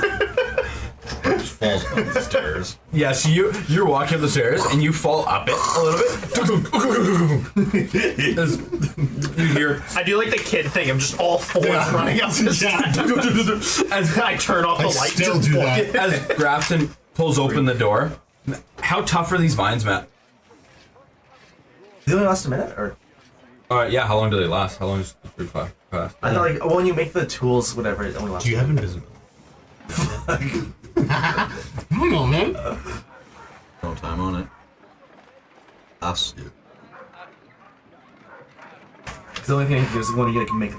Just falls down the stairs. Yeah, so you're walking up the stairs and you fall up it a little bit. You hear I do like the kid thing. I'm just all fours running up the stairs. As I turn off the light. Still do that. as Grafton pulls open the door. How tough are these vines, Matt? They only last a minute, or Yeah, how long do they last? How long is the fruit fast? I thought like when you make the tools, whatever, it only lasts. Do you have invisibility? I don't know, man. No time on it. Us. The only thing is when you can make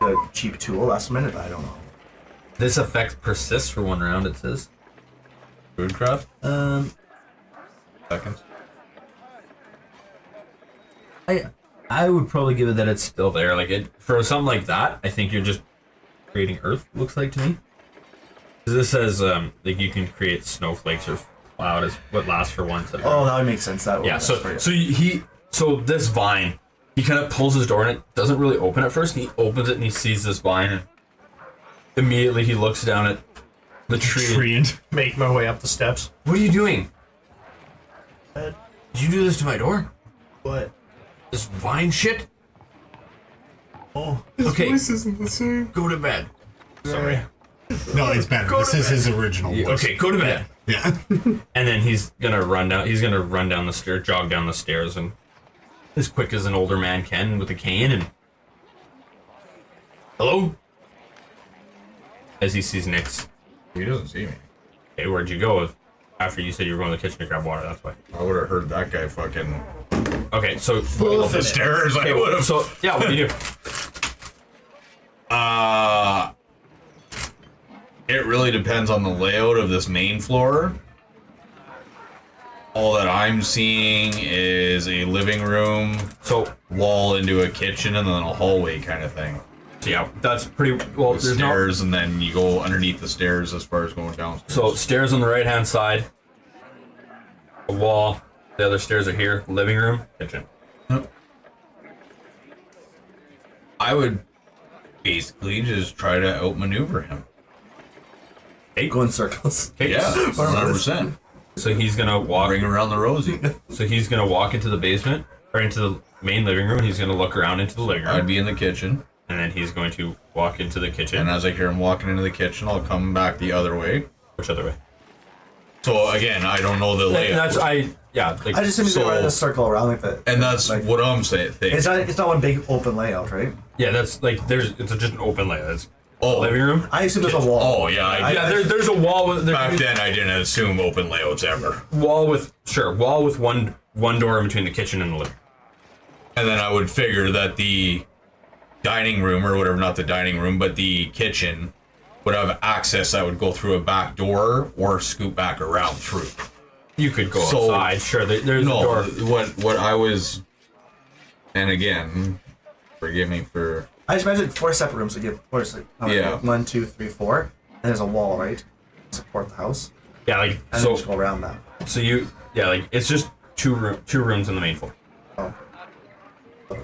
like a cheap tool last minute. I don't know. This effect persists for 1 round, it says. Foodcraft? Seconds. I would probably give it that it's still there. Like it for something like that, I think you're just creating earth, looks like to me. 'Cause this says like you can create snowflakes or cloud is what lasts for 1 second. Oh, that would make sense. That Yeah, so this vine, he kind of pulls his door and it doesn't really open at first. And he opens it and he sees this vine and immediately he looks down at the tree. And Make my way up the steps. What are you doing? Did you do this to my door? What? This vine shit? Oh. Okay, voice isn't the same. go to bed. Sorry. No, it's better. This is his original voice. Okay, go to bed. Yeah. And then he's gonna run down. He's gonna run down the stairs, jog down the stairs, and as quick as an older man can with a cane. And hello, as he sees Nyx. He doesn't see me. Hey, where'd you go? After you said you were going to the kitchen to grab water, that's why. I would have heard that guy fucking Okay, so Up the stairs, I would have. So yeah, what do you do? It really depends on the layout of this main floor. All that I'm seeing is a living room, So wall into a kitchen, and then a hallway kind of thing. yeah, that's pretty well. With There's stairs, and then you go underneath the stairs as far as going downstairs. So stairs on the right hand side, a wall. The other stairs are here. Living room, kitchen. I would basically just try to outmaneuver him. Go in circles. Okay. Yeah, 100%. So he's gonna walk. Bring around the rosy. So he's gonna walk into the basement or into the main living room. He's gonna look around into the living room, I'd be in the kitchen, and then he's going to walk into the kitchen. and as I hear him walking into the kitchen, I'll come back the other way. Which other way? So again, I don't know the layout. Like, I just assume you go in a circle around like that. And that's like, what I'm saying. It's not one big open layout, right? yeah, that's like it's just an open layout. It's Oh, living room. I assume there's a wall. Oh yeah, Yeah, there's a wall with back then I didn't assume open layouts ever. wall with one door in between the kitchen and the living room. And then I would figure that the dining room or whatever, not the dining room, but the kitchen would have access that would go through a back door or scoop back around through. You could go So- outside. Sure, there's a No, door. what I was, and again, forgive me for. I just imagine 4 separate rooms. So you have Yeah. 1, 2, 3, 4. And there's a wall, right? To support the house. Yeah, like And then so. just go around that. So like it's just two rooms on the main floor. Oh.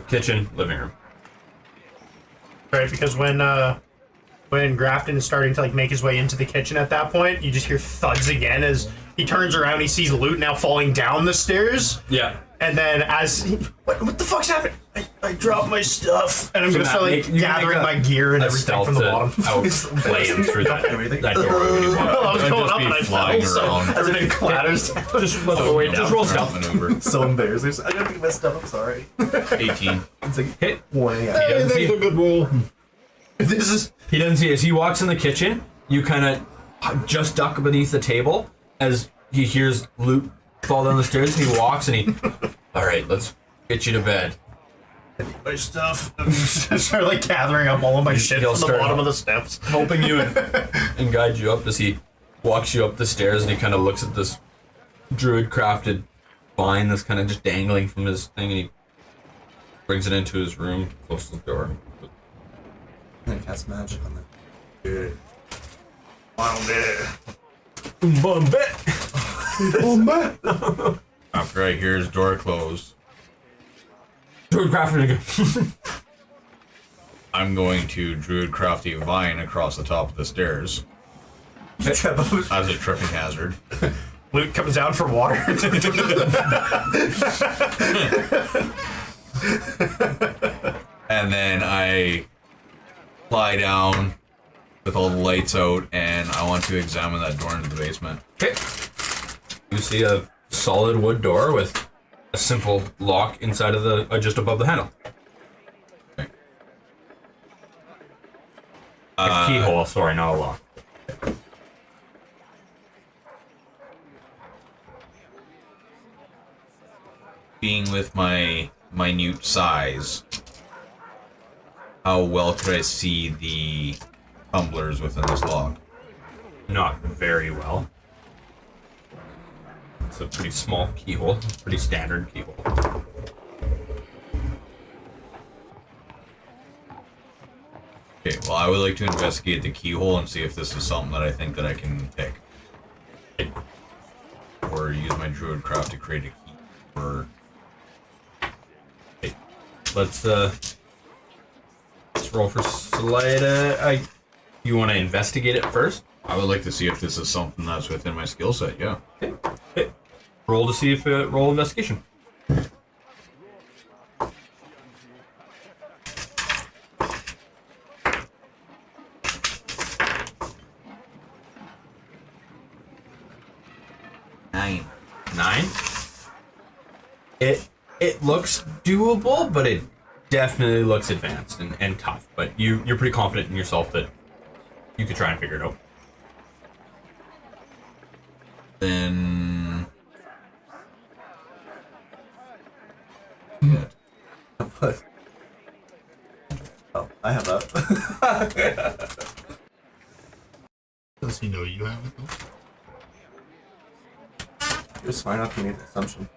Kitchen, living room. Right, because when Grafton is starting to like make his way into the kitchen at that point, you just hear thuds again as he turns around. He sees Loot now falling down the stairs, Yeah. and then as he, what the fuck's happening? I dropped my stuff, and I'm So gonna start Matt, like you can gathering make my gear and A everything stealth from the to bottom. outplay him through that Everything. that doorway when he walks. I was I'd going just up be and I flying fell, so around. everything clatters down. Just roll Stealth stealth. maneuver. So embarrassing. I gotta pick my stuff. I'm sorry. 18. It's like Hit. warning. He doesn't see it. good roll. This is He doesn't see it. As he walks in the kitchen, you kind of just duck beneath the table as he hears Luke fall down the stairs, and he walks and he. All right, let's get you to bed. my stuff. I start like gathering up all of my shit He'll from the start bottom of the steps. Helping you and guide you up as he walks you up the stairs, and he kind of looks at this druid crafted vine that's kind of just dangling from his thing, and he brings it into his room, closes the door. I'm gonna cast magic on that. After I hear his door close, Druid crafted again. I'm going to druid craft a vine across the top of the stairs as a tripping hazard. Luke comes down for water. And then I fly down with all the lights out, and I want to examine that door into the basement. Okay. You see a solid wood door with a simple lock inside of the just above the handle. Okay. A keyhole, sorry, not a lock. Being with my minute size, how well could I see the tumblers within this lock? Not very well. It's a pretty small keyhole, pretty standard keyhole. Okay, well, I would like to investigate the keyhole and see if this is something that I think that I can pick. Or use my druid craft to create a key. Or Let's roll for sleight. You want to investigate it first? I would like to see if this is something that's within my skill set, yeah. Okay. Roll to see if roll investigation. Nine. 9. It looks doable, but it definitely looks advanced and tough. But you're pretty confident in yourself that you could try and figure it out. Then But oh, I have that. Does he know you have it though? You're smart enough to make the assumption.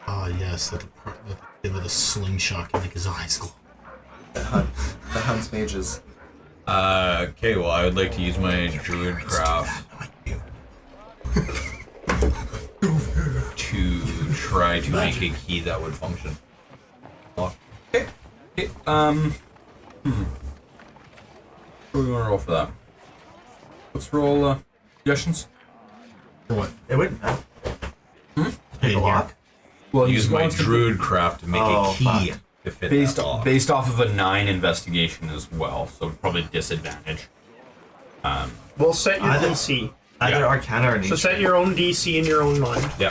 Ah, yes, that the kid with a slingshot can make his eyes glow. The Hunt's mages. Okay, well, I would like to use my druidcraft to try to make a key that would function. Okay. What do we want to roll for that? Let's roll suggestions. For what? It wouldn't. Hey, The lock. Well, Use my druidcraft to make Oh, a key fuck. to fit based that lock. based off of a 9 investigation as well, so probably disadvantage. We'll set your Either- DC. Either Yeah. Arcana or Nature. So set your own DC in your own mind. Yeah.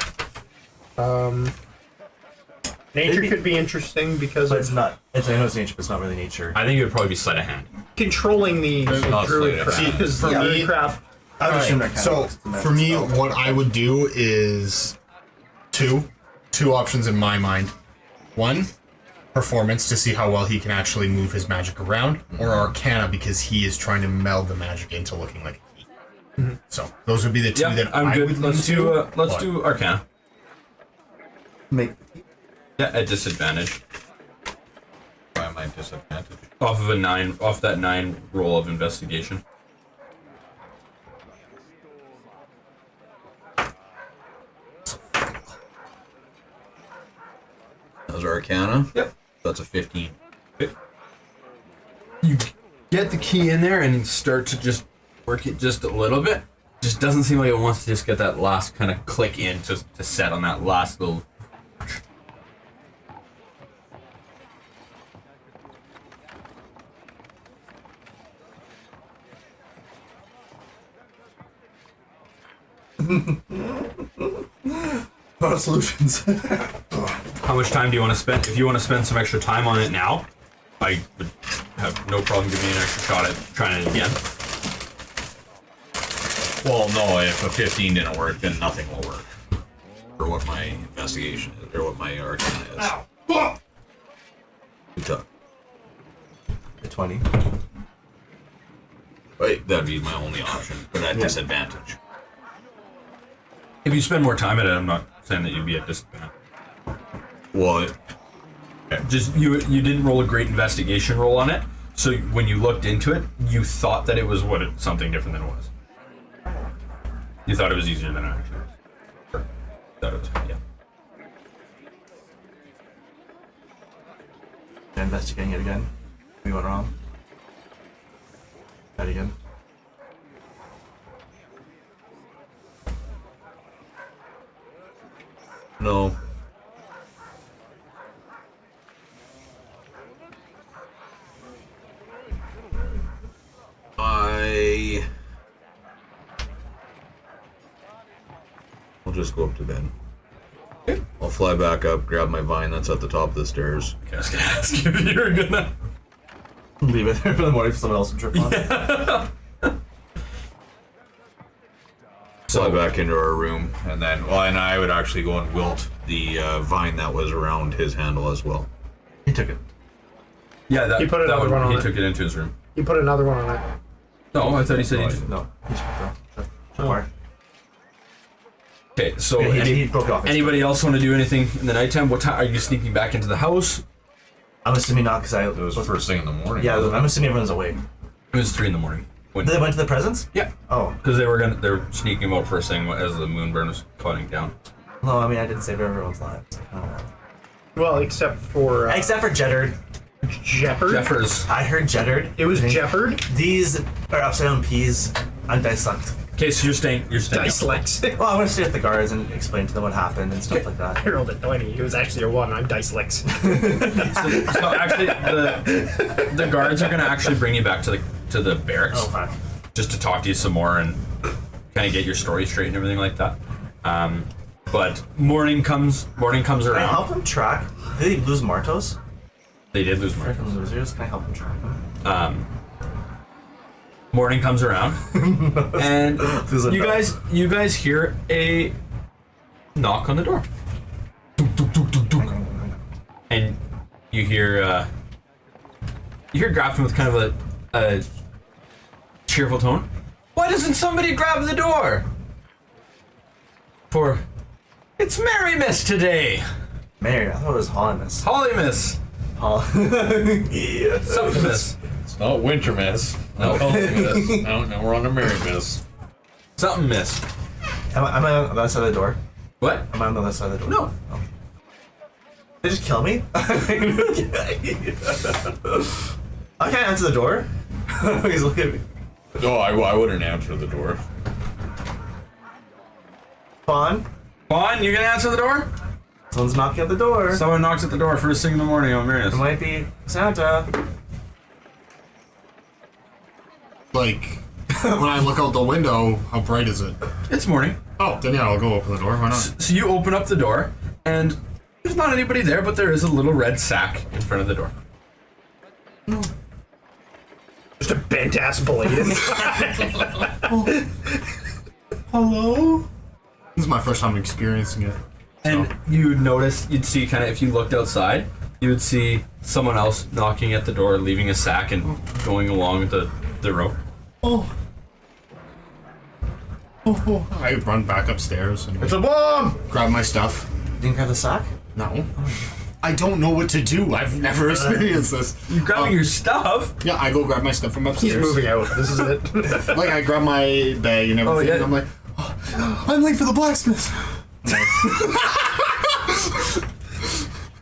Nature Maybe- could be interesting because But it's of not. I know it's nature, but it's not really nature. I think it would probably be sleight of hand. controlling the not druid sleight of craft. hand. Because for Yeah. druid craft, I would assume Arcana. So because it's a magic for me, spell. what I would do is two options in my mind. One, performance to see how well he can actually move his magic around, or Arcana because he is trying to meld the magic into looking like a key. So those would be the two Yeah, that I'm I good. would Let's lean do to. let's do Arcana. Make. Yeah, at disadvantage. Why am I disadvantaged? Off of a 9, off that 9 roll of investigation. Those are Arcana? Yep. That's a 15. You get the key in there and start to just work it just a little bit. Just doesn't seem like it wants to just get that last kind of click in to set on that last little. Lot of solutions. How much time do you want to spend? If you want to spend some extra time on it now, I would have no problem giving you an extra shot at trying it again. Well, no, if a 15 didn't work, then nothing will work. For what my investigation is, or what my Arcana is. Ow. Good talk. A 20. Right, that'd be my only option, but at disadvantage. If you spend more time at it, I'm not saying that you'd be at disadvantage. Well, Just you didn't roll a great investigation roll on it, so when you looked into it, you thought that it was something different than it was. You thought it was easier than it actually was. Or, thought it was, yeah. Investigating it again. We went wrong. That again. no. I'll just go up to bed. I'll fly back up, grab my vine that's at the top of the stairs. Okay, I was gonna ask you if you were gonna. Leave it there for the morning for someone else to trip on. Fly back into our room, and then, and I would actually go and wilt the vine that was around his handle as well. He took it. Yeah, that, He put another one on he it. took it into his room. you put another one on it. No, I thought he said he just. No. He should throw. Apart. Okay, so Yeah, he broke it off. anybody else want to do anything in the nighttime? What time are you sneaking back into the house? I'm assuming not because It was first thing in the morning. Yeah, wasn't it? I'm assuming everyone's awake. It was 3 a.m. When, They went to the presents? yeah, Oh. because they were sneaking them out first thing as the MoonBurn was cutting down. No, I mean, I didn't save everyone's lives. I don't know. Well, except for Except for Jeddard. Jeopard. Jeffers. I heard Jeddard. It was Jeopard. These are upside down peas. I'm dyslexic. Okay, so you're staying. Dyslexic. Well, I want to stay with the guards and explain to them what happened and stuff like that. I rolled a 20. It was actually a 1. I'm dyslexic. So actually, the guards are gonna actually bring you back to the barracks Oh, fuck. just to talk to you some more and kind of get your story straight and everything like that. But morning comes Can I help around. them track? Did they lose Martos? They did lose Mark. Freaking losers. Can I help them track them? Morning comes around, and Feels like that. you guys hear a knock on the door. Dunk, dunk, dunk, dunk, dunk. you hear Grafton with kind of a cheerful tone. Why doesn't somebody grab the door? For it's Merry Miss today. Mary, I thought it was Hollimus. Holly Miss. Yeah. Something Miss. It's not Winter Miss. No, Miss. No, we're on the Merry Miss. Something Miss. Am I on the other side of the door? What? Am I on the other side of the door? No. Oh. They just kill me? I can't answer the door. He's looking at me. No, I wouldn't answer the door. Fawn, Fawn, you gonna answer the door? someone's knocking at the door. Someone knocks at the door first thing in the morning on Marius. It might be Santa. Like, when I look out the window, how bright is it? It's morning. Oh, then yeah, I'll go open the door. Why not? So you open up the door, and there's not anybody there, but there is a little red sack in front of the door. Just a bent ass blade. Hello? This is my first time experiencing it. And you would notice, you'd see kind of, if you looked outside, you would see someone else knocking at the door, leaving a sack and going along the rope. I run back upstairs and It's a bomb! grab my stuff. You didn't grab the sock? No. I don't know what to do. I've never experienced this. You grabbing your stuff? Yeah, I go grab my stuff from upstairs. He's moving out. This is it. Like, I grab my bag and everything, yeah. and I'm like, oh, I'm late for the blacksmith.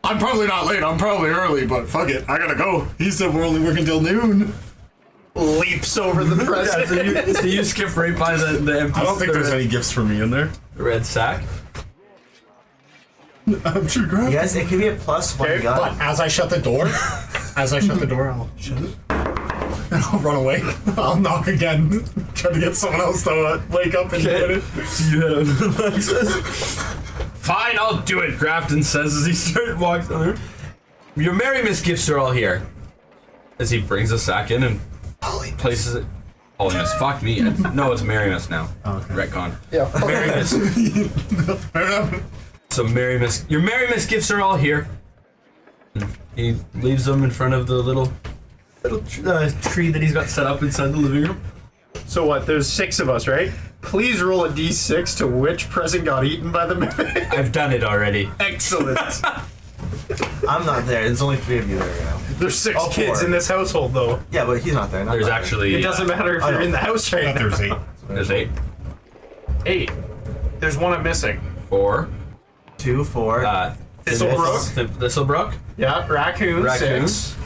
I'm probably not late. I'm probably early, but fuck it. I gotta go. He said we're only working till noon. Leaps over the present. So you skip right by the empty, I don't think there's any gifts for me in there. the red sack. I'm sure grab. Yes, it could be a +1 Okay, gun. but as I shut the door, I'll shut it. And I'll run away. I'll knock again. Try to get someone else to wake up and get it. Fine, I'll do it, Grafton says as he walks on there. Your Merry Miss gifts are all here. As he brings a sack in and places it. Holy Miss, fuck me. No, it's Merry Miss now. Oh, okay. Retcon. Yeah. Merry Miss. Fair enough. So Merry Miss, your Merry Miss gifts are all here. And he leaves them in front of the little tree that he's got set up inside the living room. So what? There's 6 of us, right? Please roll a d6 to which present got eaten by the mimic. I've done it already. Excellent. I'm not there. There's only 3 of you there right now. There's 6 Oh, kids 4. in this household, though. Yeah, but he's not there. Not There's there. actually It doesn't matter if I you're know. in the house right now. There's 8. There's 8, 8. There's one I'm missing. 4. 2, 4. Thistlebrook. Thistlebrook. Yeah, Raccoon. Raccoon. 6.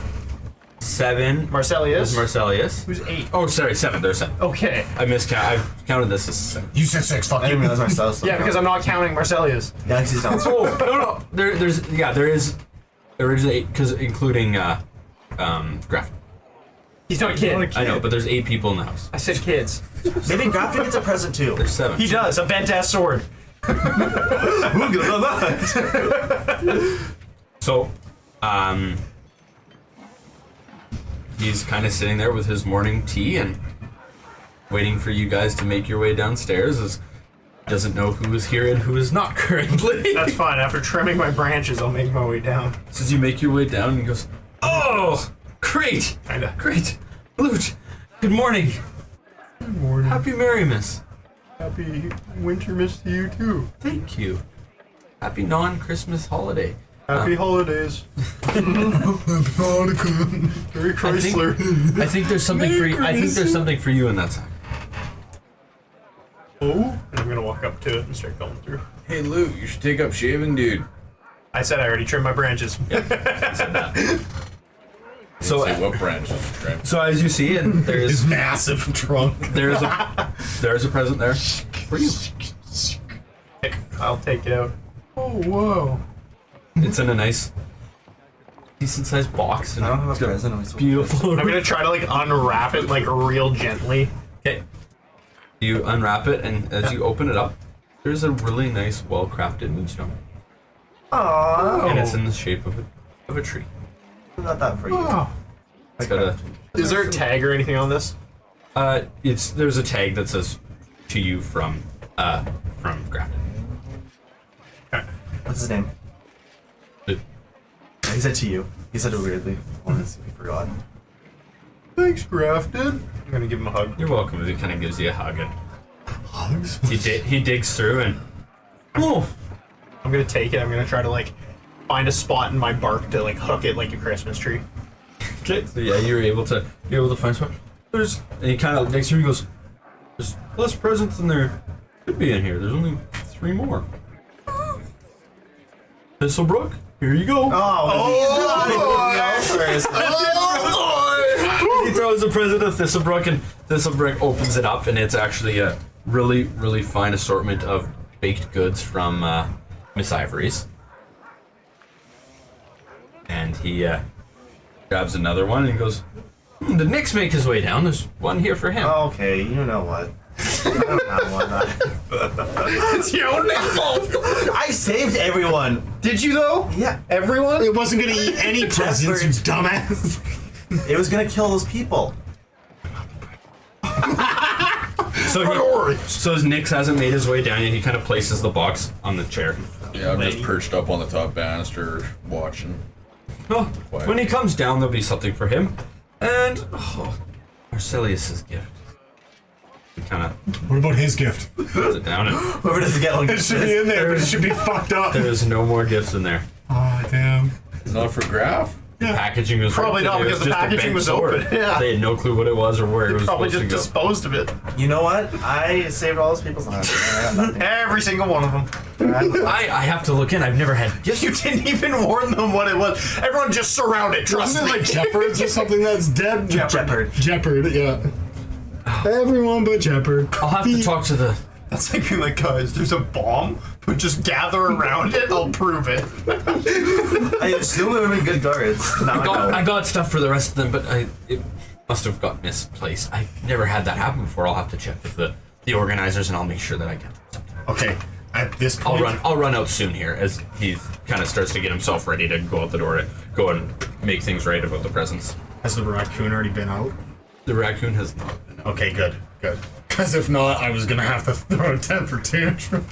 7. Marcellius. Marcellius. Who's 8? Oh, sorry, 7. There's 7. Okay. I miscount. I've counted this as 7. You said 6. Fuck I didn't you. realize my stuff. Yeah, because I'm not counting Marcellius. Yeah, he's downstairs. Oh no! There is 8 because including Grafton. He's not a kid. I know, but there's 8 people in the house. I said kids. Maybe Grafton gets a present too. There's 7. He does. A bent ass sword. So, he's kind of sitting there with his morning tea and waiting for you guys to make your way downstairs. As doesn't know who is here and who is not currently. That's fine. After trimming my branches, I'll make my way down. So as you make your way down, and he goes, "Oh, great, Kinda. great, Loot. Good morning. Good morning. Happy Merrymas. Happy winter miss to you too. Thank you. Happy non-Christmas holiday. Happy holidays. Merry Chrysler. I think there's something for you. I think there's something for you in that sack. Oh, and I'm gonna walk up to it and start going through. Hey, Luke, you should take up shaving, dude. I said I already trimmed my branches. So, Say what branches you trim. so as you see, and His massive trunk. there's a present there for you. I'll take it out. Oh, whoa. It's in a nice, decent-sized box. And I don't have it's a got present. I'm so beautiful. I'm gonna try to like unwrap it like real gently. Okay. You unwrap it, and as you open it up, there's a really nice, well-crafted moonstone, Aww. and it's in the shape of a tree. Not that for you. Oh. It's got a Is there a tag or anything on this? there's a tag that says to you from Grafton. What's his name? Luke. He's said to you. He said it weirdly. I wanted to see if he forgot. Thanks, Grafton. I'm gonna give him a hug. You're welcome. He kind of gives you a hug and Hugs? he digs through and oh, I'm gonna take it. I'm gonna try to like find a spot in my bark to like hook it like a Christmas tree. okay. So yeah, you're able to find spot. And he kind of next to you he goes, there's less presents than there could be in here. There's only 3 more. Thistlebrook, here you go. He throws a present at Thistlebrook, and Thistlebrook opens it up, and it's actually a really, really fine assortment of baked goods from Miss Ivory's. And he grabs another one, and he goes, did Nick's make his way down? There's one here for him. Okay, you know what? I don't have one. It's your own fault. I saved everyone. Did you though? Yeah. Everyone? It wasn't gonna eat any presents, you dumbass. It was gonna kill those people. So as Nix hasn't made his way down yet, he kind of places the box on the chair. Yeah, I'm just perched up on the top banister watching. Well, when he comes down, there'll be something for him. And Marcelius's gift. He kind of What about his gift? puts it down, and Whoever doesn't get one It should be in there, but it should be fucked up. there's no more gifts in there. Oh, damn. It's not for Graf? Packaging was Probably right not, there. It because the just a packaging bent was sword. open. Yeah. They had no clue what it was or where it was Probably supposed just to go. disposed of it. You know what? I saved all those people's lives. I got nothing. Every single one of them. I have to look in. I've never had gifts. You didn't even warn them what it was. Everyone just surrounded. Trust Wasn't me. it like Jeopard's or something that's dead? Jeopard. Jeopard, yeah. Everyone but Jeopard. I'll have to talk to the. That's like being like, guys, there's a bomb, but just gather around it. I'll prove it. I assume it would have been good guards. Now I got stuff for the rest of them, but it must have got misplaced. I never had that happen before. I'll have to check with the organizers, and I'll make sure that I get them. Okay, at this point... I'll run out soon here as he kind of starts to get himself ready to go out the door to go and make things right about the presents. Has the raccoon already been out? The raccoon has not been out. Okay, good. Because if not, I was gonna have to throw a temper tantrum.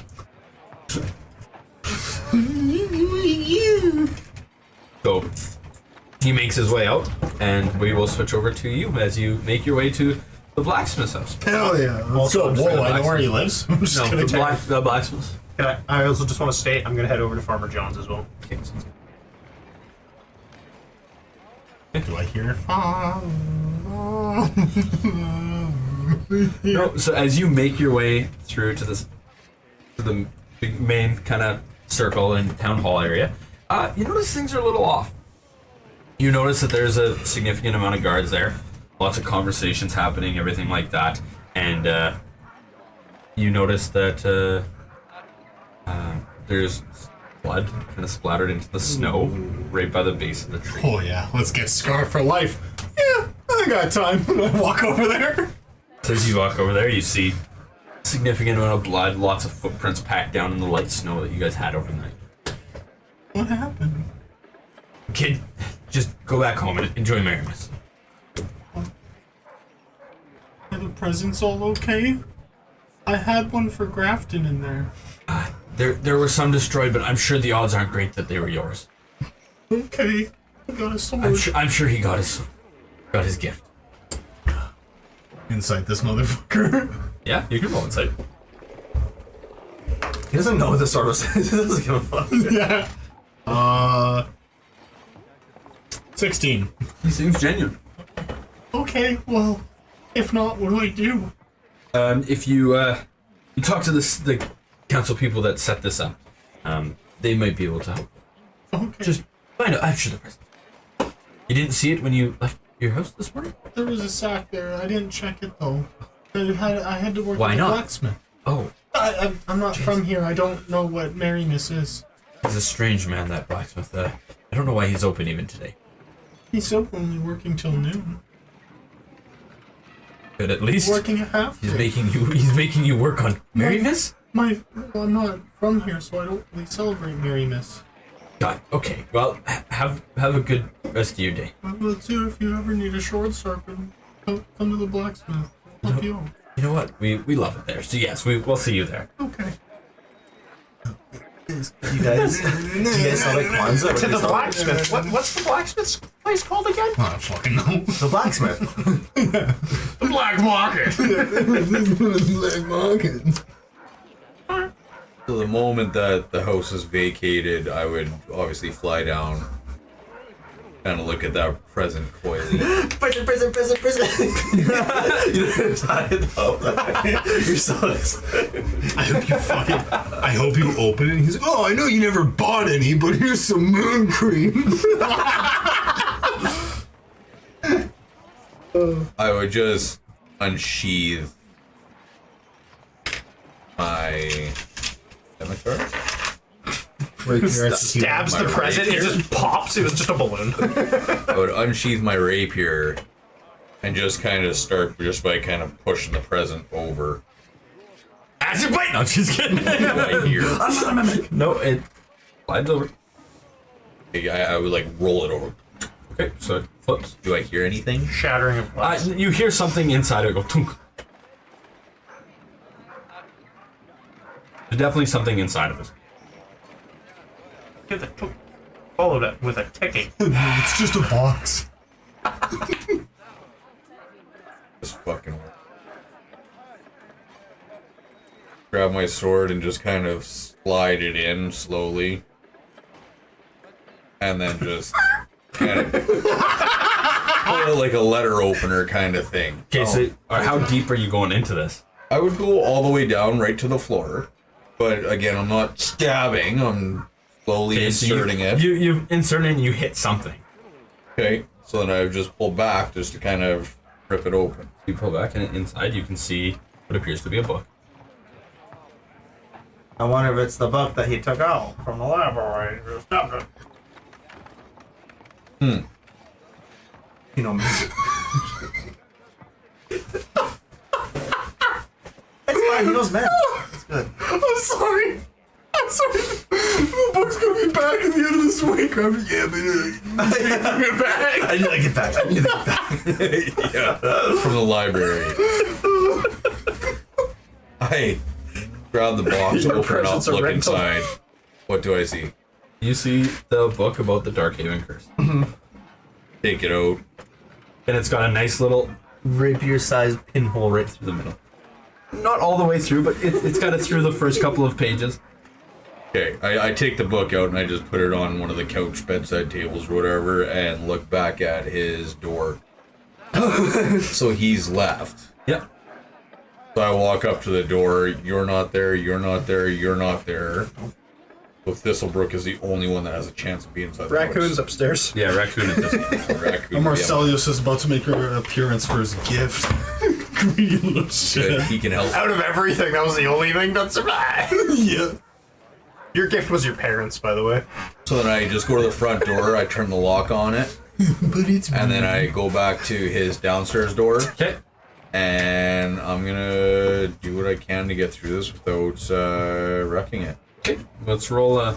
So he makes his way out, and we will switch over to you as you make your way to the blacksmith's house. Hell yeah. Let's go. I'm just Whoa, gonna I know where he lives. I'm just No, gonna the blacksmith's. I also just want to state, I'm going to head over to Farmer John's as well. Do I hear? No, so as you make your way through to the big main kind of circle and town hall area, you notice things are a little off. You notice that there's a significant amount of guards there, lots of conversations happening, everything like that, and you notice that there's blood kind of splattered into the snow right by the base of the tree. Oh yeah, let's get scarred for life. Yeah, I got time. I walk over there. So as you walk over there, you see a significant amount of blood, lots of footprints packed down in the light snow that you guys had overnight. What happened? Kid, just go back home and enjoy Merrymas. Are the presents all okay? I had one for Grafton in there. There were some destroyed, but I'm sure the odds aren't great that they were yours. Okay, I got a sword. I'm sure he got his gift. Inside this motherfucker. Yeah, you can roll inside. He doesn't know what the sword was. He doesn't give a fuck. Yeah. 16. He seems genuine. Okay, well, if not, what do I do? If you talk to the council people that set this up, they might be able to help. Okay. Just find out. I'm sure the present. You didn't see it when you left your house this morning? There was a sack there. I didn't check it though. I had to work Why with not? a blacksmith. Oh, I'm not from here. I don't know what Merrymas is. he's a strange man, that blacksmith. I don't know why he's open even today. He's still only working till noon. But at least Working a half he's day. making you work on Merrymas? Well, I'm not from here, so I don't really celebrate Merrymas. God, okay. Well, have a good rest of your day. I will too if you ever need a short serpent. Come to the blacksmith. I'll help you out. You know what? We love it there. So yes, we'll see you there. Okay. You guys celebrate Kwanzaa? What To do you the celebrate? blacksmith. What's the blacksmith's place called again? I don't fucking know. The blacksmith. The Black Market. Black market. So the moment that the house is vacated, I would obviously fly down, kind of look at that present coyly. Prison. You didn't tie it though. You're so excited. I hope you open it and he's like, oh, I know you never bought any, but here's some moon cream. I would just unsheath my scimitar. Stabs the present. It just pops. It was just a balloon. I would unsheath my rapier and just kind of start just by kind of pushing the present over. Acid bite! No, just kidding. Right here. No, it slides over. I would like roll it over. Okay, so it flips. Do I hear anything? Shattering of glass. You hear something inside it go tunk. There's definitely something inside of it. Followed it with a ticking. It's just a box. This fucking work. Grab my sword and just kind of slide it in slowly. And then just kind of pull it like a letter opener kind of thing. Okay, so how deep are you going into this? I would go all the way down right to the floor. But again, I'm not stabbing, I'm slowly inserting it. You insert it and you hit something. Okay, so then I would just pull back just to kind of rip it open. You pull back and inside you can see what appears to be a book. I wonder if it's the book that he took out from the library. You know me. It's fine, he knows men. It's good. I'm sorry. The book's gonna be back at the end of this week. I need to get back. Yeah, from the library. I grab the box, Your open it up, presents are look rental. inside. What do I see? You see the book about the Darkhaven curse. Take it out. And it's got a nice little rapier-sized pinhole right through the middle. Not all the way through, but it's got it through the first couple of pages. Okay, I take the book out and I just put it on one of the couch bedside tables or whatever and look back at his door. So he's left. Yep. So I walk up to the door. You're not there. You're not there. You're not there. So Thistlebrook is the only one that has a chance of being inside the Raccoon's house. upstairs. Yeah, raccoon it doesn't. Raccoon. Marcelius is about to make an appearance for his gift. Greedy little shit. He can help. Out of everything, that was the only thing that survived. Yeah. Your gift was your parents, by the way. So then I just go to the front door. I turn the lock on it. But it's And then I go back to his downstairs door. Okay. And I'm gonna do what I can to get through this without wrecking it. Okay. Let's roll a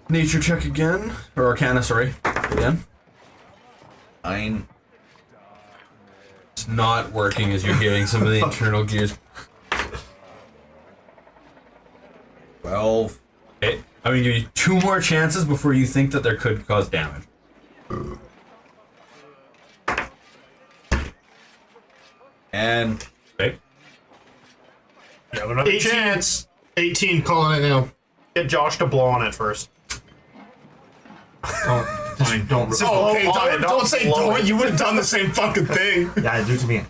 nature check again, or Arcana, sorry, again. 9. It's not working as you're hearing some of the internal gears. 12. Okay. I'm gonna give you 2 more chances before you think that there could cause damage. And Okay. You have another 18. chance. 18, calling it now. Get Josh to blow on it first. Fine, don't. Oh, okay, don't don't say blow don't. it. You would have done the same fucking thing. Yeah, do it to me.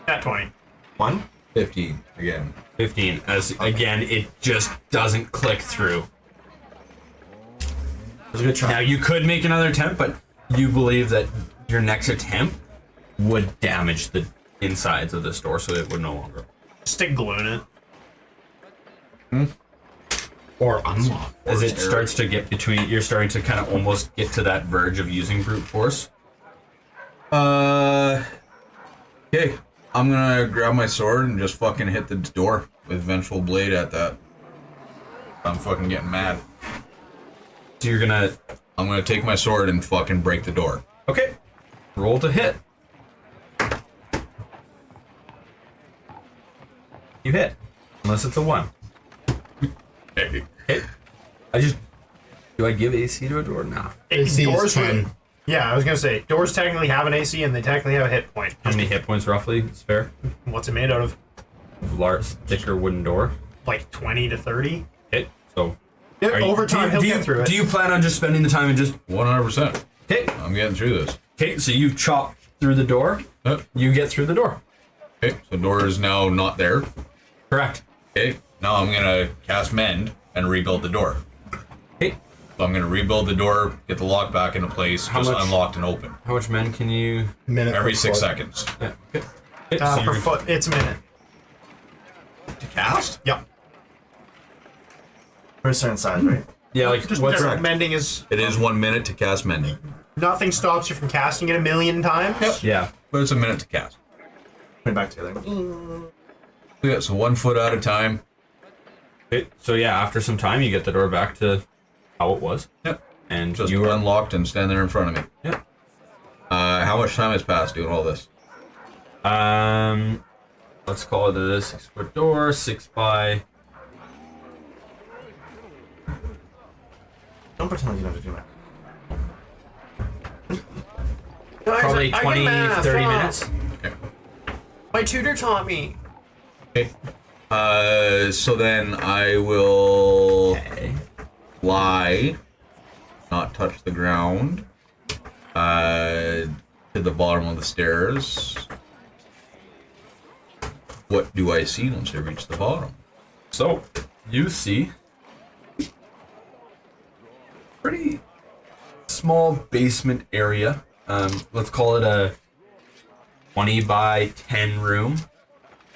At 20. 1. 15 again. 15. As again, it just doesn't click through. It was a good try. Now you could make another attempt, but you believe that your next attempt would damage the insides of this door, so it would no longer. Stick glue in it. Or unlock. As it starts to get between, you're starting to kind of almost get to that verge of using brute force. Okay. I'm gonna grab my sword and just fucking hit the door with Vengeful Blade at that. I'm fucking getting mad. So you're gonna. I'm gonna take my sword and fucking break the door. Okay. Roll to hit. hit. Unless it's a 1. Hey. Hit. Do I give AC to a door? Nah. AC doors is 10. Yeah, I was gonna say doors technically have an AC and they technically have a hit point. How many hit points roughly? It's fair. What's it made out of? Large, thicker wooden door. Like 20 to 30. Hit. So. Yeah, are you- over time he'll get through it. Do you plan on just spending the time and just 100%. hit? I'm getting through this. Okay, so you chop through the door. Yep. You get through the door. Okay, so door is now not there. Correct. Okay, now I'm gonna cast mend and rebuild the door. Okay. So I'm gonna rebuild the door, get the lock back into place, How just much- unlocked and open. How much men can you? Minute Every per 6 foot. seconds. Yeah. Okay. Hit, so Per you're- foot, it's a minute. To cast? Yep. For a certain size, right? Yeah, like Just what's mending is It is 1 minute to cast mending. nothing stops you from casting it a million times. Yep. Yeah. But it's a minute to cast. Put it back together. Yeah, so 1 foot at a time. Okay. So yeah, after some time, you get the door back to how it was, Yep. and Just you are unlocked and stand there in front of me. Yeah. How much time has passed doing all this? Let's call it a 6-foot door, 6 by. Don't pretend like you know how to do that. Probably I can 20, math, 30 huh? minutes. Okay. My tutor taught me. Okay. So then I will Okay. lie, not touch the ground, to the bottom of the stairs. What do I see once I reach the bottom? So you see pretty small basement area. Let's call it a 20 by 10 room.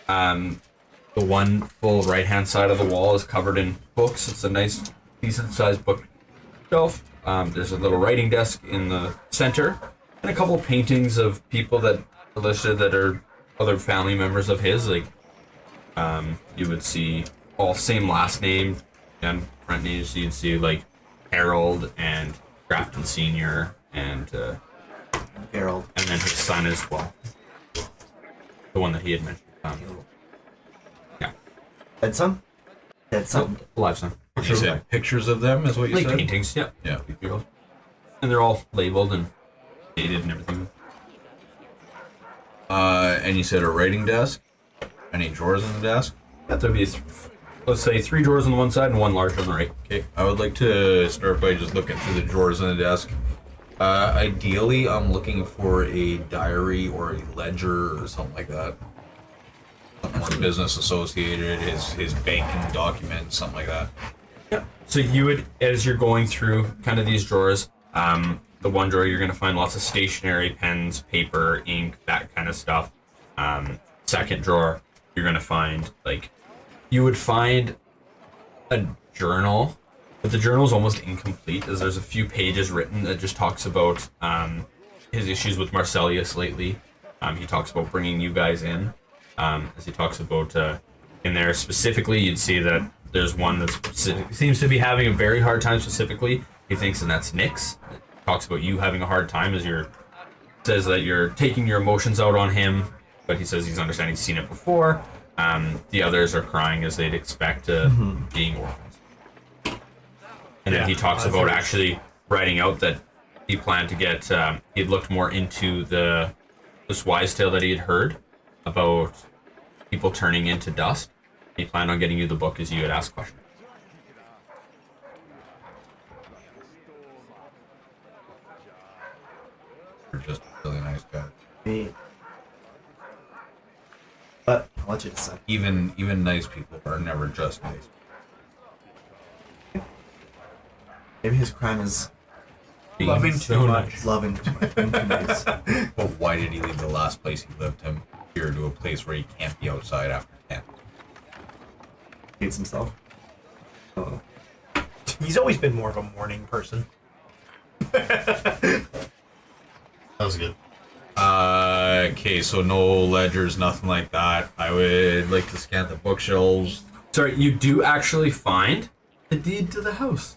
The one full right-hand side of the wall is covered in books. It's a nice, decent-sized bookshelf. There's a little writing desk in the center, and a couple of paintings of people that are listed that are other family members of his. Like, you would see all same last name and front names. So you'd see like Harold and Grafton Senior and Harold. then his son as well. The one that he had mentioned. Yeah, Dead son? Dead son. alive son. You said pictures of them, is what you Like said? paintings, yeah. Yeah. And they're all labeled and dated and everything. And you said a writing desk? Any drawers on the desk? Yeah, there'd be, let's say, 3 drawers on the one side and 1 large on the right. Okay, I would like to start by just looking through the drawers on the desk. Ideally, I'm looking for a diary or a ledger or something like that. Something more business associated, his banking documents, something like that. Yeah. So you would, as you're going through kind of these drawers, the one drawer you're going to find lots of stationery, pens, paper, ink, that kind of stuff. Second drawer, you're going to find, like, you would find a journal, but the journal is almost incomplete, as there's a few pages written that just talks about his issues with Marcellus lately. He talks about bringing you guys in. As he talks about in there specifically, you'd see that there's one that seems to be having a very hard time specifically. He thinks, and that's Nick's. It talks about you having a hard time as says that you're taking your emotions out on him, but he says he's understanding, he's seen it before. The others are crying as they'd expect, being orphans. And then he talks about actually writing out that he planned to get, he'd looked more into this wise tale that he had heard about people turning into dust. He planned on getting you the book as you had asked questions. You're just a really nice guy. Me. But I'll let you decide. Even nice people are never just nice. Maybe his crime is Loving too much. loving too much. Being too nice. But why did he leave the last place he lived him here to a place where he can't be outside after 10? Hates himself. Oh. He's always been more of a morning person. That was good. Okay, so no ledgers, nothing like that. I would like to scan the bookshelves. Sorry, you do actually find the deed to the house.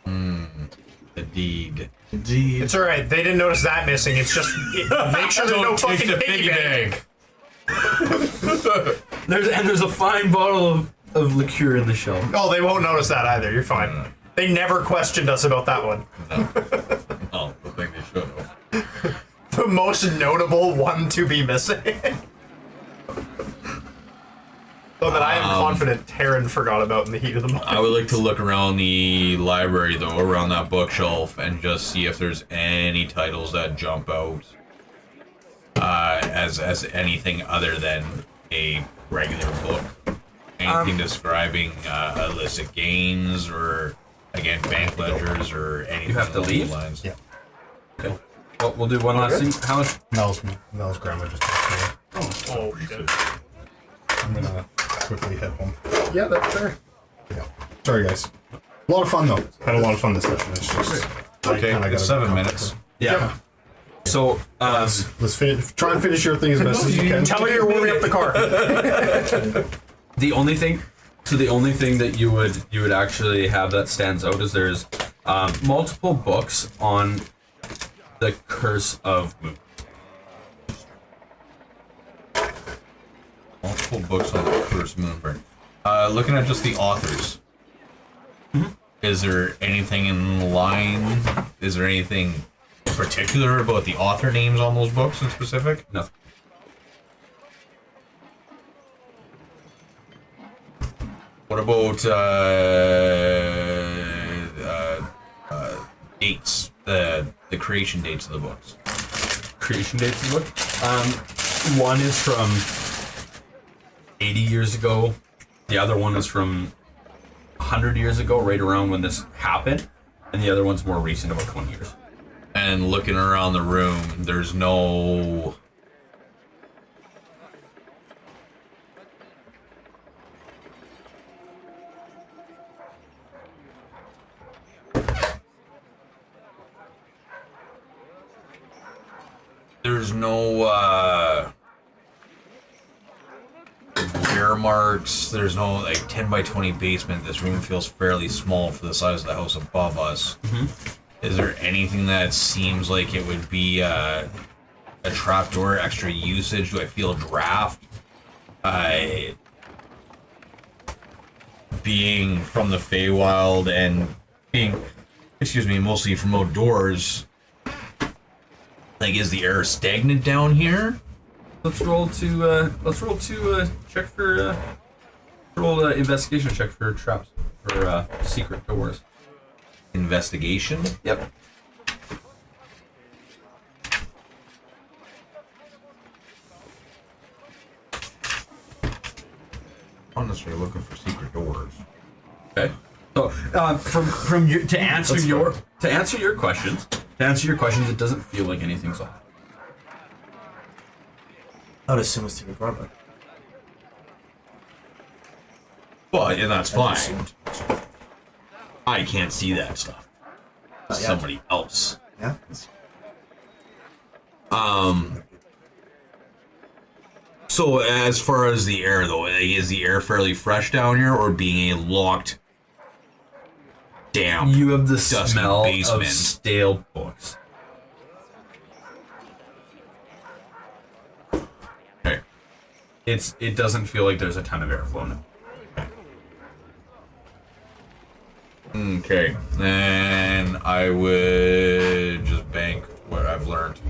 The deed. Indeed. It's alright, they didn't notice that missing. It's just make sure there's no fucking piggy bank. There's a fine bottle of liqueur in the shelf. Oh, they won't notice that either. You're fine. They never questioned us about that one. Oh, I think they should have. The most notable one to be missing. So that I am confident Taryn forgot about in the heat of the moment. I would like to look around the library, though, around that bookshelf, and just see if there's any titles that jump out as anything other than a regular book. Anything describing illicit gains, or again bank ledgers, or anything. You have to along leave? the lines. Yeah. Okay. Well, we'll do one last thing. How much? Mel's grandma just passed away. Oh shit. I'm gonna quickly head home. Yeah, that's fair. Yeah. Sorry, guys. A lot of fun though. Had a lot of fun this session. It's just Okay, kinda it's gotta 7 minutes. Yeah. So, let's try and finish your thing as best as you can. Tell her you're warming up the car. the only thing that you would actually have that stands out is there's multiple books on the curse of Moon. Multiple books on the first MoonBurn. Looking at just the authors. Is there anything in line? Is there anything particular about the author names on those books in specific? Nothing. What about dates? The creation dates of the books. Creation dates of the book. One is from 80 years ago. The other one is from 100 years ago, right around when this happened. And the other one's more recent, about 20 years. And looking around the room, there's no... There's no, wear marks. There's no, like, 10 by 20 basement. This room feels fairly small for the size of the house above us. Is there anything that seems like it would be a trapdoor, extra usage? Do I feel draft? Being from the Feywild and being, mostly from outdoors, like, is the air stagnant down here? Let's roll to check for investigation check for traps for secret doors. Investigation? Yep. I'm not necessarily looking for secret doors. Okay. So from your, to answer your questions, it doesn't feel like anything's off. I would assume it's Secret Door. Well, yeah, that's fine. I can't see that stuff. Somebody else. Yeah. So as far as the air, though, is the air fairly fresh down here, or being a locked, damp, You have the dusty smell basement? of stale books. Okay. It doesn't feel like there's a ton of airflow now. Okay, then I would just bank what I've learned.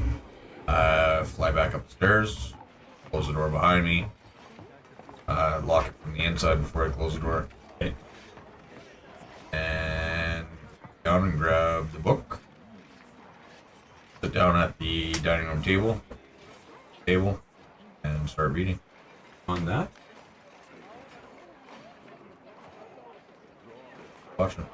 Fly back upstairs, close the door behind me, lock it from the inside before I close the door. Okay. And down and grab the book. Sit down at the dining room table, and start reading. On that. Watching.